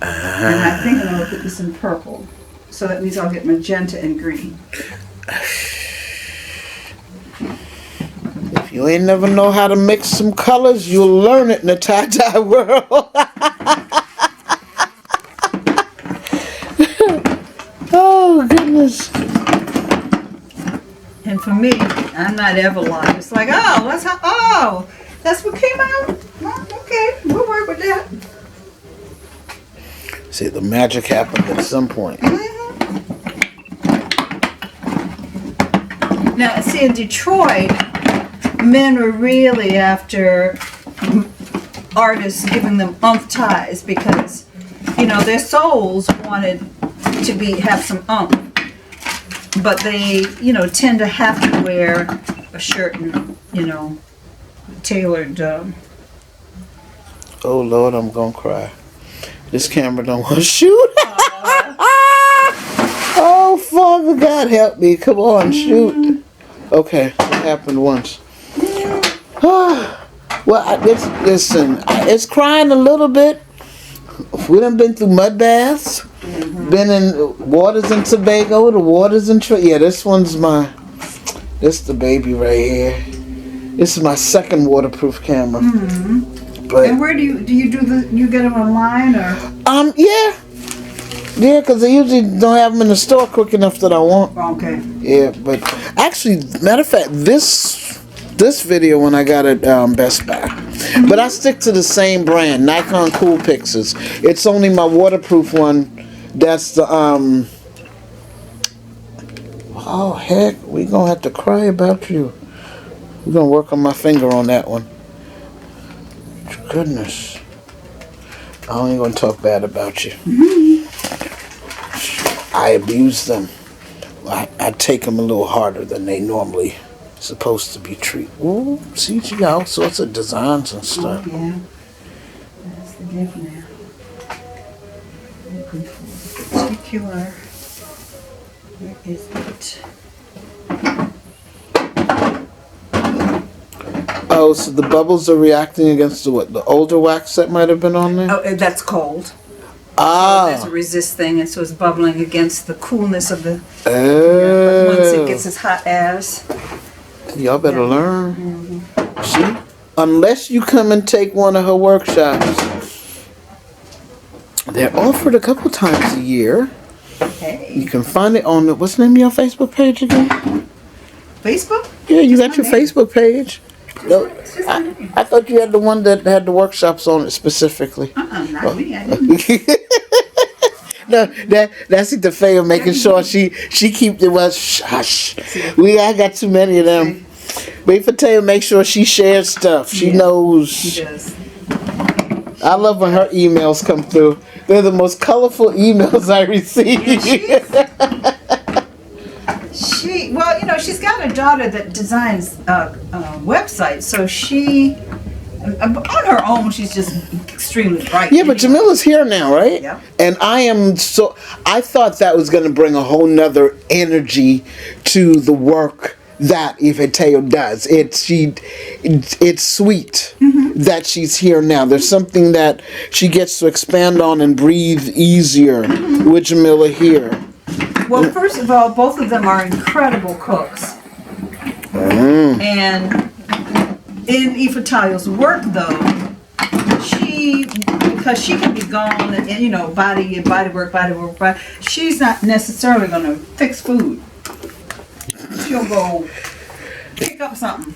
And I think I'm going to put this in purple. So that means I'll get magenta and green. If you ain't never know how to mix some colors, you'll learn it in the tie-dye world. Oh, goodness. And for me, I'm not ever lying. It's like, that's what came out? Well, okay, we'll work with that. See, the magic happened at some point. Now, see, in Detroit, men were really after artists giving them umph ties because, their souls wanted to have some umph. But they, tend to have to wear a shirt and, tailored. Oh, Lord, I'm going to cry. This camera don't want to shoot. Oh, Father God, help me. Come on, shoot. Okay, it happened once. Well, listen, it's crying a little bit. We done been through mud baths. been in waters in Tobago, the waters in yeah, this one's this the baby right here. This is my second waterproof camera. But and where do you you get them online or? Yeah, because they usually don't have them in the store quick enough that I want. Okay. Yeah, but actually, matter of fact, this video when I got at Best Buy. But I stick to the same brand, Nikon Cool Pixels. It's only my waterproof one. That's the oh heck, we gonna have to cry about you. We're gonna work on my finger on that one. Goodness. I ain't gonna talk bad about you. I abuse them. I take them a little harder than they normally supposed to be treated. Ooh, see, you got all sorts of designs and stuff. Oh, yeah. That's the gift now. Particular. Where is it? Oh, so the bubbles are reacting against the what? The older wax that might have been on there? Oh, that's cold. Ah. So there's a resist thing, and so it's bubbling against the coolness of the. Oh. But once it gets as hot as. Y'all better learn. See? Unless you come and take one of her workshops. They're offered a couple times a year. Hey. You can find it on what's the name of your Facebook page again? Facebook? Yeah, you got your Facebook page. No, I thought you had the one that had the workshops on it specifically. Not me. I didn't. No, that's the fail making sure she keep the hush. I got too many of them. Wait for Taylor make sure she shares stuff. She knows. She does. I love when her emails come through. They're the most colorful emails I receive. Well, you know, she's got a daughter that designs websites, so she, on her own, she's just extremely bright. Yeah, but Jamila's here now, right? Yeah. And I thought that was going to bring a whole nother energy to the work that Ifeteo does. It's sweet that she's here now. There's something that she gets to expand on and breathe easier with Jamila here. Well, first of all, both of them are incredible cooks. And in Ifetayo's work, though, because she can be gone and you know, body work, she's not necessarily going to fix food. She'll go pick up something,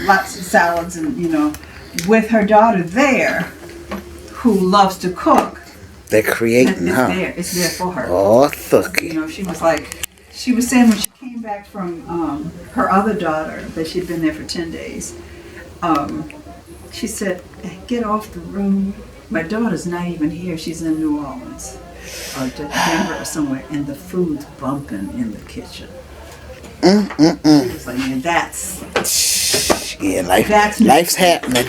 lots of salads, and you know, with her daughter there, who loves to cook. They're creating, It's there for her. Oh, thucky. You know, she was saying when she came back from her other daughter, that she'd been there for 10 days, she said, get off the road. My daughter's not even here. She's in New Orleans or Denver or somewhere, and the food's bumping in the kitchen. She was like, man, that's... Yeah, life's happening.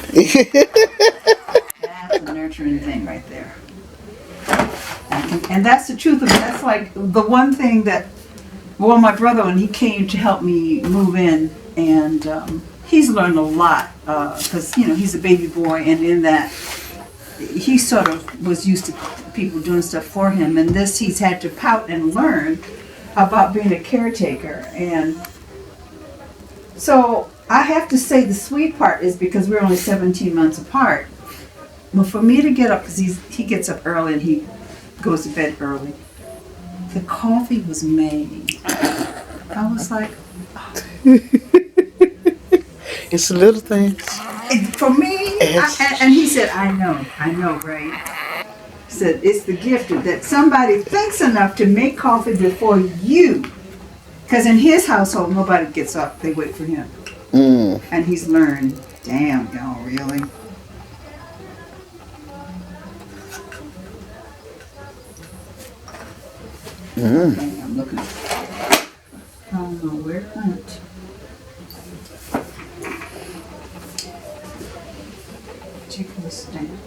That's a nurturing thing right there. And that's the truth of it. That's like the one thing that, well, my brother, when he came to help me move in, and he's learned a lot, because, you know, he's a baby boy, and in that, he sort of was used to people doing stuff for him, and this he's had to pout and learn about being a caretaker. And so I have to say the sweet part is because we're only 17 months apart, but for me to get up, because he gets up early and he goes to bed early, the coffee was made. I was like, oh. It's the little things. For me, and he said, I know, right? He said, it's the gift that somebody thinks enough to make coffee before you. Because in his household, nobody gets up. They wait for him. And he's learned, damn, y'all, really? Okay, I'm looking. I don't know where it went. Take this down.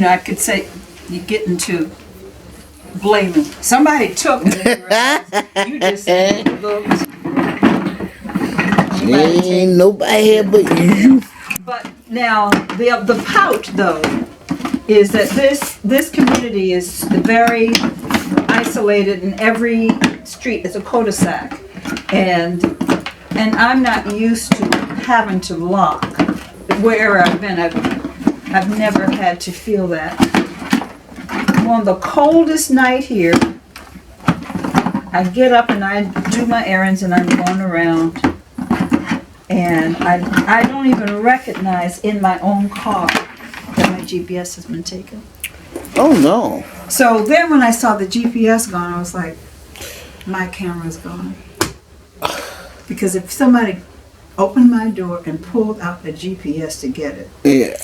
I could say you get into blaming. Somebody took it. You just looked. Ain't nobody here but you. But now the pout though is that this community is very isolated, and every street is a cul-de-sac, and I'm not used to having to lock. Where I've been, I've never had to feel that. On the coldest night here, I get up and I do my errands and I'm going around, and I don't even recognize in my own car that my GPS has been taken. Oh no. So then when I saw the GPS gone, I was like, my camera's gone. Because if somebody opened my door and pulled out the GPS to get it. Yeah.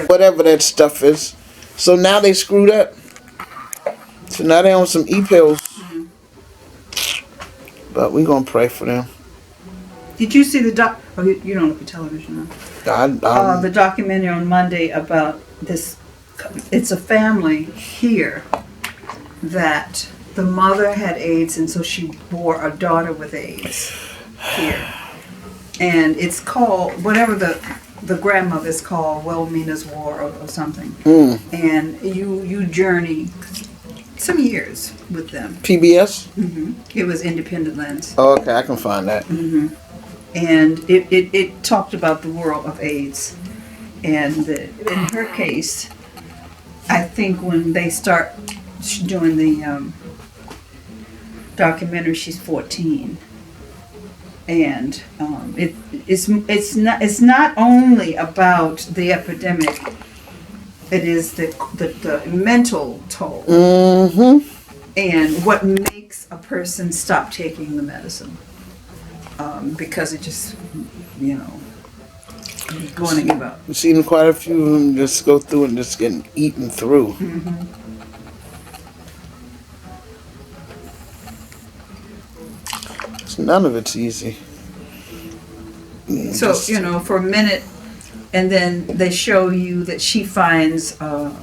Whatever that stuff is. So now they screwed up. So now they on some e-pills. Mm-hmm. But we gonna pray for them. Did you see the Oh, you don't look at television now. The documentary on Monday about this. It's a family here that the mother had AIDS, and so she bore a daughter with AIDS here. And it's called, whatever the grandmother's called, Wilhelmina's War or something. Mm. And you journey some years with them. PBS? Mm-hmm. It was Independent Lens. Oh, okay, I can find that. Mm-hmm. And it talked about the world of AIDS. And in her case, I think when they start doing the documentary, she's 14. And it's not only about the epidemic, it is the mental toll. Mm-hmm. And what makes a person stop taking the medicine. Because it just, you're going to give up. We've seen quite a few of them just go through and just getting eaten through. Mm-hmm. None of it's easy. So, for a minute, and then they show you that she finds an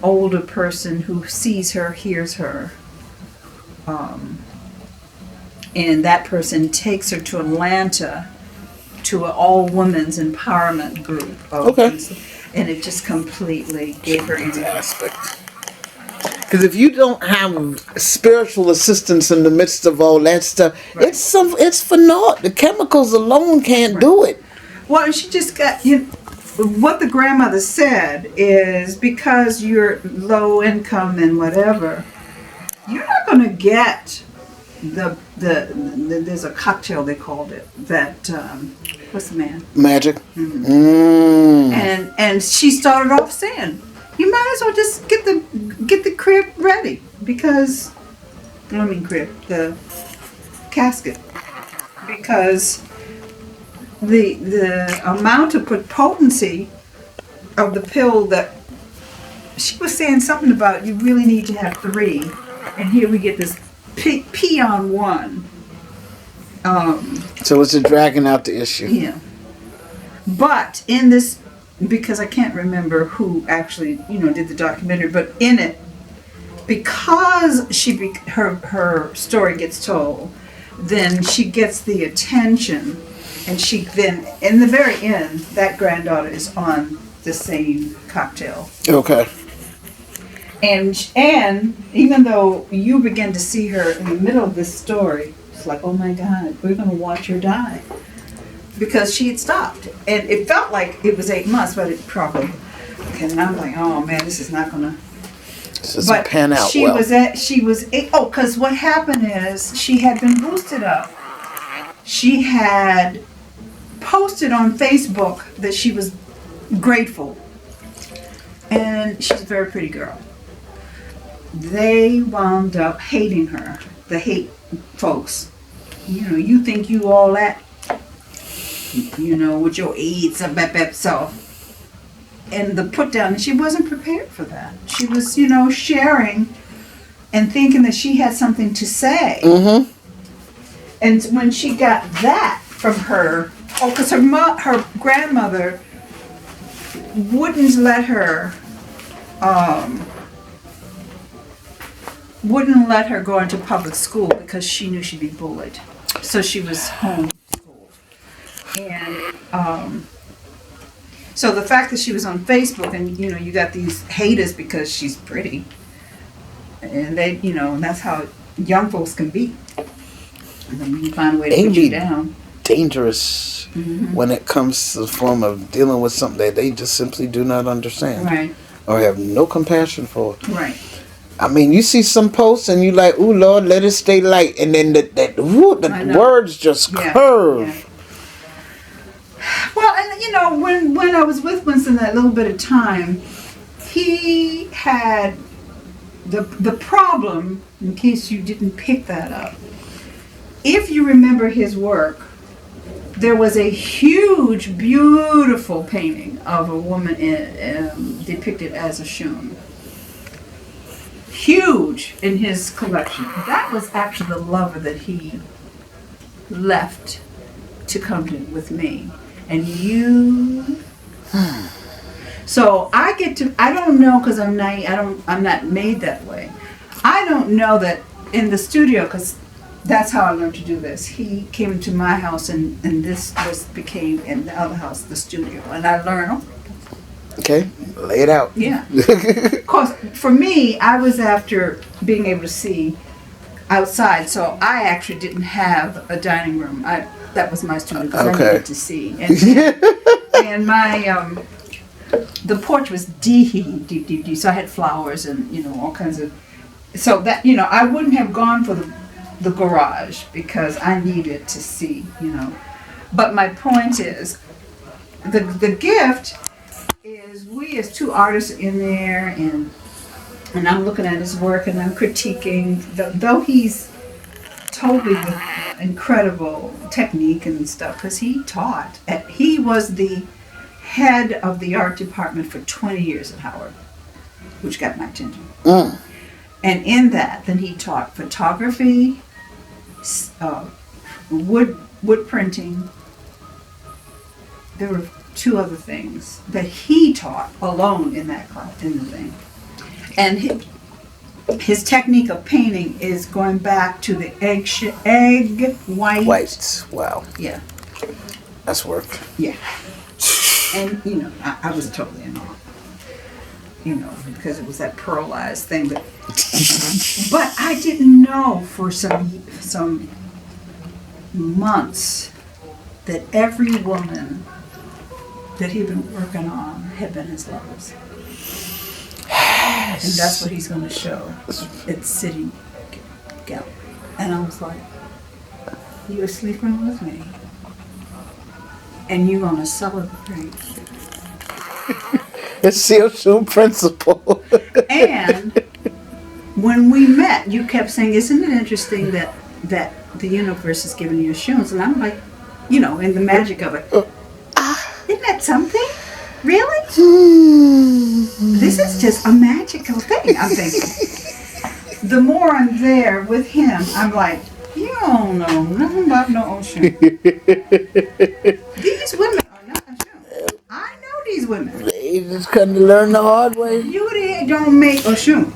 older person who sees her, hears her. And that person takes her to Atlanta to an all-women's empowerment group. Okay. And it just completely gave her fantastic. Because if you don't have spiritual assistance in the midst of all that stuff, right. It's for naught. The chemicals alone can't do it. Well, and she just got, what the grandmother said is because you're low income and whatever, you're not going to get there's a cocktail they called it that what's the man? Magic. Mm-hmm. Mm. And she started off saying, you might as well just get the crib ready because the casket, because the amount of potency of the pill that she was saying something about, you really need to have 3, and here we get this pee on 1. So it's dragging out the issue. Yeah. But in this, because I can't remember who actually, did the documentary, but in it, because her story gets told, then she gets the attention, and she then, in the very end, that granddaughter is on the same cocktail. Okay. And even though you begin to see her in the middle of this story, it's like, oh my God, we're going to watch her die. Because she had stopped. And it felt like it was 8 months, but it probably, and I'm like, oh man, this is not going to. This doesn't pan out well. Because what happened is she had been boosted up. She had posted on Facebook that she was grateful. And she's a very pretty girl. They wound up hating her, the hate folks. You think you all that, with your AIDS, so. And the put down, she wasn't prepared for that. She was, sharing and thinking that she had something to say. Mm-hmm. And when she got that from her, because her grandmother wouldn't let her wouldn't let her go into public school because she knew she'd be bullied. So she was homeschooled. And so the fact that she was on Facebook and, you know, you got these haters because she's pretty. And they, you know, and that's how young folks can be. And then you find a way to put you down. Dangerous when it comes to the form of dealing with something that they just simply do not understand. Right. Or have no compassion for. Right. I mean, you see some posts and you like, ooh, Lord, let it stay light. And then the words just curve. Yeah. Well, and you know, when I was with Winston that little bit of time, he had the problem, in case you didn't pick that up, if you remember his work, there was a huge, beautiful painting of a woman depicted as a shun. Huge in his collection. That was actually the lover that he left to come with me. And you... So I don't know, because I'm not made that way. I don't know that in the studio, because that's how I learned to do this. He came into my house and this became, in the other house, the studio. And I learned, okay, lay it out. Yeah. Because for me, I was after being able to see outside, so I actually didn't have a dining room. That was my studio because I needed to see. And my the porch was deep. So I had flowers and, you know, all kinds of. So that, you know, I wouldn't have gone for the garage because I needed to see, you know. But my point is, the gift is we as two artists in there, and I'm looking at his work and I'm critiquing, though he's totally with incredible technique and stuff, because he taught. He was the head of the art department for 20 years at Howard, which got my attention. And in that, then he taught photography, wood printing. There were two other things that he taught alone in that class, in the thing. And his technique of painting is going back to the egg whites. Wow. Yeah. That's work. Yeah. And, you know, I was totally in awe. You know, because it was that pearlized thing. But I didn't know for some months that every woman that he'd been working on had been his lovers. And that's what he's going to show at City Gallery. And I was like, you're sleeping with me. And you're going to celebrate. It's the principle. And when we met, you kept saying, isn't it interesting that the universe is giving you shoes? And I'm like, you know, in the magic of it. Isn't that something? Really? This is just a magical thing, I'm thinking. The more I'm there with him, I'm like, you don't know nothing about no ocean. These women are not ocean. I know these women. They just couldn't learn the hard way. You don't make ocean.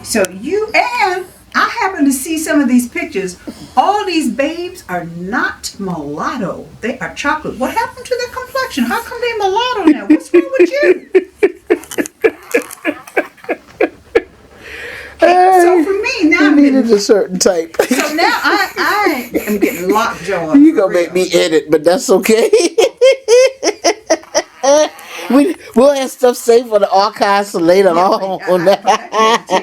So and I happen to see some of these pictures. All these babes are not mulatto. They are chocolate. What happened to their complexion? How come they mulatto now? What's wrong with you? So for me, now I needed a certain type. So now I am getting lockjaw. You gonna make me edit, but that's okay. We'll have stuff saved for the archives for later on.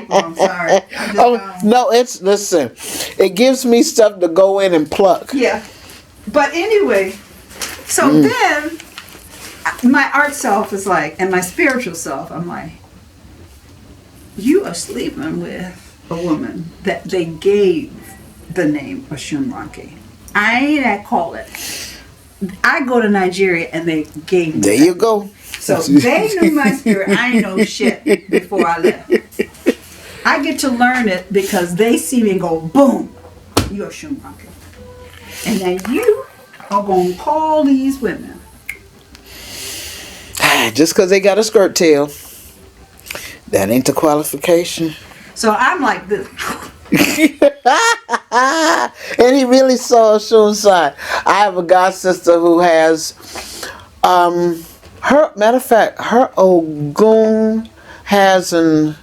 I'm sorry. No, listen. It gives me stuff to go in and pluck. Yeah. But anyway, so then my art self is like, and my spiritual self, I'm like, you are sleeping with a woman that they gave the name of Shumranke. I ain't call it. I go to Nigeria and they gave me There that. you go. So they knew my spirit. I ain't know shit before I left. I get to learn it because they see me and go, boom, you're Shumranke. And then you are going to call these women. Just because they got a skirt tail. That ain't the qualification. So I'm like this. And he really saw a shoe inside. I have a god sister who has, her, matter of fact, her Ogun has her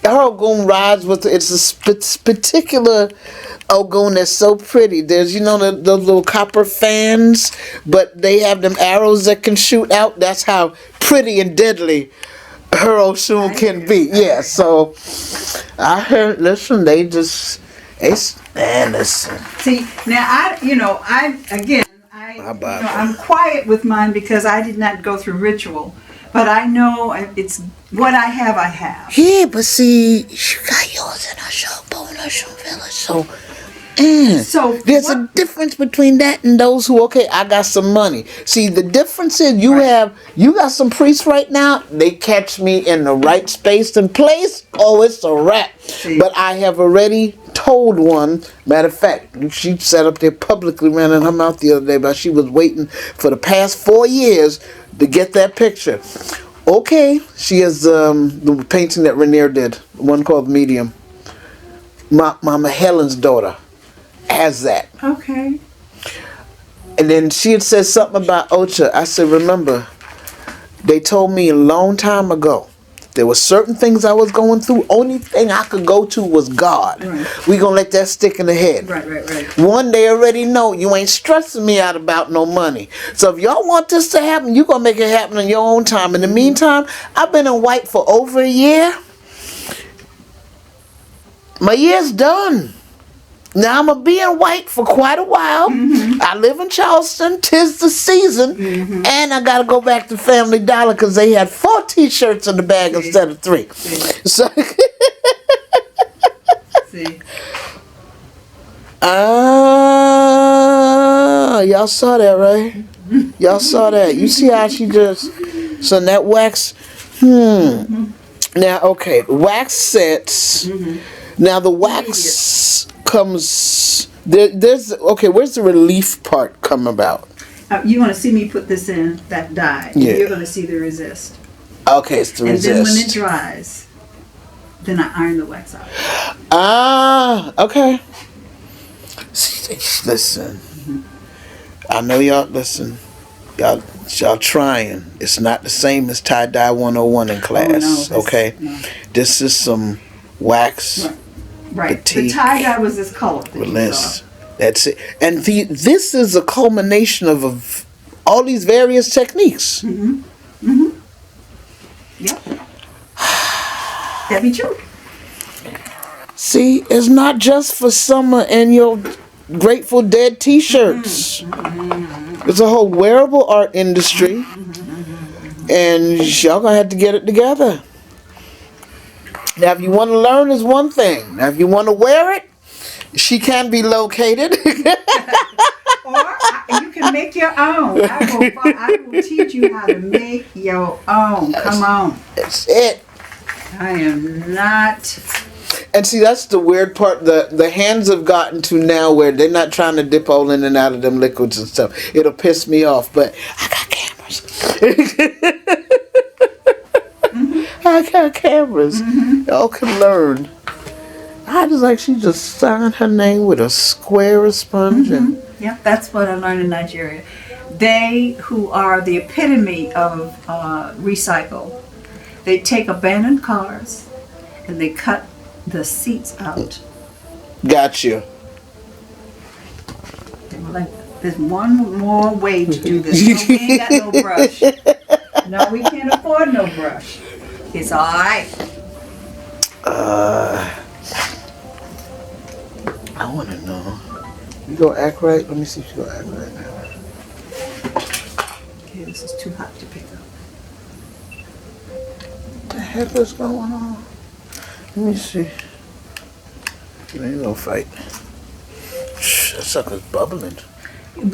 Ogun rides with, it's a particular Ogun that's so pretty. There's, those little copper fans, but they have them arrows that can shoot out. That's how pretty and deadly her Oshun can be. Yeah, so I heard, listen, listen. See, now I'm quiet with mine because I did not go through ritual, but I know it's what I have. Yeah, but see, you got yours in Oshun Village, so. So there's a difference between that and those who, okay, I got some money. See, the difference is you got some priests right now, they catch me in the right space and place, oh, it's a wrap. See. But I have already told one, matter of fact, she sat up there publicly running her mouth the other day, but she was waiting for the past 4 years to get that picture. Okay, she has the painting that Rainier did, one called Medium. Mama Helen's daughter has that. Okay. And then she had said something about Ocha. I said, remember, they told me a long time ago there were certain things I was going through. Only thing I could go to was God. Right. We gonna let that stick in the head. Right. One, they already know you ain't stressing me out about no money. So if y'all want this to happen, you gonna make it happen in your own time. In the meantime, I've been in white for over a year. My year's done. Now I'm going to be in white for quite a while. Mm-hmm. I live in Charleston. 'Tis the season. Mm-hmm. And I got to go back to Family Dollar because they had 4 T-shirts in the bag instead of 3. So, y'all saw that, right? Y'all saw that. You see how she just... So that wax... Now, okay. Wax sets... Now the wax comes there's okay, where's the relief part come about? You want to see me put this in that dye. Yeah. You're going to see the resist. Okay, it's the resist. And then when it dries, then I iron the wax out. Okay. Listen. I know y'all listen. Y'all trying. It's not the same as tie-dye 101 in class. No, okay? No. This is some wax. Right. The tie-dye was this color. That's it. And this is a culmination of all these various techniques. Mm-hmm. Mm-hmm. Yep. That be true. See, it's not just for summer and your Grateful Dead T-shirts. Mm-hmm. It's a whole wearable art industry. Mm-hmm. And y'all gonna have to get it together. Now, if you want to learn, is one thing. Now, if you want to wear it, she can be located. Or you can make your own. I will teach you how to make your own. Come on. That's it. I am not. And see, that's the weird part. The hands have gotten to now where they're not trying to dip all in and out of them liquids and stuff. It'll piss me off, but I got cameras. I got cameras. Mm-hmm. Y'all can learn. I just like she just signed her name with a square of sponge. Mm-hmm. Yep, that's what I learned in Nigeria. They who are the epitome of recycle, they take abandoned cars and they cut the seats out. Got you. They were like, there's one more way to do this. No, we ain't got no brush. No, we can't afford no brush. It's all right. I want to know. You gonna act right? Let me see if you gonna act right now. Okay, this is too hot to pick up. What the heck is going on? Let me see. You ain't gonna fight. That sucker's bubbling.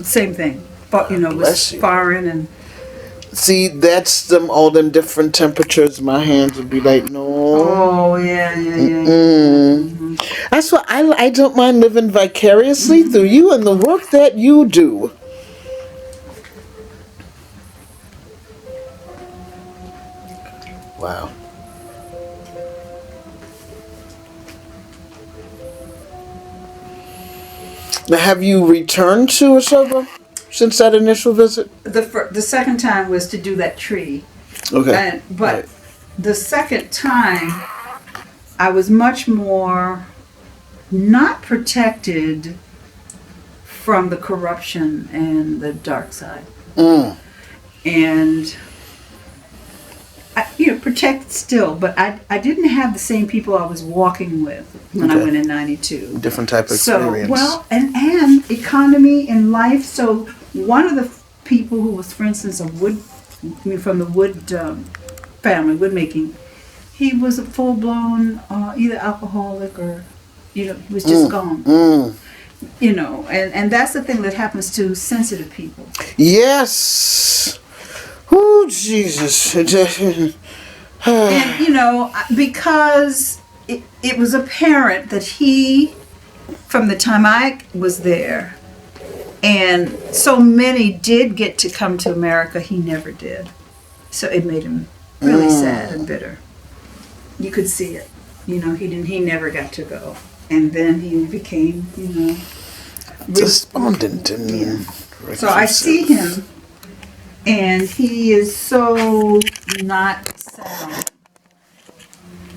Same thing. But, with sparring and... See, that's all them different temperatures. My hands would be like, no. Oh, yeah. Mm-hmm. That's why I don't mind living vicariously through you and the work that you do. Wow. Now, have you returned to Ashobo since that initial visit? The second time was to do that tree. Okay. But the second time, I was much more not protected from the corruption and the dark side. And, protected still, but I didn't have the same people I was walking with when I went in 92. Different type of experience. So, well, and economy and life. So one of the people who was, for instance, from the wood family, wood making, he was a full-blown either alcoholic or, he was just gone. And that's the thing that happens to sensitive people. Yes. Oh, Jesus. And, because it was apparent that he, from the time I was there, and so many did get to come to America, he never did. So it made him really sad and bitter. You could see it. He never got to go. And then he became, despondent and So I see him, and he is so not sound.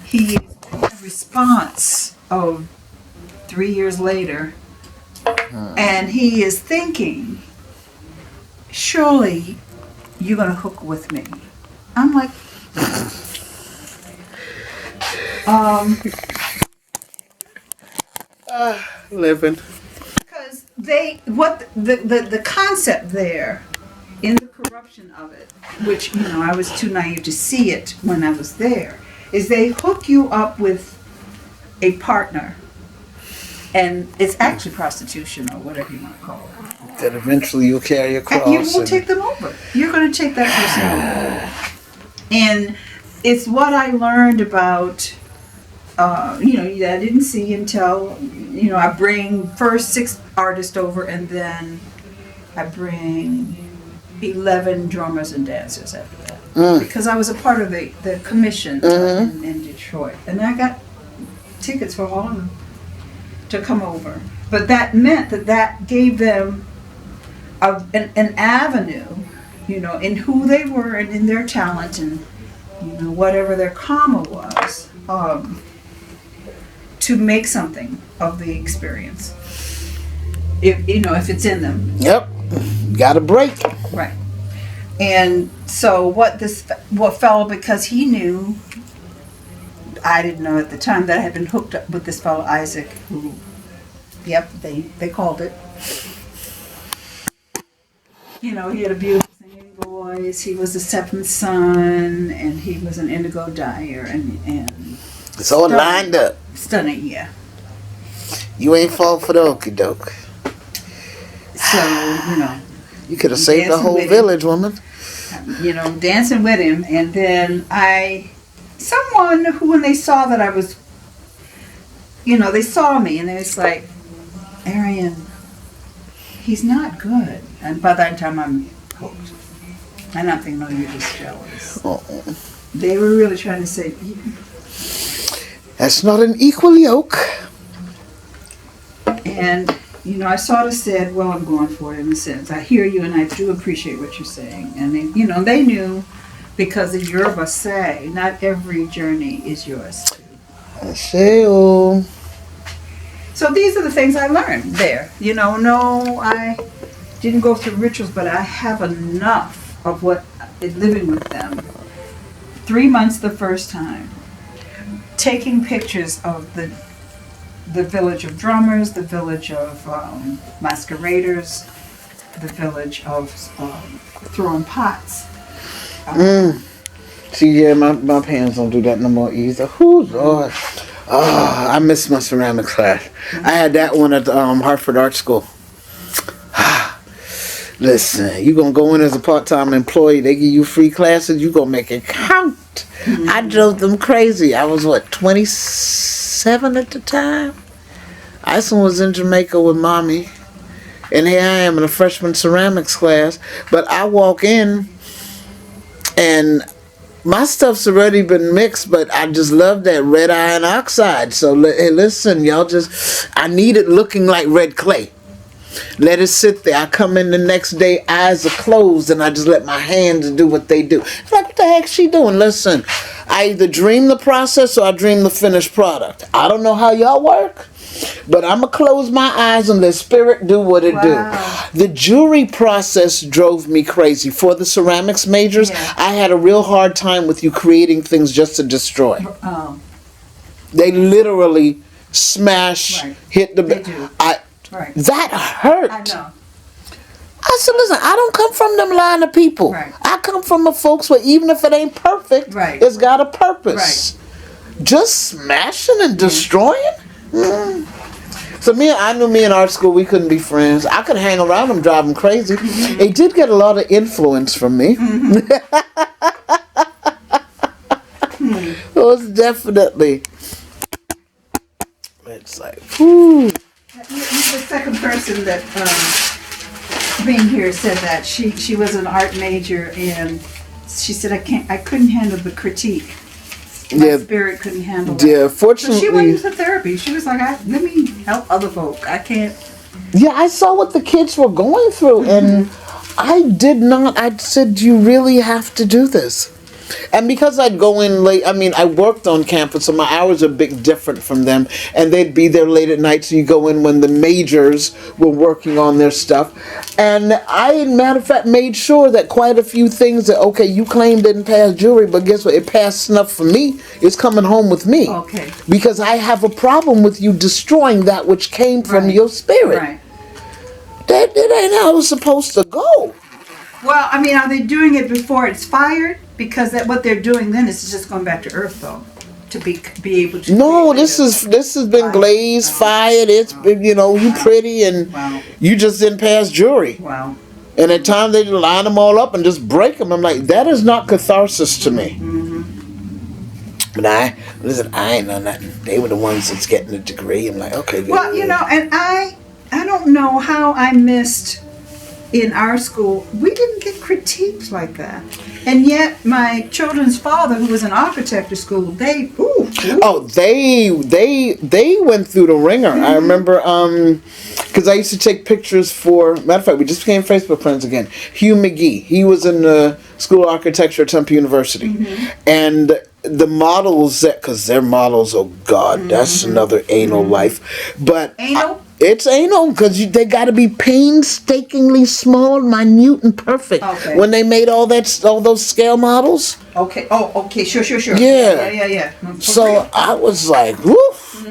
He is a response of 3 years later, and he is thinking, surely you're going to hook with me. I'm like, living. because the concept there in the corruption of it, which I was too naive to see it when I was there, is they hook you up with a partner, and it's actually prostitution or whatever you want to call it. That eventually you'll carry a cross. And you will take them over. You're going to take that person over. And it's what I learned about, that I didn't see until, I bring first 6 artists over, and then I bring 11 drummers and dancers after that. Because I was a part of the commission in Detroit. And I got tickets for all of them to come over. But that meant that gave them an avenue, in who they were and in their talent and, whatever their karma was, to make something of the experience. If it's in them. Yep. Got a break. Right. And so what fellow, because he knew, I didn't know at the time, that I had been hooked up with this fellow Isaac, who, they called it. He had a beautiful singing voice. He was the 7th son, and he was an indigo dyer, and it's all lined up. Stunning, yeah. You ain't fall for the okie doke. So, you could have saved the whole village, woman. Dancing with him, and then someone who, when they saw that I was, they saw me, and they was like, Arianne, he's not good. And by that time, I'm hooked. And I'm thinking, no, you're just jealous. They were really trying to say, that's not an equal yoke. And, I sort of said, well, I'm going for it in a sense. I hear you, and I do appreciate what you're saying. And they, they knew, because the Yoruba say, not every journey is yours. I say, oh. So these are the things I learned there. No, I didn't go through rituals, but I have enough of what living with them. 3 months the first time. Taking pictures of the village of drummers, the village of masqueraders, the village of throwing pots. See, yeah, my parents don't do that no more either. Whoo, Lord. Oh, I miss my ceramics class. I had that one at the Hartford Art School. Listen, you gonna go in as a part-time employee, they give you free classes, you gonna make it count. I drove them crazy. I was 27 at the time? Iceland was in Jamaica with mommy, and here I am in a freshman ceramics class, but I walk in and my stuff's already been mixed, but I just love that red iron oxide. So hey, listen, y'all, I need it looking like red clay. Let it sit there. I come in the next day, eyes are closed, and I just let my hands do what they do. Like, what the heck's she doing? Listen, I either dream the process or I dream the finished product. I don't know how y'all work, but I'm going to close my eyes and let spirit do what it do. The jewelry process drove me crazy. For the ceramics majors, I had a real hard time with you creating things just to destroy. They literally smash, hit the... That hurt. I know. I said, listen, I don't come from them line of people. I come from the folks where even if it ain't perfect, it's got a purpose. Just smashing and destroying? So I knew me in art school, we couldn't be friends. I could hang around them, drive them crazy. It did get a lot of influence from me. It was definitely... It's like, whoo. The second person that being here said that she was an art major, and she said I couldn't handle the critique. My spirit couldn't handle that. Yeah, fortunately. So she went into therapy. She was like, let me help other folk. I can't. Yeah, I saw what the kids were going through, and I said, you really have to do this. And because I'd go in late, I worked on campus, so my hours are a bit different from them. And they'd be there late at night, so you go in when the majors were working on their stuff. And I, matter of fact, made sure that quite a few things that, okay, you claim didn't pass jewelry, but guess what? It passed snuff for me. It's coming home with me. Okay. Because I have a problem with you destroying that which came from your spirit. Right. That ain't how it's supposed to go. Well, are they doing it before it's fired? Because what they're doing then is just going back to earth, though, to be able to. No, this has been glazed, fired. It's been, you pretty, and you just didn't pass jury. Wow. And at times they just line them all up and just break them. I'm like, that is not catharsis to me. But I ain't know nothing. They were the ones that's getting a degree. I'm like, okay. Well, and I don't know how I missed. In our school, we didn't get critiques like that, and yet my children's father, who was an architect at school, they went through the ringer. I remember, because I used to take pictures for. Matter of fact, we just became Facebook friends again. Hugh McGee, he was in the School of Architecture at Temple University, and the models because their models, oh God, that's another anal life, but anal. It's anal because they got to be painstakingly small, minute, and perfect. Okay. When they made all those scale models. Okay. Oh, okay. Sure. Yeah. So I was like, woof,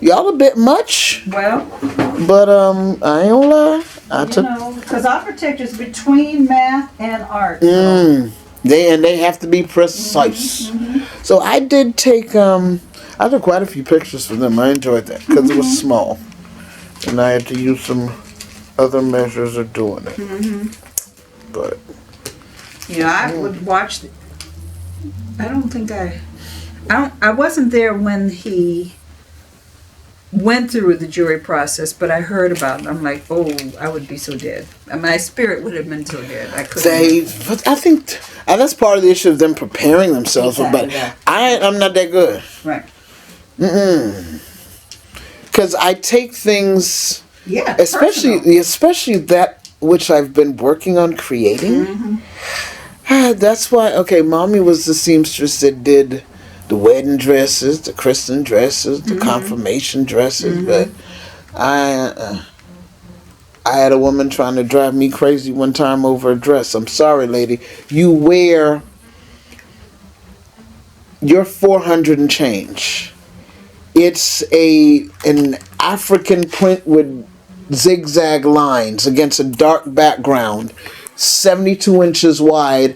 y'all a bit much. Well. But I ain't gonna lie. Because architecture is between math and art. So. They have to be precise. So I did take I took quite a few pictures for them. I enjoyed that because it was small. And I had to use some other measures of doing it. But I would watch. I wasn't there when he went through the jury process, but I heard about it. I'm like, oh, I would be so dead. My spirit would have been so dead. I couldn't. But I think that's part of the issue of them preparing themselves. Exactly, but I'm not that good. Right. Because I take things, especially that which I've been working on creating. That's why, Mommy was the seamstress that did the wedding dresses, the christening dresses, the confirmation dresses. But I had a woman trying to drive me crazy one time over a dress. I'm sorry, lady. You wear your 400 and change. It's an African print with zigzag lines against a dark background, 72 inches wide,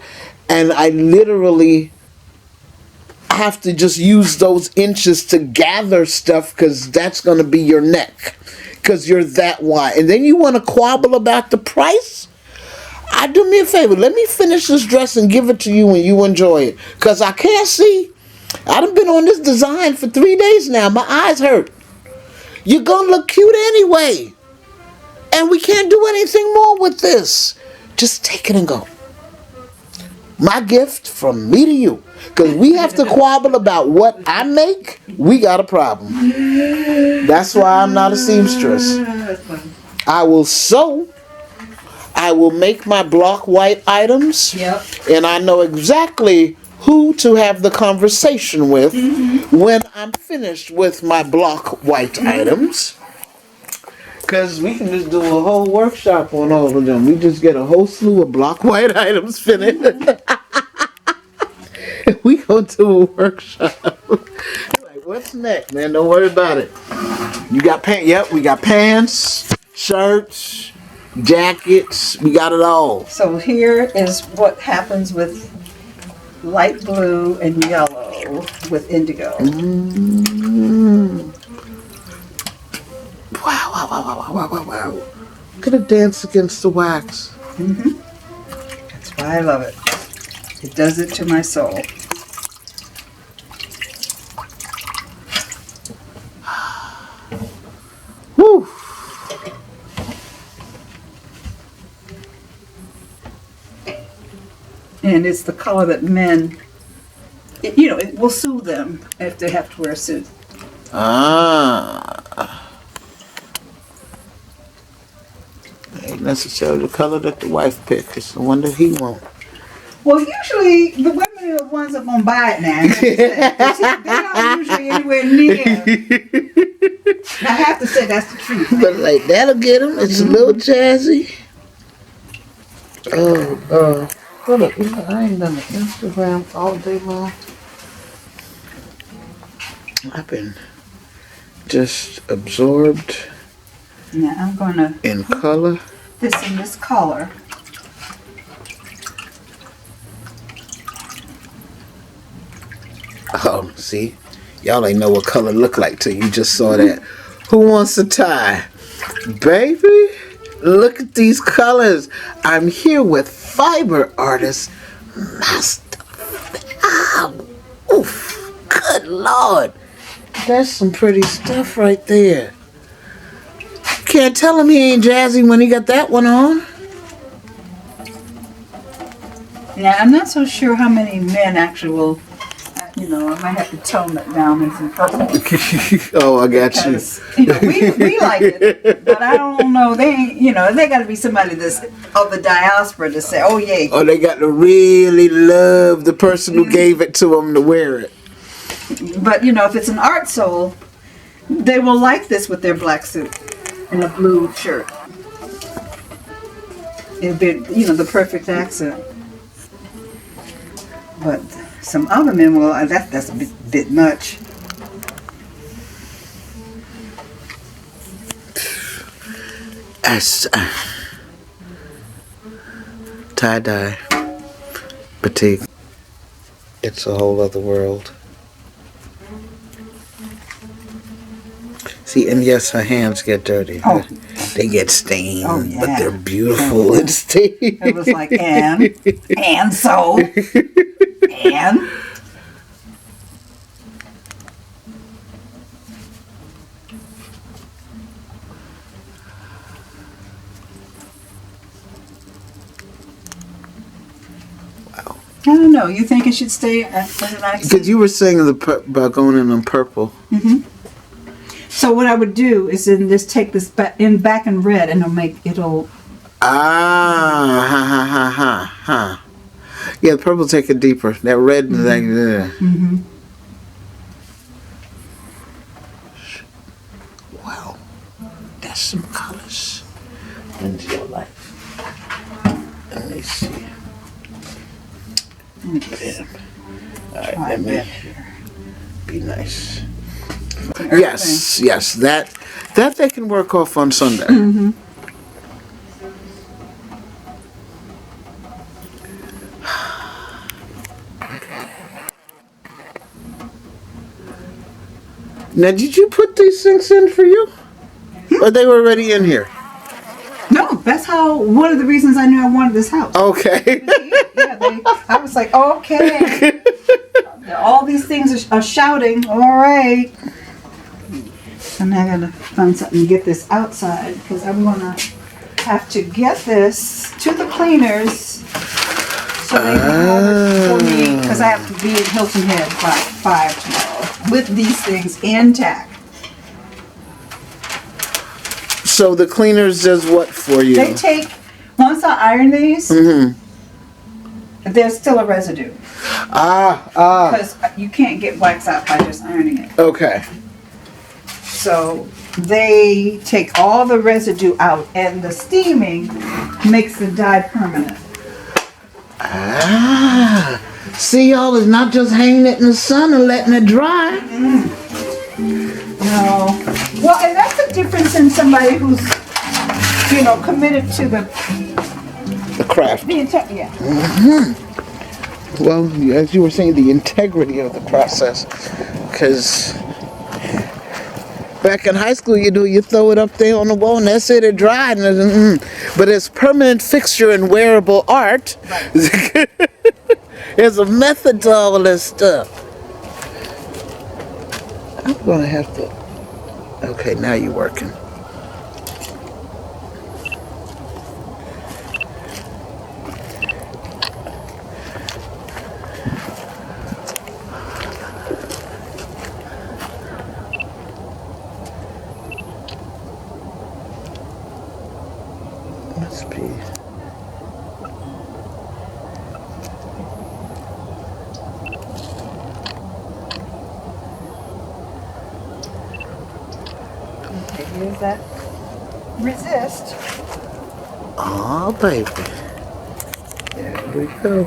and I literally have to just use those inches to gather stuff because that's going to be your neck because you're that wide. And then you want to quabble about the price? Do me a favor. Let me finish this dress and give it to you and you enjoy it because I can't see. I done been on this design for 3 days now. My eyes hurt. You're going to look cute anyway. And we can't do anything more with this. Just take it and go. My gift from me to you. Because we have to quabble about what I make, we got a problem. That's why I'm not a seamstress. I will sew. I will make my block white items. Yep. And I know exactly who to have the conversation with when I'm finished with my block white items. Because we can just do a whole workshop on all of them. We just get a whole slew of block white items finished. We gonna do a workshop. Like, what's next, man? Don't worry about it. You got pants? Yep, we got pants, shirts, jackets. We got it all. So here is what happens with light blue and yellow with indigo. Wow, wow, wow, wow, wow, wow, wow. Look at it dance against the wax. That's why I love it. It does it to my soul. Woo. And it's the color that men, it will soothe them if they have to wear a suit. Ah. Ain't necessarily the color that the wife picked. It's the one that he wants. Well, usually the women are the ones that won't buy it now. They're not usually anywhere near. I have to say that's the truth. But like, that'll get him. It's a little jazzy. Oh, hold up. I ain't done the Instagram all day long. I've been just absorbed Now I'm going to in color. this in this color. Oh, see? Y'all ain't know what color look like till you just saw that. Who wants a tie? Baby, look at these colors. I'm here with fiber artist Master. Oof, good Lord. That's some pretty stuff right there. Can't tell him he ain't jazzy when he got that one on. Yeah, I'm not so sure how many men actually will, I might have to tone it down in some purple. Oh, I got you. Because, we like it, but I don't know, they ain't, they got to be somebody that's of the diaspora to say, oh, yeah. Oh, they got to really love the person who gave it to them to wear it. But, if it's an art soul, they will like this with their black suit and a blue shirt. It'd be, the perfect accent. But some other men will, that's a bit much. Tie-dye, batik. It's a whole other world. See, and yes, her hands get dirty. Oh. They get stained, Oh, yeah. but they're beautiful and stained. It was like, and so, and. Wow. I don't know. You think it should stay as an accent? Because you were saying about going in on purple. Mm-hmm. So what I would do is then just take this back in red, and it'll. Ah, ha ha ha ha ha. Yeah, the purple take it deeper. That red is like there. Mm-hmm. Wow, that's some colors into your life. Let me see. Yeah. All right, let me be nice. Yes, that they can work off on Sunday. Mm-hmm. Now, did you put these things in for you? Or they were already in here? No, that's one of the reasons I knew I wanted this house. Okay. I was like, okay. All these things are shouting, all right. So now I gotta find something to get this outside, because I'm gonna have to get this to the cleaners so they can have it for me, because I have to be in Hilton Head by 5 tomorrow with these things intact. So the cleaners does what for you? They take, once I iron these, there's still a residue. Because you can't get wax out by just ironing it. Okay. So they take all the residue out, and the steaming makes the dye permanent. See, y'all, it's not just hanging it in the sun and letting it dry. No. Well, and that's the difference in somebody who's, committed to The craft. yeah. Well, as you were saying, the integrity of the process. Because back in high school, you throw it up there on the wall and that's it, it dried. But it's permanent fixture and wearable art. Right. There's a method to all this stuff. I'm going to have to... Okay, now you're working. Must be... Here's that resist. Oh, baby. There we go.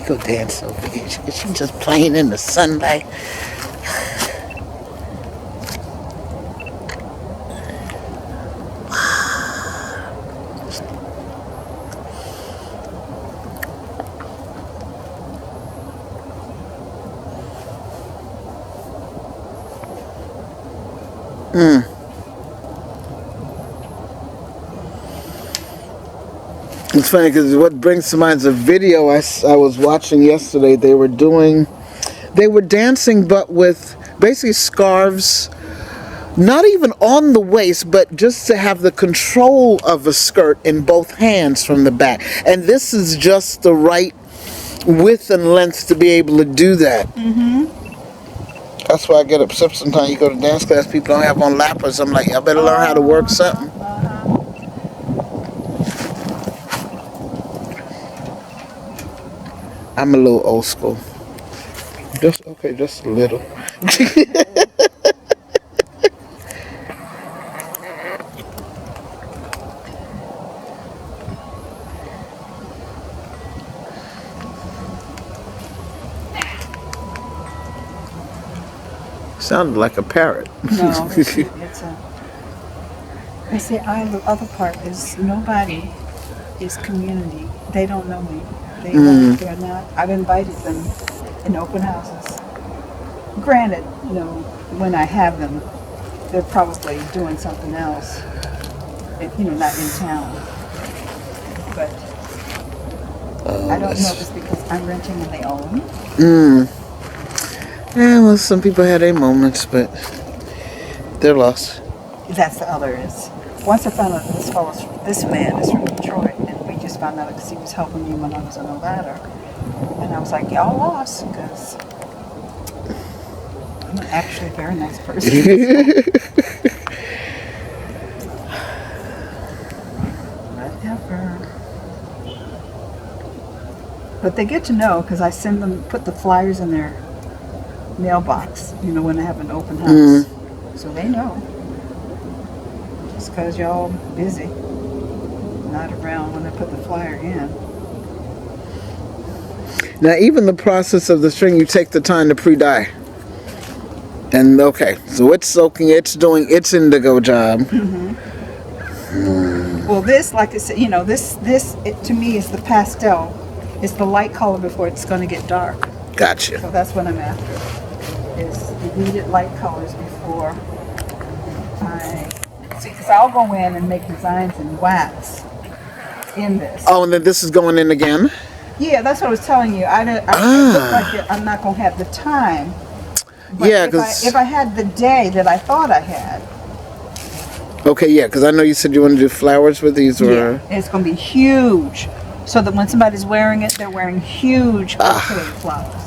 Go dance over here. She's just playing in the sunlight. It's funny because what brings to mind is a video I was watching yesterday. They were dancing, but with basically scarves, not even on the waist, but just to have the control of a skirt in both hands from the back. And this is just the right width and length to be able to do that. That's why I get upset sometimes. You go to dance class, people don't have on lappers. I'm like, y'all better learn how to work something. I'm a little old school. Just a little. Sounded like a parrot. No, it's a... I say, the other part is nobody is community. They don't know me. They're not. I've invited them in open houses. Granted, when I have them, they're probably doing something else. Not in town. But I don't know if it's because I'm renting and they own. Yeah, well, some people had their moments, but they're lost. That's the other is. Once I found out this man is from Detroit, and we just found out because he was helping me when I was on the ladder. And I was like, y'all lost, because I'm actually a very nice person. Whatever. But they get to know, because I send them, put the flyers in their mailbox, when I have an open house. So they know. Just because y'all busy, not around when I put the flyer in. Now, even the process of the string, you take the time to pre-dye. And okay, so it's soaking, it's doing its indigo job. Well, this, like I said, this to me is the pastel. It's the light color before it's going to get dark. Gotcha. So that's what I'm after. Is the needed light colors before I see, because I'll go in and make designs in wax in this. Oh, and then this is going in again? Yeah, that's what I was telling you. I look like I'm not going to have the time. But Yeah, because if I had the day that I thought I had. Okay, yeah, because I know you said you want to do flowers with these, or yeah, it's going to be huge. So that when somebody's wearing it, they're wearing huge bouquet flowers.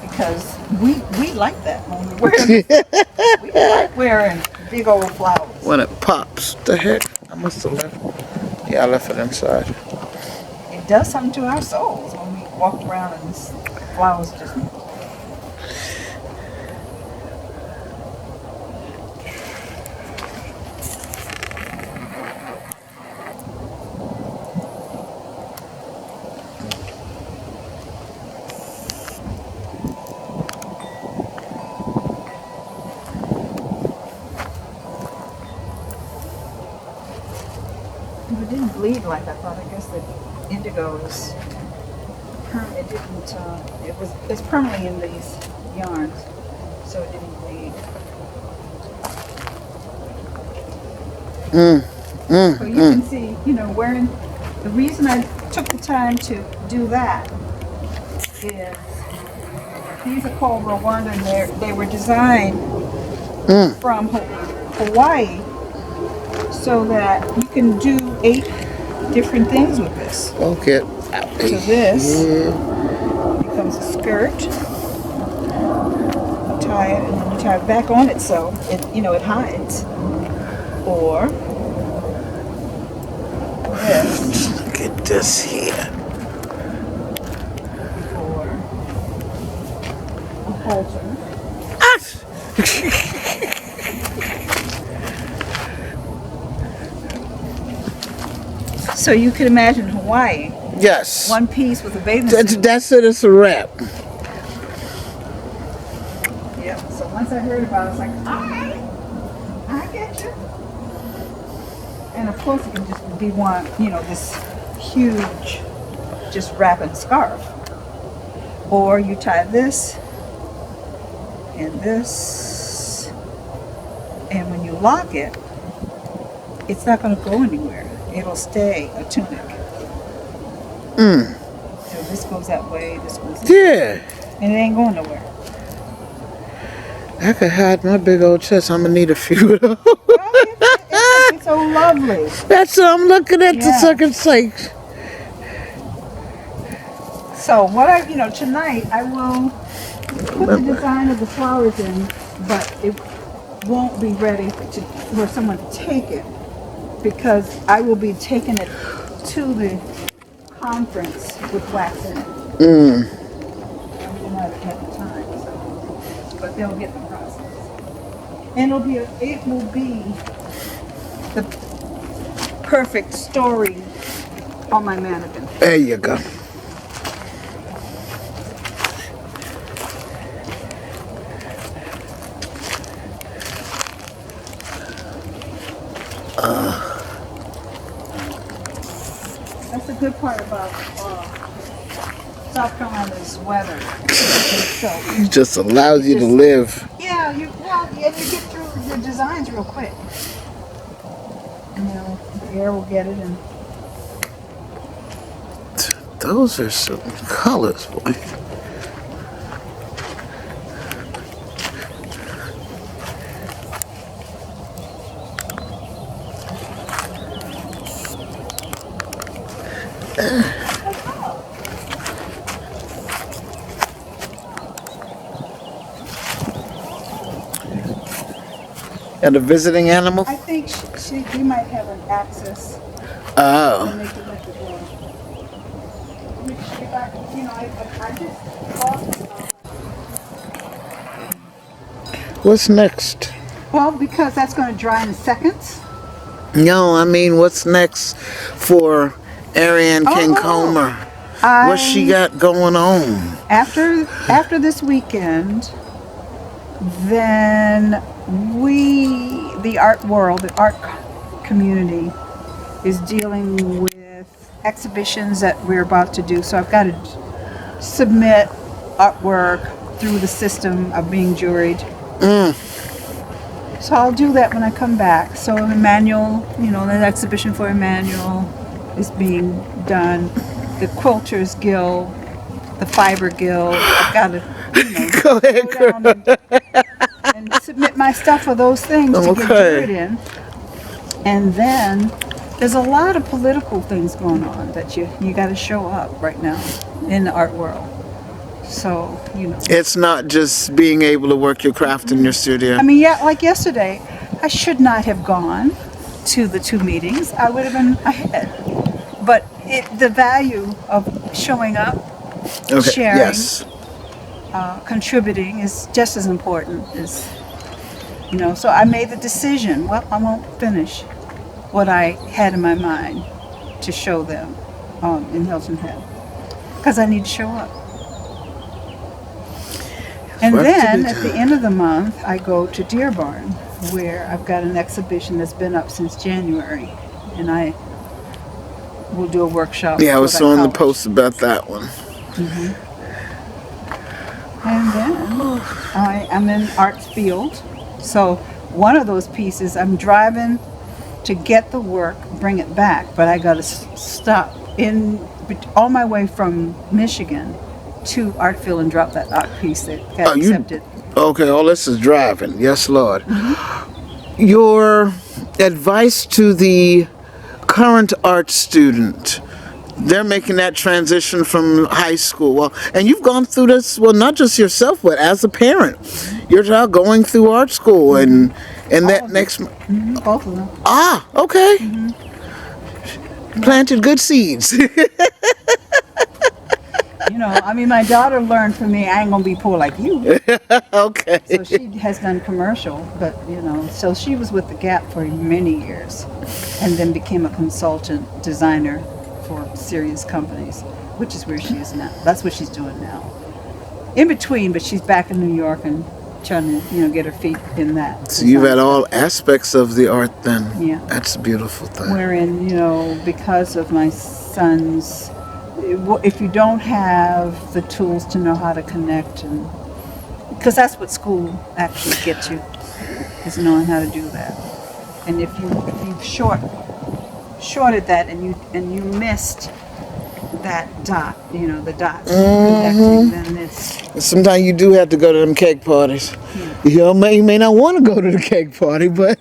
Because we like that when we wear them. We like wearing big old flowers. When it pops. The heck? I must have left. Yeah, I left it inside. It does something to our souls when we walk around and this flowers just. It didn't bleed like I thought. I guess the indigo is it didn't. It's permanently in these yarns, so it didn't bleed. So you can see, wearing. The reason I took the time to do that is these are called Rwanda, and they were designed from Hawaii, so that you can do 8 different things with this. Okay. So this becomes a skirt. You tie it, and then you tie it back on it so it hides. Or this. Look at this here. Or a halter. So you can imagine Hawaii. Yes. One piece with a bathing suit. That's it. It's a wrap. Yeah. So once I heard about it, I was like, all right, I get you. And of course, it can just be one, this huge, just wrapping scarf. Or you tie this and this, and when you lock it, it's not going to go anywhere. It'll stay a tunic. So this goes that way, this goes that way. And it ain't going nowhere. I could hide my big old chest. I'm going to need a few of those. It's so lovely. That's what I'm looking at, the second sake. So what tonight I will put the design of the flowers in, but it won't be ready for someone to take it, because I will be taking it to the conference with wax in it. I didn't have the time, but they'll get the process. And it will be the perfect story on my mannequin. There you go. That's the good part about South Carolina's weather. So, It just allows you to live. yeah, you get through the designs real quick. The air will get it, and Those are some colors, boy. And a visiting animal? I think we might have an access. Oh. And make it like the door. Which, if I just lost. What's next? Well, because that's going to dry in seconds. No, I mean, what's next for Arianne King COMER? What's she got going on? After this weekend, then the art world, the art community, is dealing with exhibitions that we're about to do. So I've got to submit artwork through the system of being juried. So I'll do that when I come back. So Emmanuel, the exhibition for Emmanuel is being done. The Quilters Guild, the Fiber Guild. I've got to Go ahead, go down and submit my stuff for those things to get juried in. And then there's a lot of political things going on that you got to show up right now in the art world. So, you know. It's not just being able to work your craft in your studio. I mean, yeah, like yesterday, I should not have gone to the 2 meetings. I would have been ahead. But the value of showing up, sharing, Yes. Contributing is just as important as, you know. So I made the decision, well, I won't finish what I had in my mind to show them in Hilton Head. Because I need to show up. And then at the end of the month, I go to Deer Barn, where I've got an exhibition that's been up since January, and I will do a workshop. Yeah, I was on the post about that one. And then I'm in Arts Field, so one of those pieces, I'm driving to get the work, bring it back, but I got to stop on my way from Michigan to Artfield and drop that art piece that got accepted. Okay, all this is driving. Yes, Lord. Your advice to the current art student, they're making that transition from high school. Well, and you've gone through this, well, not just yourself, but as a parent. Your child going through art school and that next... Both of them. Ah, okay. Planted good seeds. You know, I mean, my daughter learned from me, I ain't gonna be poor like you. Okay. So she has done commercial, but you know, so she was with the Gap for many years, and then became a consultant designer for serious companies, which is where she is now. That's what she's doing now. In between, but she's back in New York and trying to, you know, get her feet in that. So you've had all aspects of the art then. Yeah. That's a beautiful thing. Wherein, you know, because of my son's, if you don't have the tools to know how to connect, and because that's what school actually gets you, is knowing how to do that. And if you've shorted that and you missed that dot, you know, the dots connecting, then it's... Sometimes you do have to go to them cake parties. You may not want to go to the cake party, but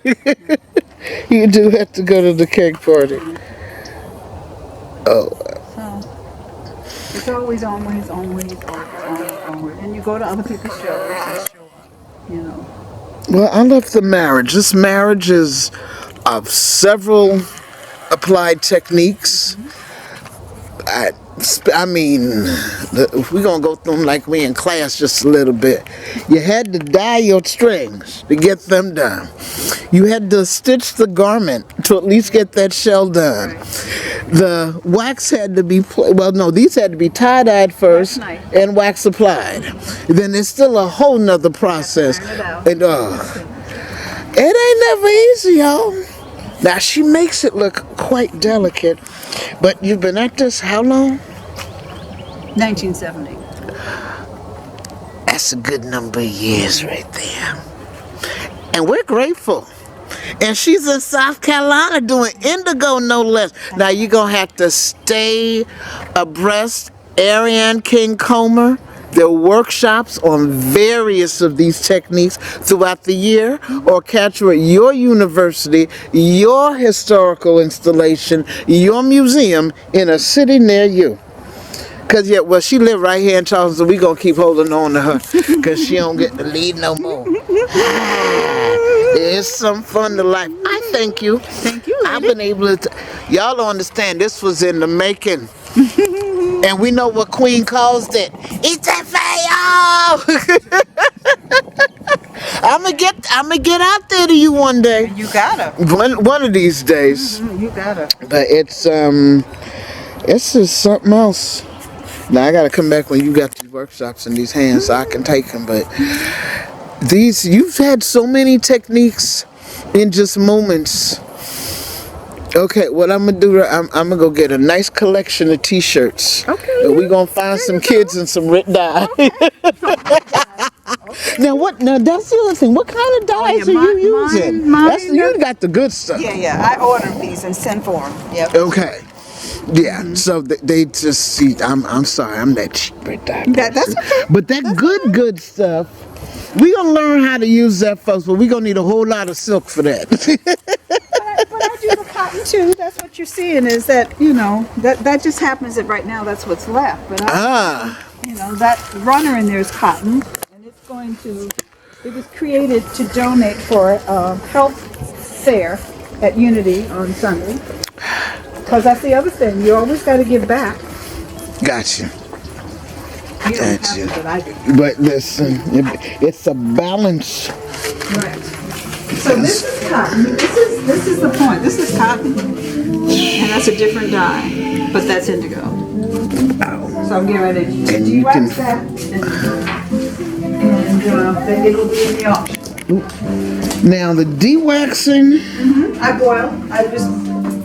you do have to go to the cake party. Oh. So it's always always. And you go to other people's shows and show up, you know. Well, I love the marriage. This marriage is of several applied techniques. I mean, we're going to go through them like we in class just a little bit. You had to dye your strings to get them done. You had to stitch the garment to at least get that shell done. The wax had to be, these had to be tie-dyed first and wax applied. Then there's still a whole nother process. And it ain't never easy, y'all. Now, she makes it look quite delicate, but you've been at this how long? 1970. That's a good number of years right there. And we're grateful. And she's in South Carolina doing indigo, no less. Now, you're going to have to stay abreast. Arianne King COMER. There are workshops on various of these techniques throughout the year, or catch her at your university, your historical installation, your museum in a city near you. Because, she live right here in Charleston, so we're going to keep holding on to her because she don't get to lead no more. It's some fun to life. I thank you. Thank you, lady. I've been able to... Y'all don't understand, this was in the making. And we know what Queen calls it. It's a fail. I'm gonna get out there to you one day. You gotta. One of these days. You gotta. But it's just something else. Now I gotta come back when you got these workshops in these hands so I can take them. But you've had so many techniques in just moments. Okay, what I'm gonna do, I'm gonna go get a nice collection of t-shirts. Okay. And we're gonna find some kids and some red dye. Okay. Now that's the other thing. What kind of dyes are you using? You got the good stuff. Yeah. I order these and send for them. Yep. Okay. Yeah. So they just see. I'm sorry. I'm that cheap red dye. That's okay. But that good stuff. We gonna learn how to use that, folks. But we gonna need a whole lot of silk for that. But I do the cotton too. That's what you're seeing is that, you know, that just happens that right now that's what's left. But you know, that runner in there is cotton, and it's going to, it was created to donate for a health fair at Unity on Sunday. Because that's the other thing, you always got to give back. Gotcha. You don't have to, but I do. But listen, it's a balance. Right. So this is cotton. This is the point. This is cotton, and that's a different dye, but that's indigo. Ow. So I'm getting ready to de-wax that, and then it'll be in the auction. Now the de-waxing. I boil.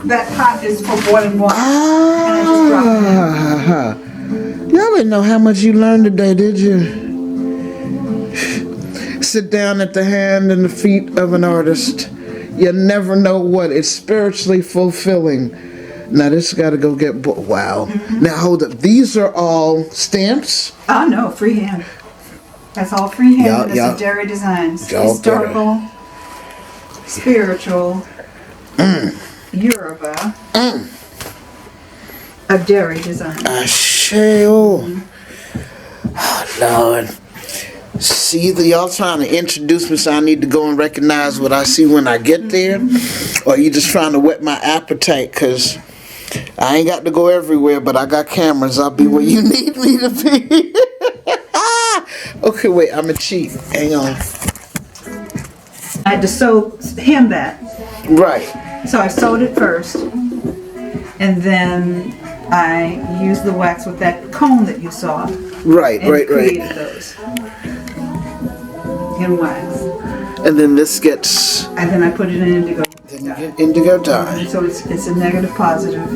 That pot is for boiling water. Y'all didn't know how much you learned today, did you? Sit down at the hand and the feet of an artist. You never know what. It's spiritually fulfilling. Now this got to go get. Wow. Now hold up. These are all stamps. Oh no, freehand. That's all freehand. That's a Derry Designs. Historical, spiritual, Yoruba, a Derry Design. Oh Lord. See, y'all trying to introduce me, so I need to go and recognize what I see when I get there? Or you just trying to whet my appetite? Because I ain't got to go everywhere, but I got cameras. I'll be where you need me to be. Okay, wait, I'm a cheat. Hang on. I had to hem that. Right. So I sewed it first, and then I used the wax with that cone that you saw. Right, and right. created those in wax. And then this gets. And then I put it in indigo. Then you get indigo dye. So it's a negative positive.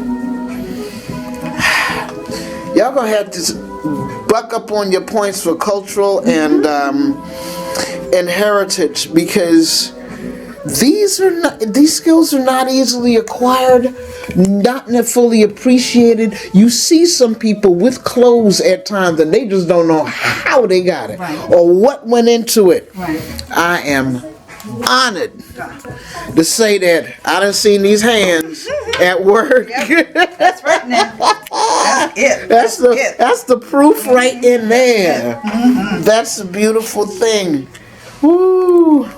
Y'all gonna have to buck up on your points for cultural and heritage, because these skills are not easily acquired, not fully appreciated. You see some people with clothes at times and they just don't know how they got it, or what went into it. Right. I am honored to say that I done seen these hands at work. Yep. That's right now. That's it. That's the proof right in there. That's a beautiful thing. Woo.